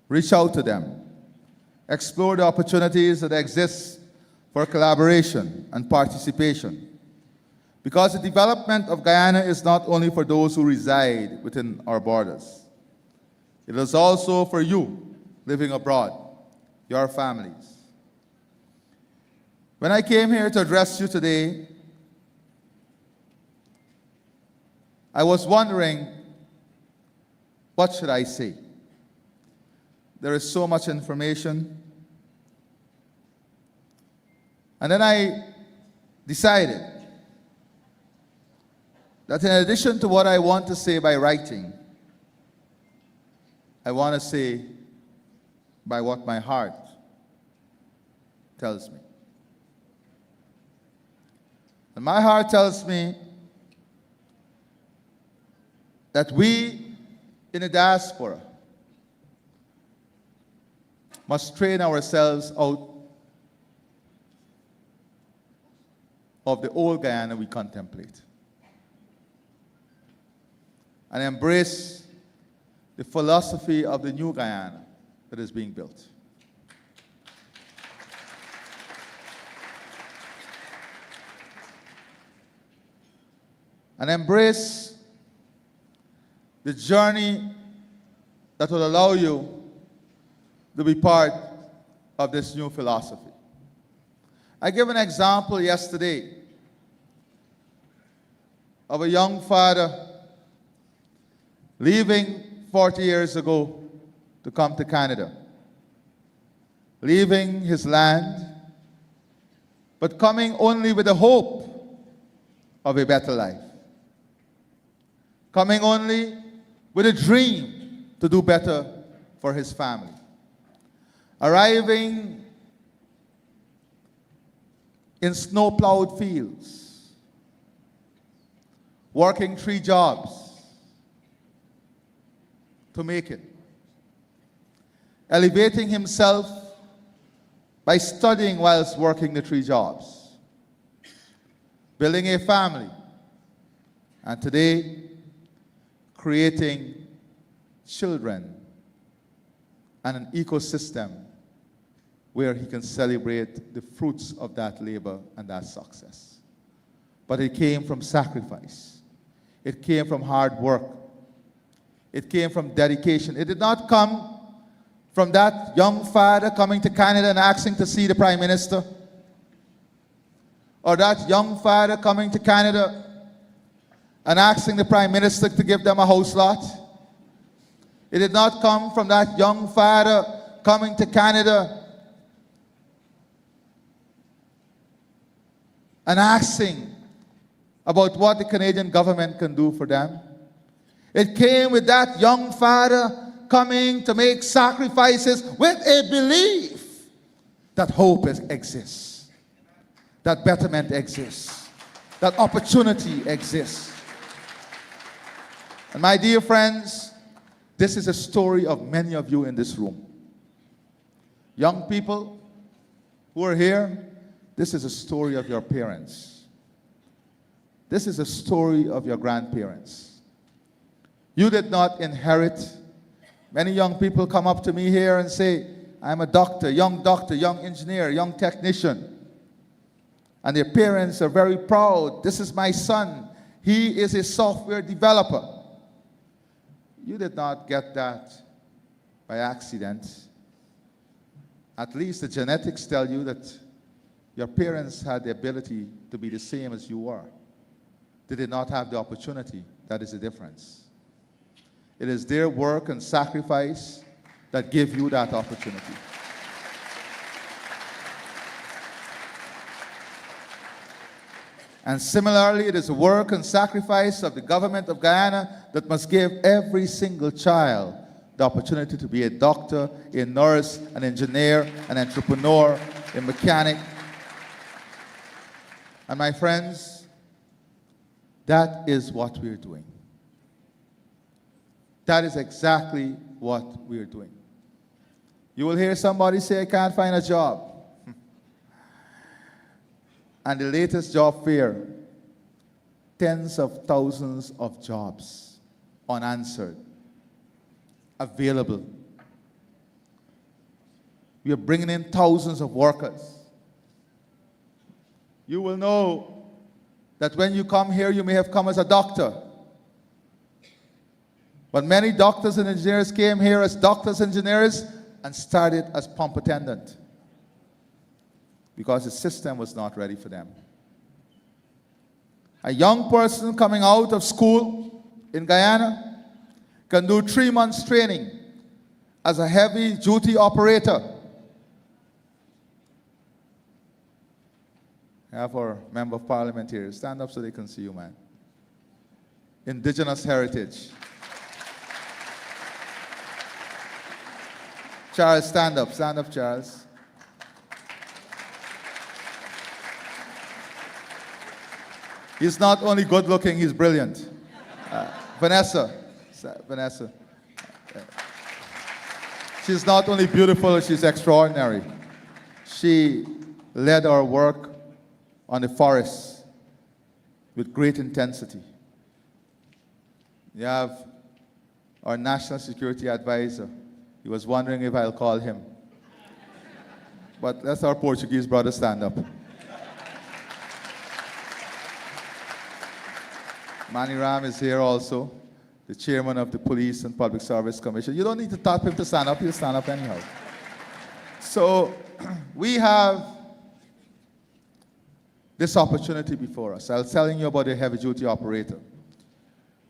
Reach out to them. Explore the opportunities that exist for collaboration and participation. Because the development of Guyana is not only for those who reside within our borders. It is also for you living abroad, your families. When I came here to address you today, I was wondering, what should I say? There is so much information. And then I decided that in addition to what I want to say by writing, I want to say by what my heart tells me. And my heart tells me that we in the diaspora must train ourselves out of the old Guyana we contemplate and embrace the philosophy of the new Guyana that is being built. And embrace the journey that will allow you to be part of this new philosophy. I gave an example yesterday of a young father leaving 40 years ago to come to Canada, leaving his land, but coming only with the hope of a better life. Coming only with a dream to do better for his family. Arriving in snow-plowed fields, working 3 jobs to make it. Elevating himself by studying whilst working the 3 jobs. Building a family. And today, creating children and an ecosystem where he can celebrate the fruits of that labor and that success. But it came from sacrifice. It came from hard work. It came from dedication. It did not come from that young father coming to Canada and asking to see the Prime Minister, or that young father coming to Canada and asking the Prime Minister to give them a house lot. It did not come from that young father coming to Canada and asking about what the Canadian government can do for them. It came with that young father coming to make sacrifices with a belief that hope exists, that betterment exists, that opportunity exists. And my dear friends, this is a story of many of you in this room. Young people who are here, this is a story of your parents. This is a story of your grandparents. You did not inherit. Many young people come up to me here and say, I'm a doctor, young engineer, young technician. And their parents are very proud. This is my son. He is a software developer. You did not get that by accident. At least the genetics tell you that your parents had the ability to be the same as you were. They did not have the opportunity. That is the difference. It is their work and sacrifice that give you that opportunity. And similarly, it is the work and sacrifice of the government of Guyana that must give every single child the opportunity to be a doctor, a nurse, an engineer, an entrepreneur, a mechanic. And my friends, that is what we're doing. That is exactly what we're doing. You will hear somebody say, I can't find a job. And the latest job fair, tens of thousands of jobs unanswered, available. We are bringing in thousands of workers. You will know that when you come here, you may have come as a doctor. But many doctors and engineers came here as doctors and engineers and started as pump attendant, because the system was not ready for them. A young person coming out of school in Guyana can do 3 months training as a heavy-duty operator. I have our member of parliament here. Stand up so they can see you, man. Indigenous heritage. Charles, stand up. Stand up, Charles. He's not only good looking, he's brilliant. Vanessa. She's not only beautiful, she's extraordinary. She led our work on the forest with great intensity. You have our national security advisor. He was wondering if I'll call him. But that's our Portuguese brother stand up. Manny Ram is here also, the chairman of the Police and Public Service Commission. You don't need to tap him to stand up, he'll stand up anyhow. So we have this opportunity before us. I was telling you about a heavy-duty operator.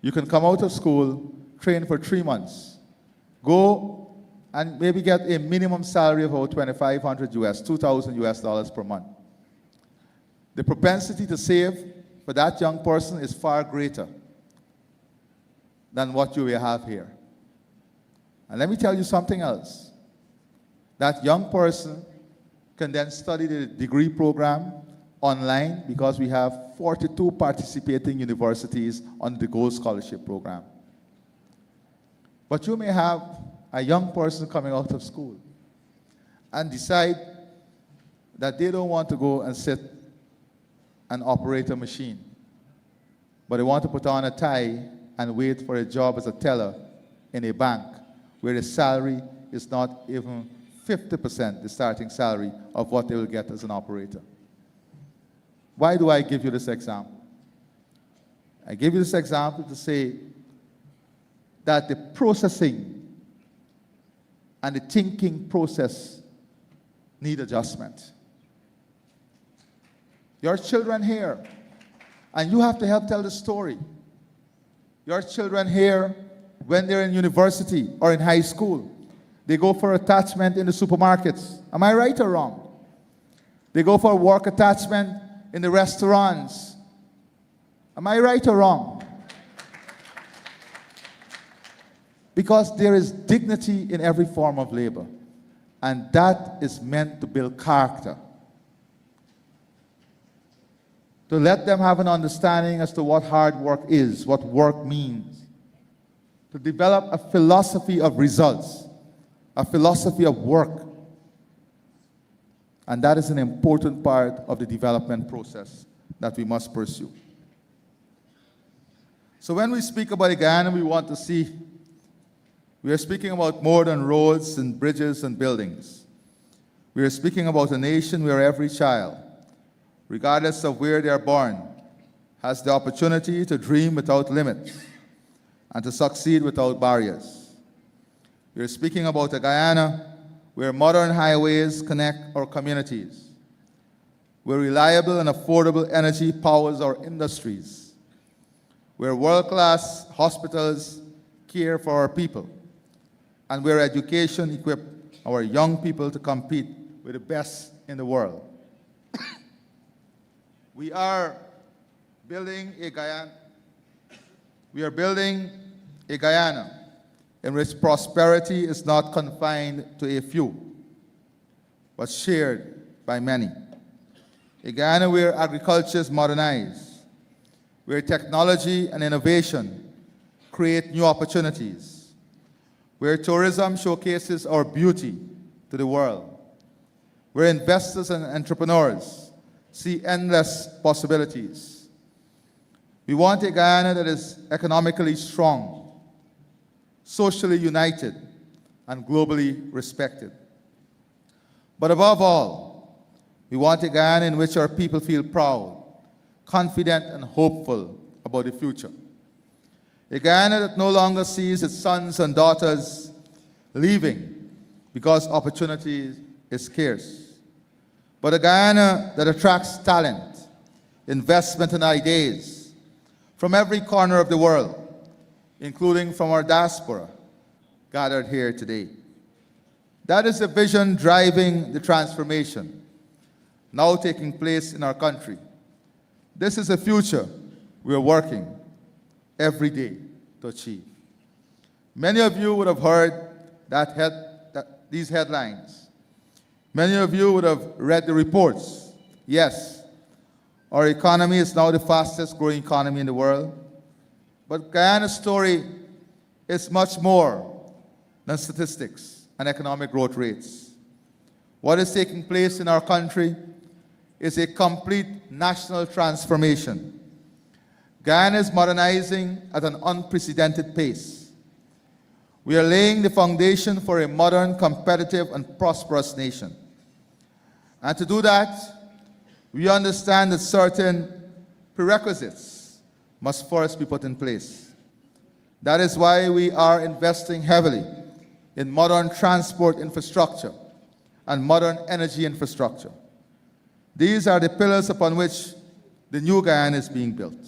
You can come out of school, train for 3 months, go and maybe get a minimum salary of about $2,500 US, $2,000 US per month. The propensity to save for that young person is far greater than what you will have here. And let me tell you something else. That young person can then study the degree program online, because we have 42 participating universities on the Gold Scholarship program. But you may have a young person coming out of school and decide that they don't want to go and sit and operate a machine, but they want to put on a tie and wait for a job as a teller in a bank where the salary is not even 50% the starting salary of what they will get as an operator. Why do I give you this example? I give you this example to say that the processing and the thinking process need adjustment. Your children here, and you have to help tell the story. Your children here, when they're in university or in high school, they go for attachment in the supermarkets. Am I right or wrong? They go for work attachment in the restaurants. Am I right or wrong? Because there is dignity in every form of labor, and that is meant to build character. To let them have an understanding as to what hard work is, what work means. To develop a philosophy of results, a philosophy of work. And that is an important part of the development process that we must pursue. So when we speak about Guyana, we want to see, we are speaking about more than roads and bridges and buildings. We are speaking about a nation where every child, regardless of where they are born, has the opportunity to dream without limits and to succeed without barriers. We are speaking about a Guyana where modern highways connect our communities, where reliable and affordable energy powers our industries, where world-class hospitals care for our people, and where education equips our young people to compete with the best in the world. We are building a Guyana. We are building a Guyana in which prosperity is not confined to a few, but shared by many. A Guyana where agriculture is modernized, where technology and innovation create new opportunities, where tourism showcases our beauty to the world, where investors and entrepreneurs see endless possibilities. We want a Guyana that is economically strong, socially united, and globally respected. But above all, we want a Guyana in which our people feel proud, confident, and hopeful about the future. A Guyana that no longer sees its sons and daughters leaving because opportunity is scarce, but a Guyana that attracts talent, investment, and ideas from every corner of the world, including from our diaspora gathered here today. That is the vision driving the transformation now taking place in our country. This is the future we are working every day to achieve. Many of you would have heard these headlines. Many of you would have read the reports. Yes, our economy is now the fastest growing economy in the world. But Guyana's story is much more than statistics and economic growth rates. What is taking place in our country is a complete national transformation. Guyana is modernizing at an unprecedented pace. We are laying the foundation for a modern, competitive, and prosperous nation. And to do that, we understand that certain prerequisites must first be put in place. That is why we are investing heavily in modern transport infrastructure and modern energy infrastructure. These are the pillars upon which the new Guyana is being built.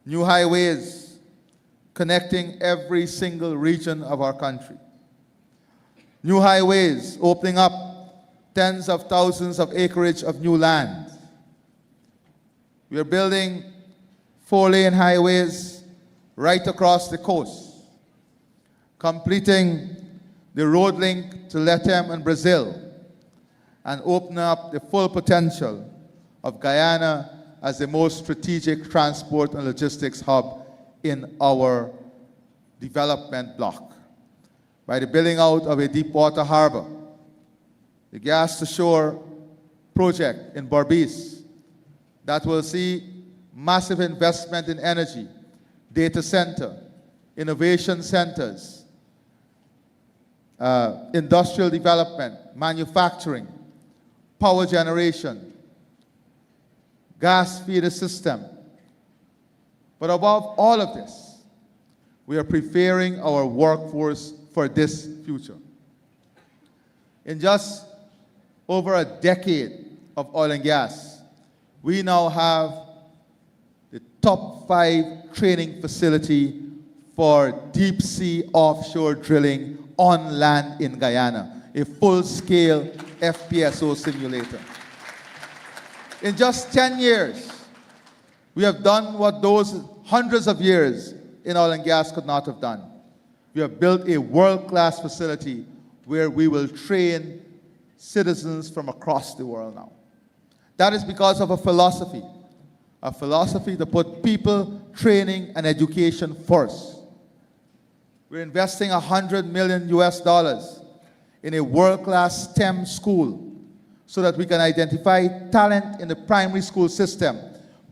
New highways connecting every single region of our country. New highways opening up tens of thousands of acreage of new land. We are building 4-lane highways right across the coast, completing the road link to Lethem and Brazil, and opening up the full potential of Guyana as the most strategic transport and logistics hub in our development bloc. By the building out of a deep water harbor, the gas to shore project in Berbice that will see massive investment in energy, data center, innovation centers, industrial development, manufacturing, power generation, gas feeder system. But above all of this, we are preparing our workforce for this future. In just over a decade of oil and gas, we now have the top 5 training facility for deep sea offshore drilling on land in Guyana, a full-scale FPSO simulator. In just 10 years, we have done what those hundreds of years in oil and gas could not have done. We have built a world-class facility where we will train citizens from across the world now. That is because of a philosophy to put people, training, and education first. We're investing $100 million in a world-class STEM school so that we can identify talent in the primary school system,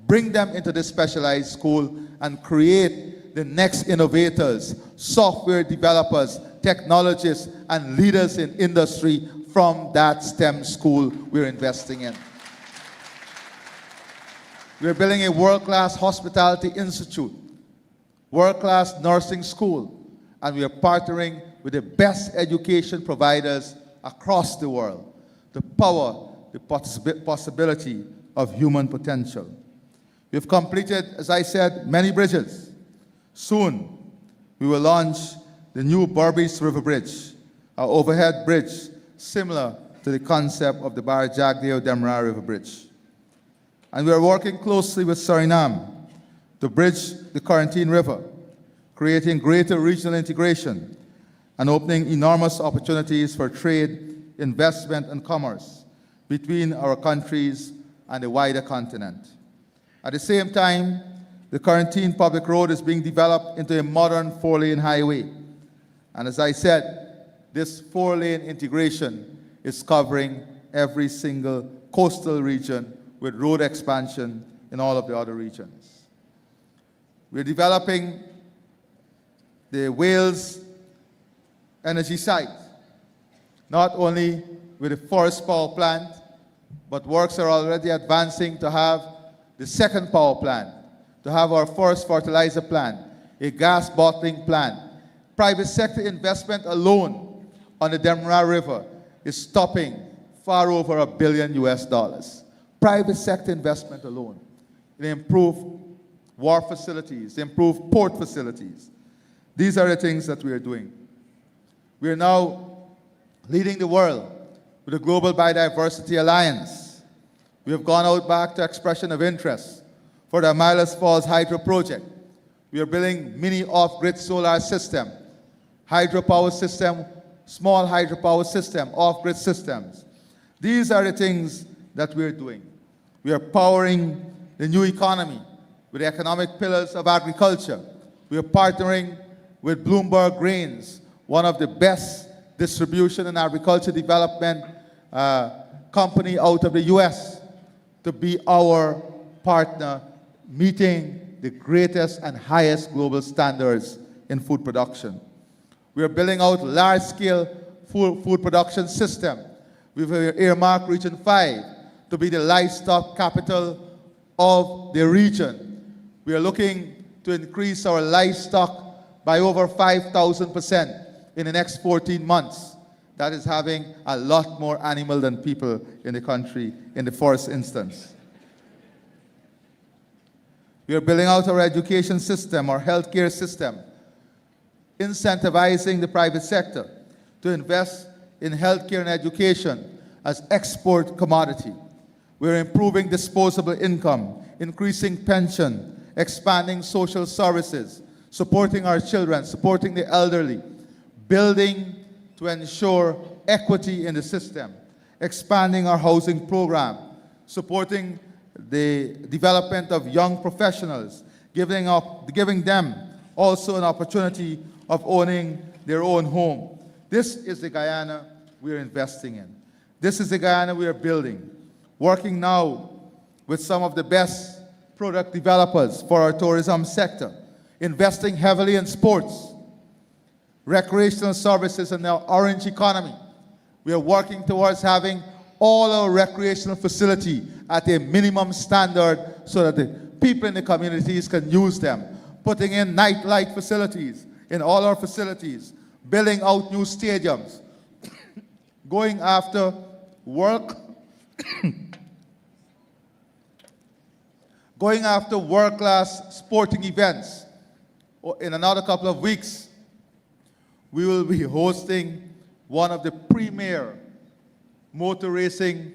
bring them into the specialized school, and create the next innovators, software developers, technologists, and leaders in industry from that STEM school we're investing in. We're building a world-class hospitality institute, world-class nursing school, and we are partnering with the best education providers across the world to power the possibility of human potential. We've completed, as I said, many bridges. Soon, we will launch the new Berbice River Bridge, an overhead bridge similar to the concept of the Barajagdeo Demerara River Bridge. And we are working closely with Suriname to bridge the Quarantine River, creating greater regional integration and opening enormous opportunities for trade, investment, and commerce between our countries and the wider continent. At the same time, the Quarantine Public Road is being developed into a modern 4-lane highway. And as I said, this 4-lane integration is covering every single coastal region with road expansion in all of the other regions. We're developing the Wales energy site, not only with a forest power plant, but works are already advancing to have the second power plant, to have our forest fertilizer plant, a gas bottling plant. Private sector investment alone on the Demerara River is stopping far over $1 billion US. Private sector investment alone. They improve wharf facilities, improve port facilities. These are the things that we are doing. We are now leading the world with the Global Biodiversity Alliance. We have gone out back to expression of interest for the Amilas Falls Hydro Project. We are building mini off-grid solar system, hydropower system, small hydropower system, off-grid systems. These are the things that we are doing. We are powering the new economy with the economic pillars of agriculture. We are partnering with Bloomberg Grains, one of the best distribution and agriculture development company out of the US, to be our partner, meeting the greatest and highest global standards in food production. We are building out large-scale food production system. We've earmarked Region 5 to be the livestock capital of the region. We are looking to increase our livestock by over 5,000% in the next 14 months. That is having a lot more animal than people in the country in the first instance. We are building out our education system, our healthcare system, incentivizing the private sector to invest in healthcare and education as export commodity. We're improving disposable income, increasing pension, expanding social services, supporting our children, supporting the elderly, building to ensure equity in the system, expanding our housing program, supporting the development of young professionals, giving them also an opportunity of owning their own home. This is the Guyana we are investing in. This is the Guyana we are building, working now with some of the best product developers for our tourism sector, investing heavily in sports, recreational services, and now orange economy. We are working towards having all our recreational facility at a minimum standard so that the people in the communities can use them, putting in nightlight facilities in all our facilities, building out new stadiums, going after going after world-class sporting events. In another couple of weeks, we will be hosting one of the premier motor racing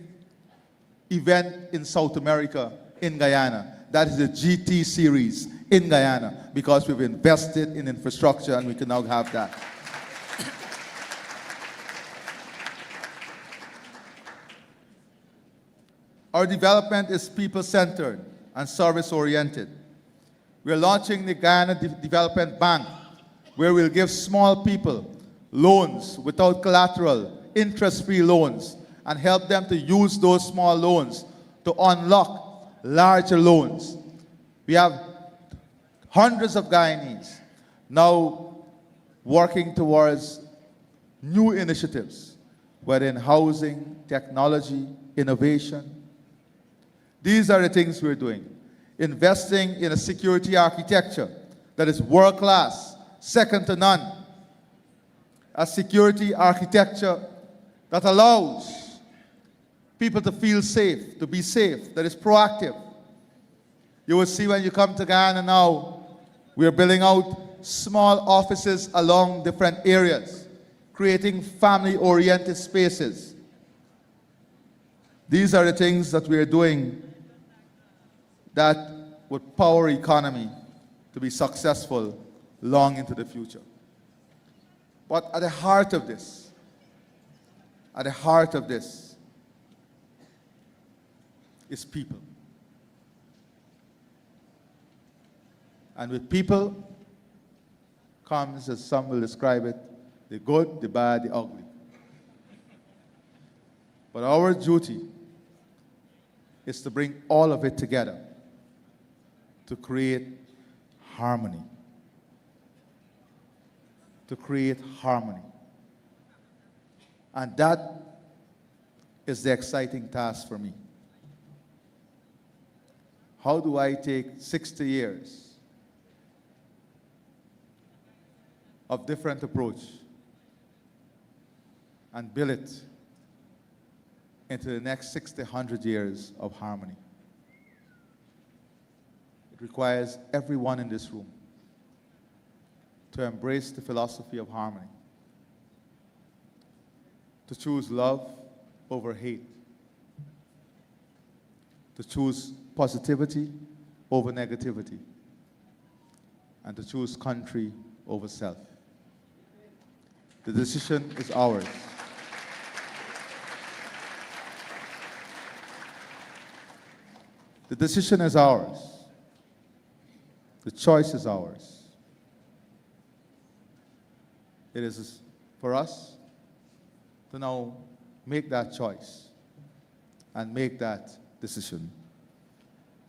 event in South America, in Guyana. That is the GT Series in Guyana, because we've invested in infrastructure and we can now have that. Our development is people-centered and service-oriented. We're launching the Guyana Development Bank, where we'll give small people loans without collateral, interest-free loans, and help them to use those small loans to unlock larger loans. We have hundreds of Guyanese now working towards new initiatives, whether in housing, technology, innovation. These are the things we're doing. Investing in a security architecture that is world-class, second to none. A security architecture that allows people to feel safe, to be safe, that is proactive. You will see when you come to Guyana now, we are building out small offices along different areas, creating family-oriented spaces. These are the things that we are doing that would power economy to be successful long into the future. But at the heart of this, is people. And with people comes, as some will describe it, the good, the bad, the ugly. But our duty is to bring all of it together to create harmony. To create harmony. And that is the exciting task for me. How do I take 60 years of different approach and build it into the next 60, 100 years of harmony? It requires everyone in this room to embrace the philosophy of harmony, to choose love over hate, to choose positivity over negativity, and to choose country over self. The decision is ours. The decision is ours. The choice is ours. It is for us to now make that choice and make that decision.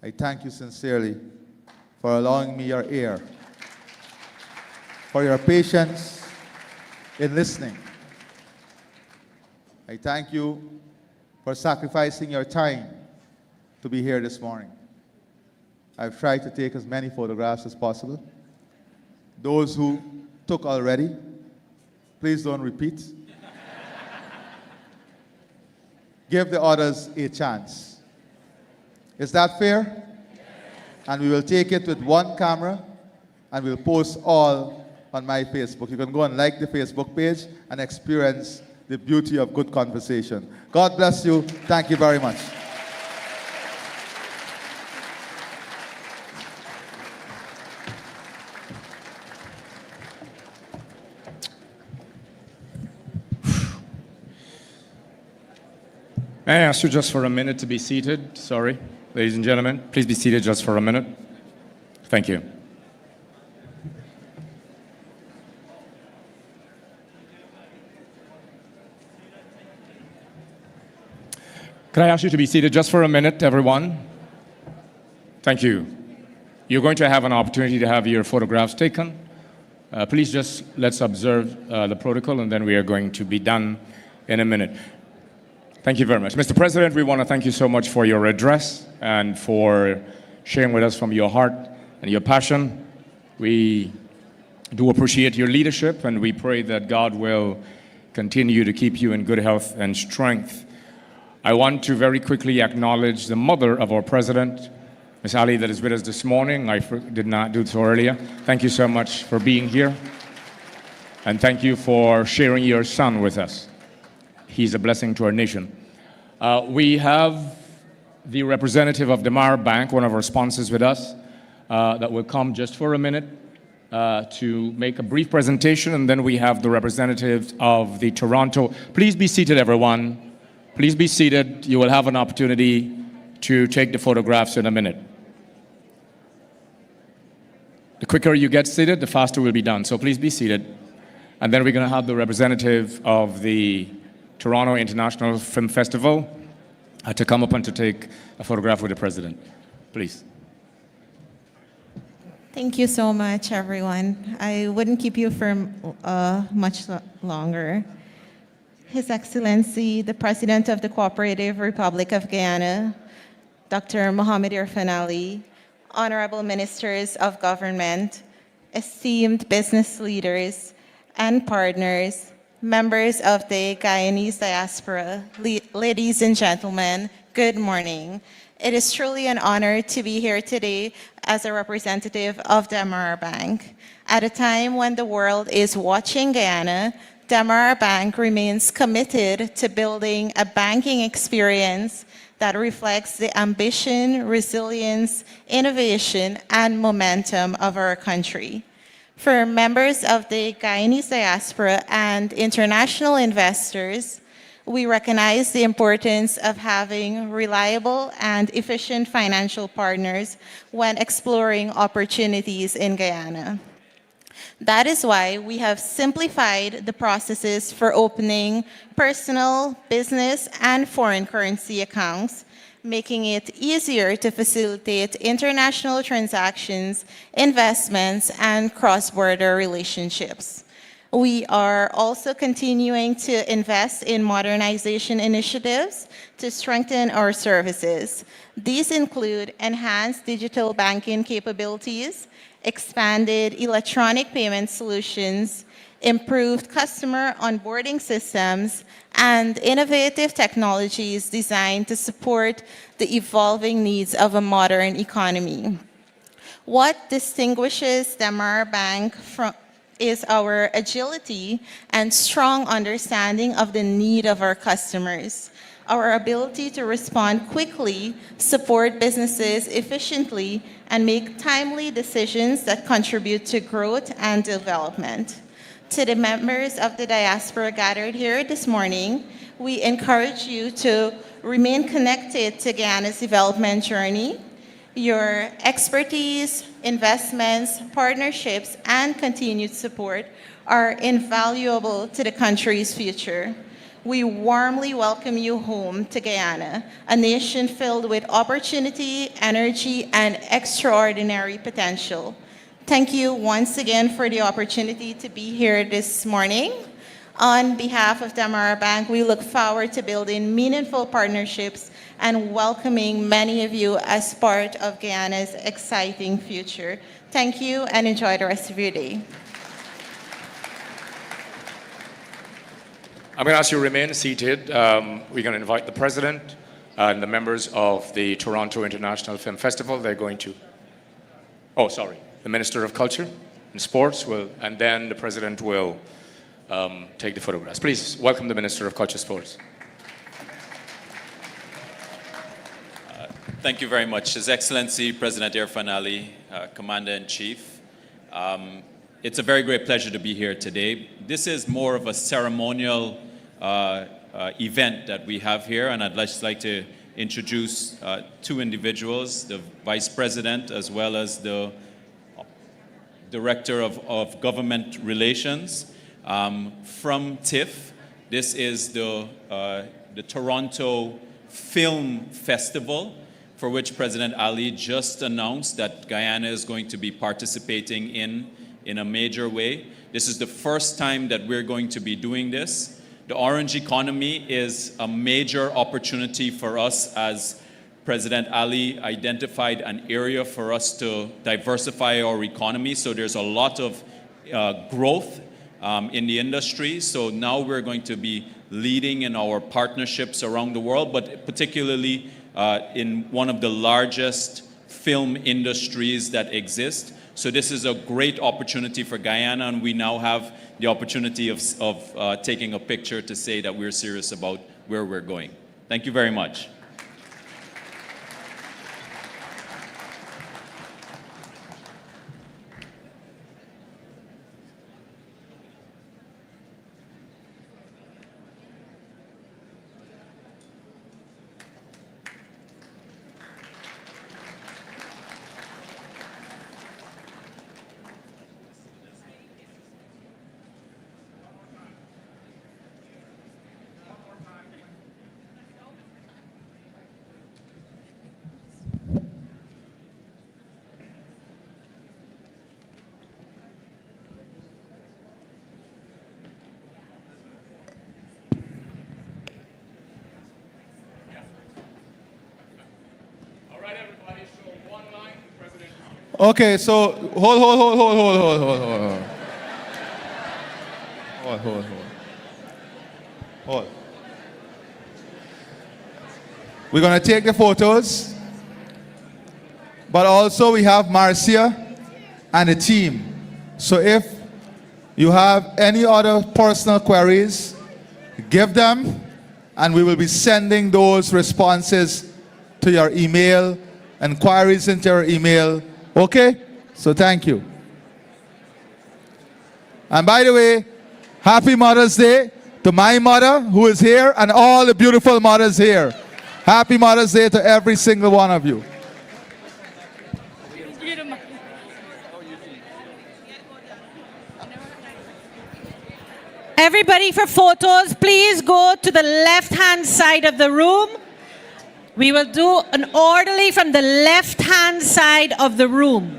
I thank you sincerely for allowing me your ear, for your patience in listening. I thank you for sacrificing your time to be here this morning. I've tried to take as many photographs as possible. Those who took already, please don't repeat. Give the others a chance. Is that fair? And we will take it with one camera and we'll post all on my Facebook. You can go and like the Facebook page and experience the beauty of good conversation. God bless you. Thank you very much. May I ask you just for a minute to be seated? Sorry, ladies and gentlemen. Please be seated just for a minute. Thank you. Can I ask you to be seated just for a minute, everyone? Thank you. You're going to have an opportunity to have your photographs taken. Please just let's observe the protocol, and then we are going to be done in a minute. Thank you very much. Mr. President, we want to thank you so much for your address and for sharing with us from your heart and your passion. We do appreciate your leadership, and we pray that God will continue to keep you in good health and strength. I want to very quickly acknowledge the mother of our president, Ms. Ali, that is with us this morning. I did not do so earlier. Thank you so much for being here. And thank you for sharing your son with us. He's a blessing to our nation. We have the representative of the Damar Bank, one of our sponsors, with us, that will come just for a minute to make a brief presentation, and then we have the representative of the Toronto. Please be seated, everyone. Please be seated. You will have an opportunity to take the photographs in a minute. The quicker you get seated, the faster we'll be done. So please be seated. And then we're going to have the representative of the Toronto International Film Festival to come up and to take a photograph with the president. Please. Thank you so much, everyone. I wouldn't keep you for much longer. His Excellency, the President of the Cooperative Republic of Guyana, Dr. Mohamed Irfaan Ali, honorable ministers of government, esteemed business leaders and partners, members of the Guyanese Diaspora, ladies and gentlemen, good morning. It is truly an honor to be here today as a representative of Damar Bank. At a time when the world is watching Guyana, Damar Bank remains committed to building a banking experience that reflects the ambition, resilience, innovation, and momentum of our country. For members of the Guyanese diaspora and international investors, we recognize the importance of having reliable and efficient financial partners when exploring opportunities in Guyana. That is why we have simplified the processes for opening personal, business, and foreign currency accounts, making it easier to facilitate international transactions, investments, and cross-border relationships. We are also continuing to invest in modernization initiatives to strengthen our services. These include enhanced digital banking capabilities, expanded electronic payment solutions, improved customer onboarding systems, and innovative technologies designed to support the evolving needs of a modern economy. What distinguishes Diaspora Bank is our agility and strong understanding of the need of our customers. Our ability to respond quickly, support businesses efficiently, and make timely decisions that contribute to growth and development. To the members of the diaspora gathered here this morning, we encourage you to remain connected to Guyana's development journey. Your expertise, investments, partnerships, and continued support are invaluable to the country's future. We warmly welcome you home to Guyana, a nation filled with opportunity, energy, and extraordinary potential. Thank you once again for the opportunity to be here this morning. On behalf of Diaspora Bank, we look forward to building meaningful partnerships and welcoming many of you as part of Guyana's exciting future. Thank you and enjoy the rest of your day. I'm going to ask you to remain seated. We're going to invite the president and the members of the Toronto International Film Festival. They're going to, the Minister of Culture and Sports will, and then the president will take the photographs. Please welcome the Minister of Culture and Sports. Thank you very much. His Excellency President Irfaan Ali, Commander-in-Chief. It's a very great pleasure to be here today. This is more of a ceremonial event that we have here, and I'd just like to introduce two individuals, the Vice President as well as the Director of Government Relations. From TIFF, this is the Toronto Film Festival, for which President Ali just announced that Guyana is going to be participating in a major way. This is the first time that we're going to be doing this. The orange economy is a major opportunity for us, as President Ali identified an area for us to diversify our economy. So there's a lot of growth in the industry. So now we're going to be leading in our partnerships around the world, but particularly in one of the largest film industries that exist. So this is a great opportunity for Guyana, and we now have the opportunity of taking a picture to say that we're serious about where we're going. Thank you very much. Okay, so hold. We're going to take the photos, but also we have Marcia and the team. So if you have any other personal queries, give them and we will be sending those responses to your email, inquiries into your email. Okay? So thank you. And by the way, happy Mother's Day to my mother who is here and all the beautiful mothers here. Happy Mother's Day to every single one of you. Everybody for photos, please go to the left-hand side of the room. We will do an orderly from the left-hand side of the room.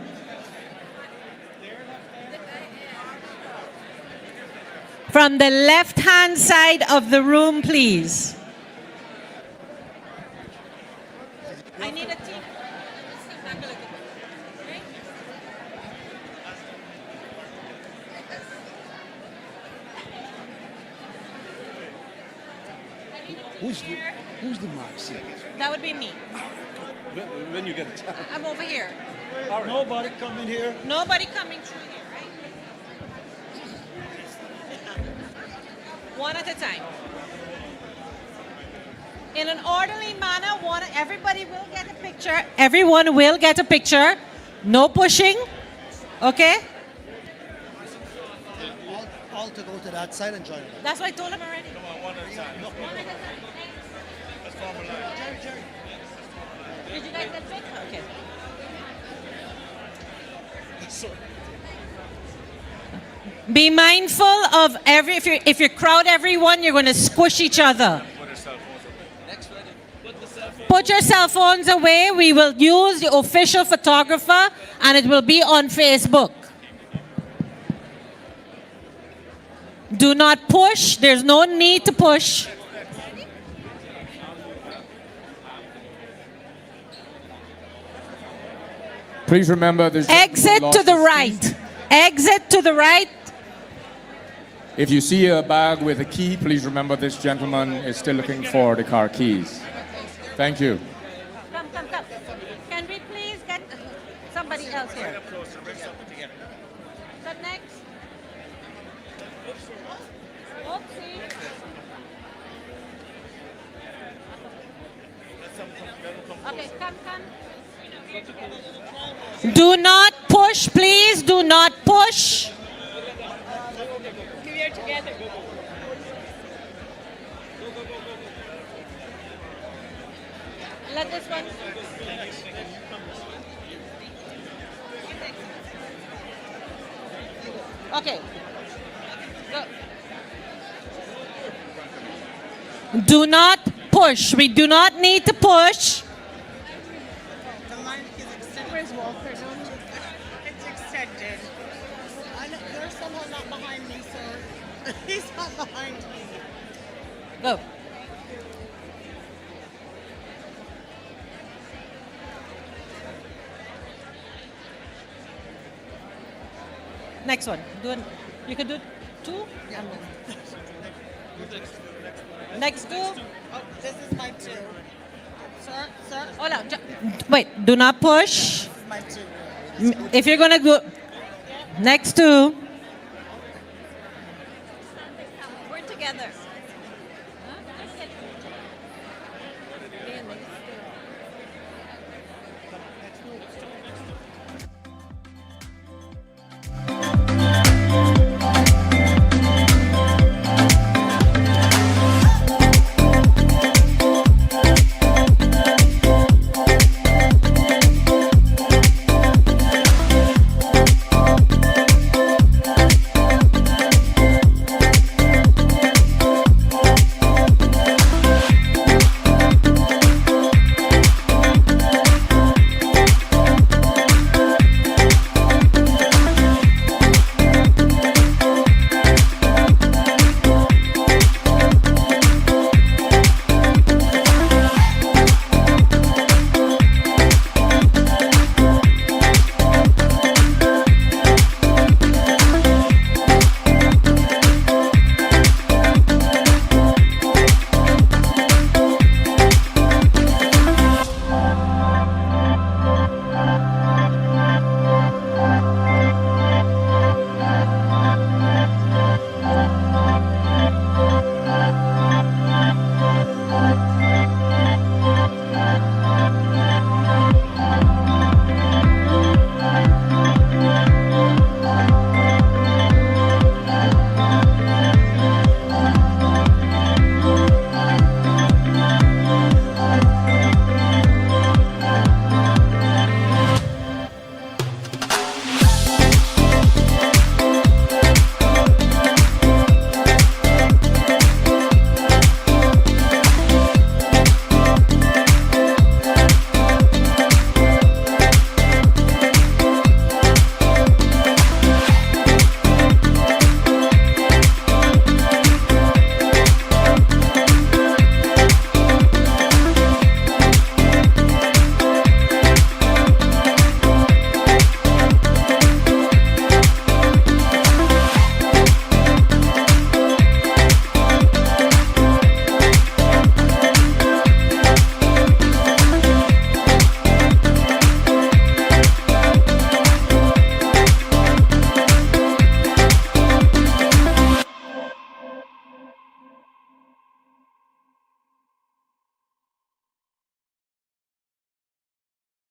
From the left-hand side of the room, please. I need a team. Who's the Marcy? That would be me. When you get a chance. I'm over here. Nobody come in here. Nobody coming through here, right? One at a time. In an orderly manner, everybody will get a picture. Everyone will get a picture. No pushing. Okay? All to go to that side and join them. That's what I told him already. Come on, one at a time. Let's form a line. Jerry. Did you guys get fit? Okay. Be mindful of if you crowd everyone, you're going to squish each other. Put your cell phones away. We will use the official photographer and it will be on Facebook. Do not push. There's no need to push. Please remember this. Exit to the right. Exit to the right. If you see a bag with a key, please remember this gentleman is still looking for the car keys. Thank you. Come. Can we please get somebody else here? So next. Oopsie. Okay, come. Do not push, please. Do not push. We are together. Let this one. Okay. Go. Do not push. We do not need to push. The line is extended. Where's Walker? It's extended. You're somehow not behind me, sir. He's not behind me. Go. Next one. You can do two? Yeah. Next two? Oh, this is my two. Sir? Hold on. Wait, do not push. This is my two. If you're going to go, next two. We're together.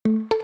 you.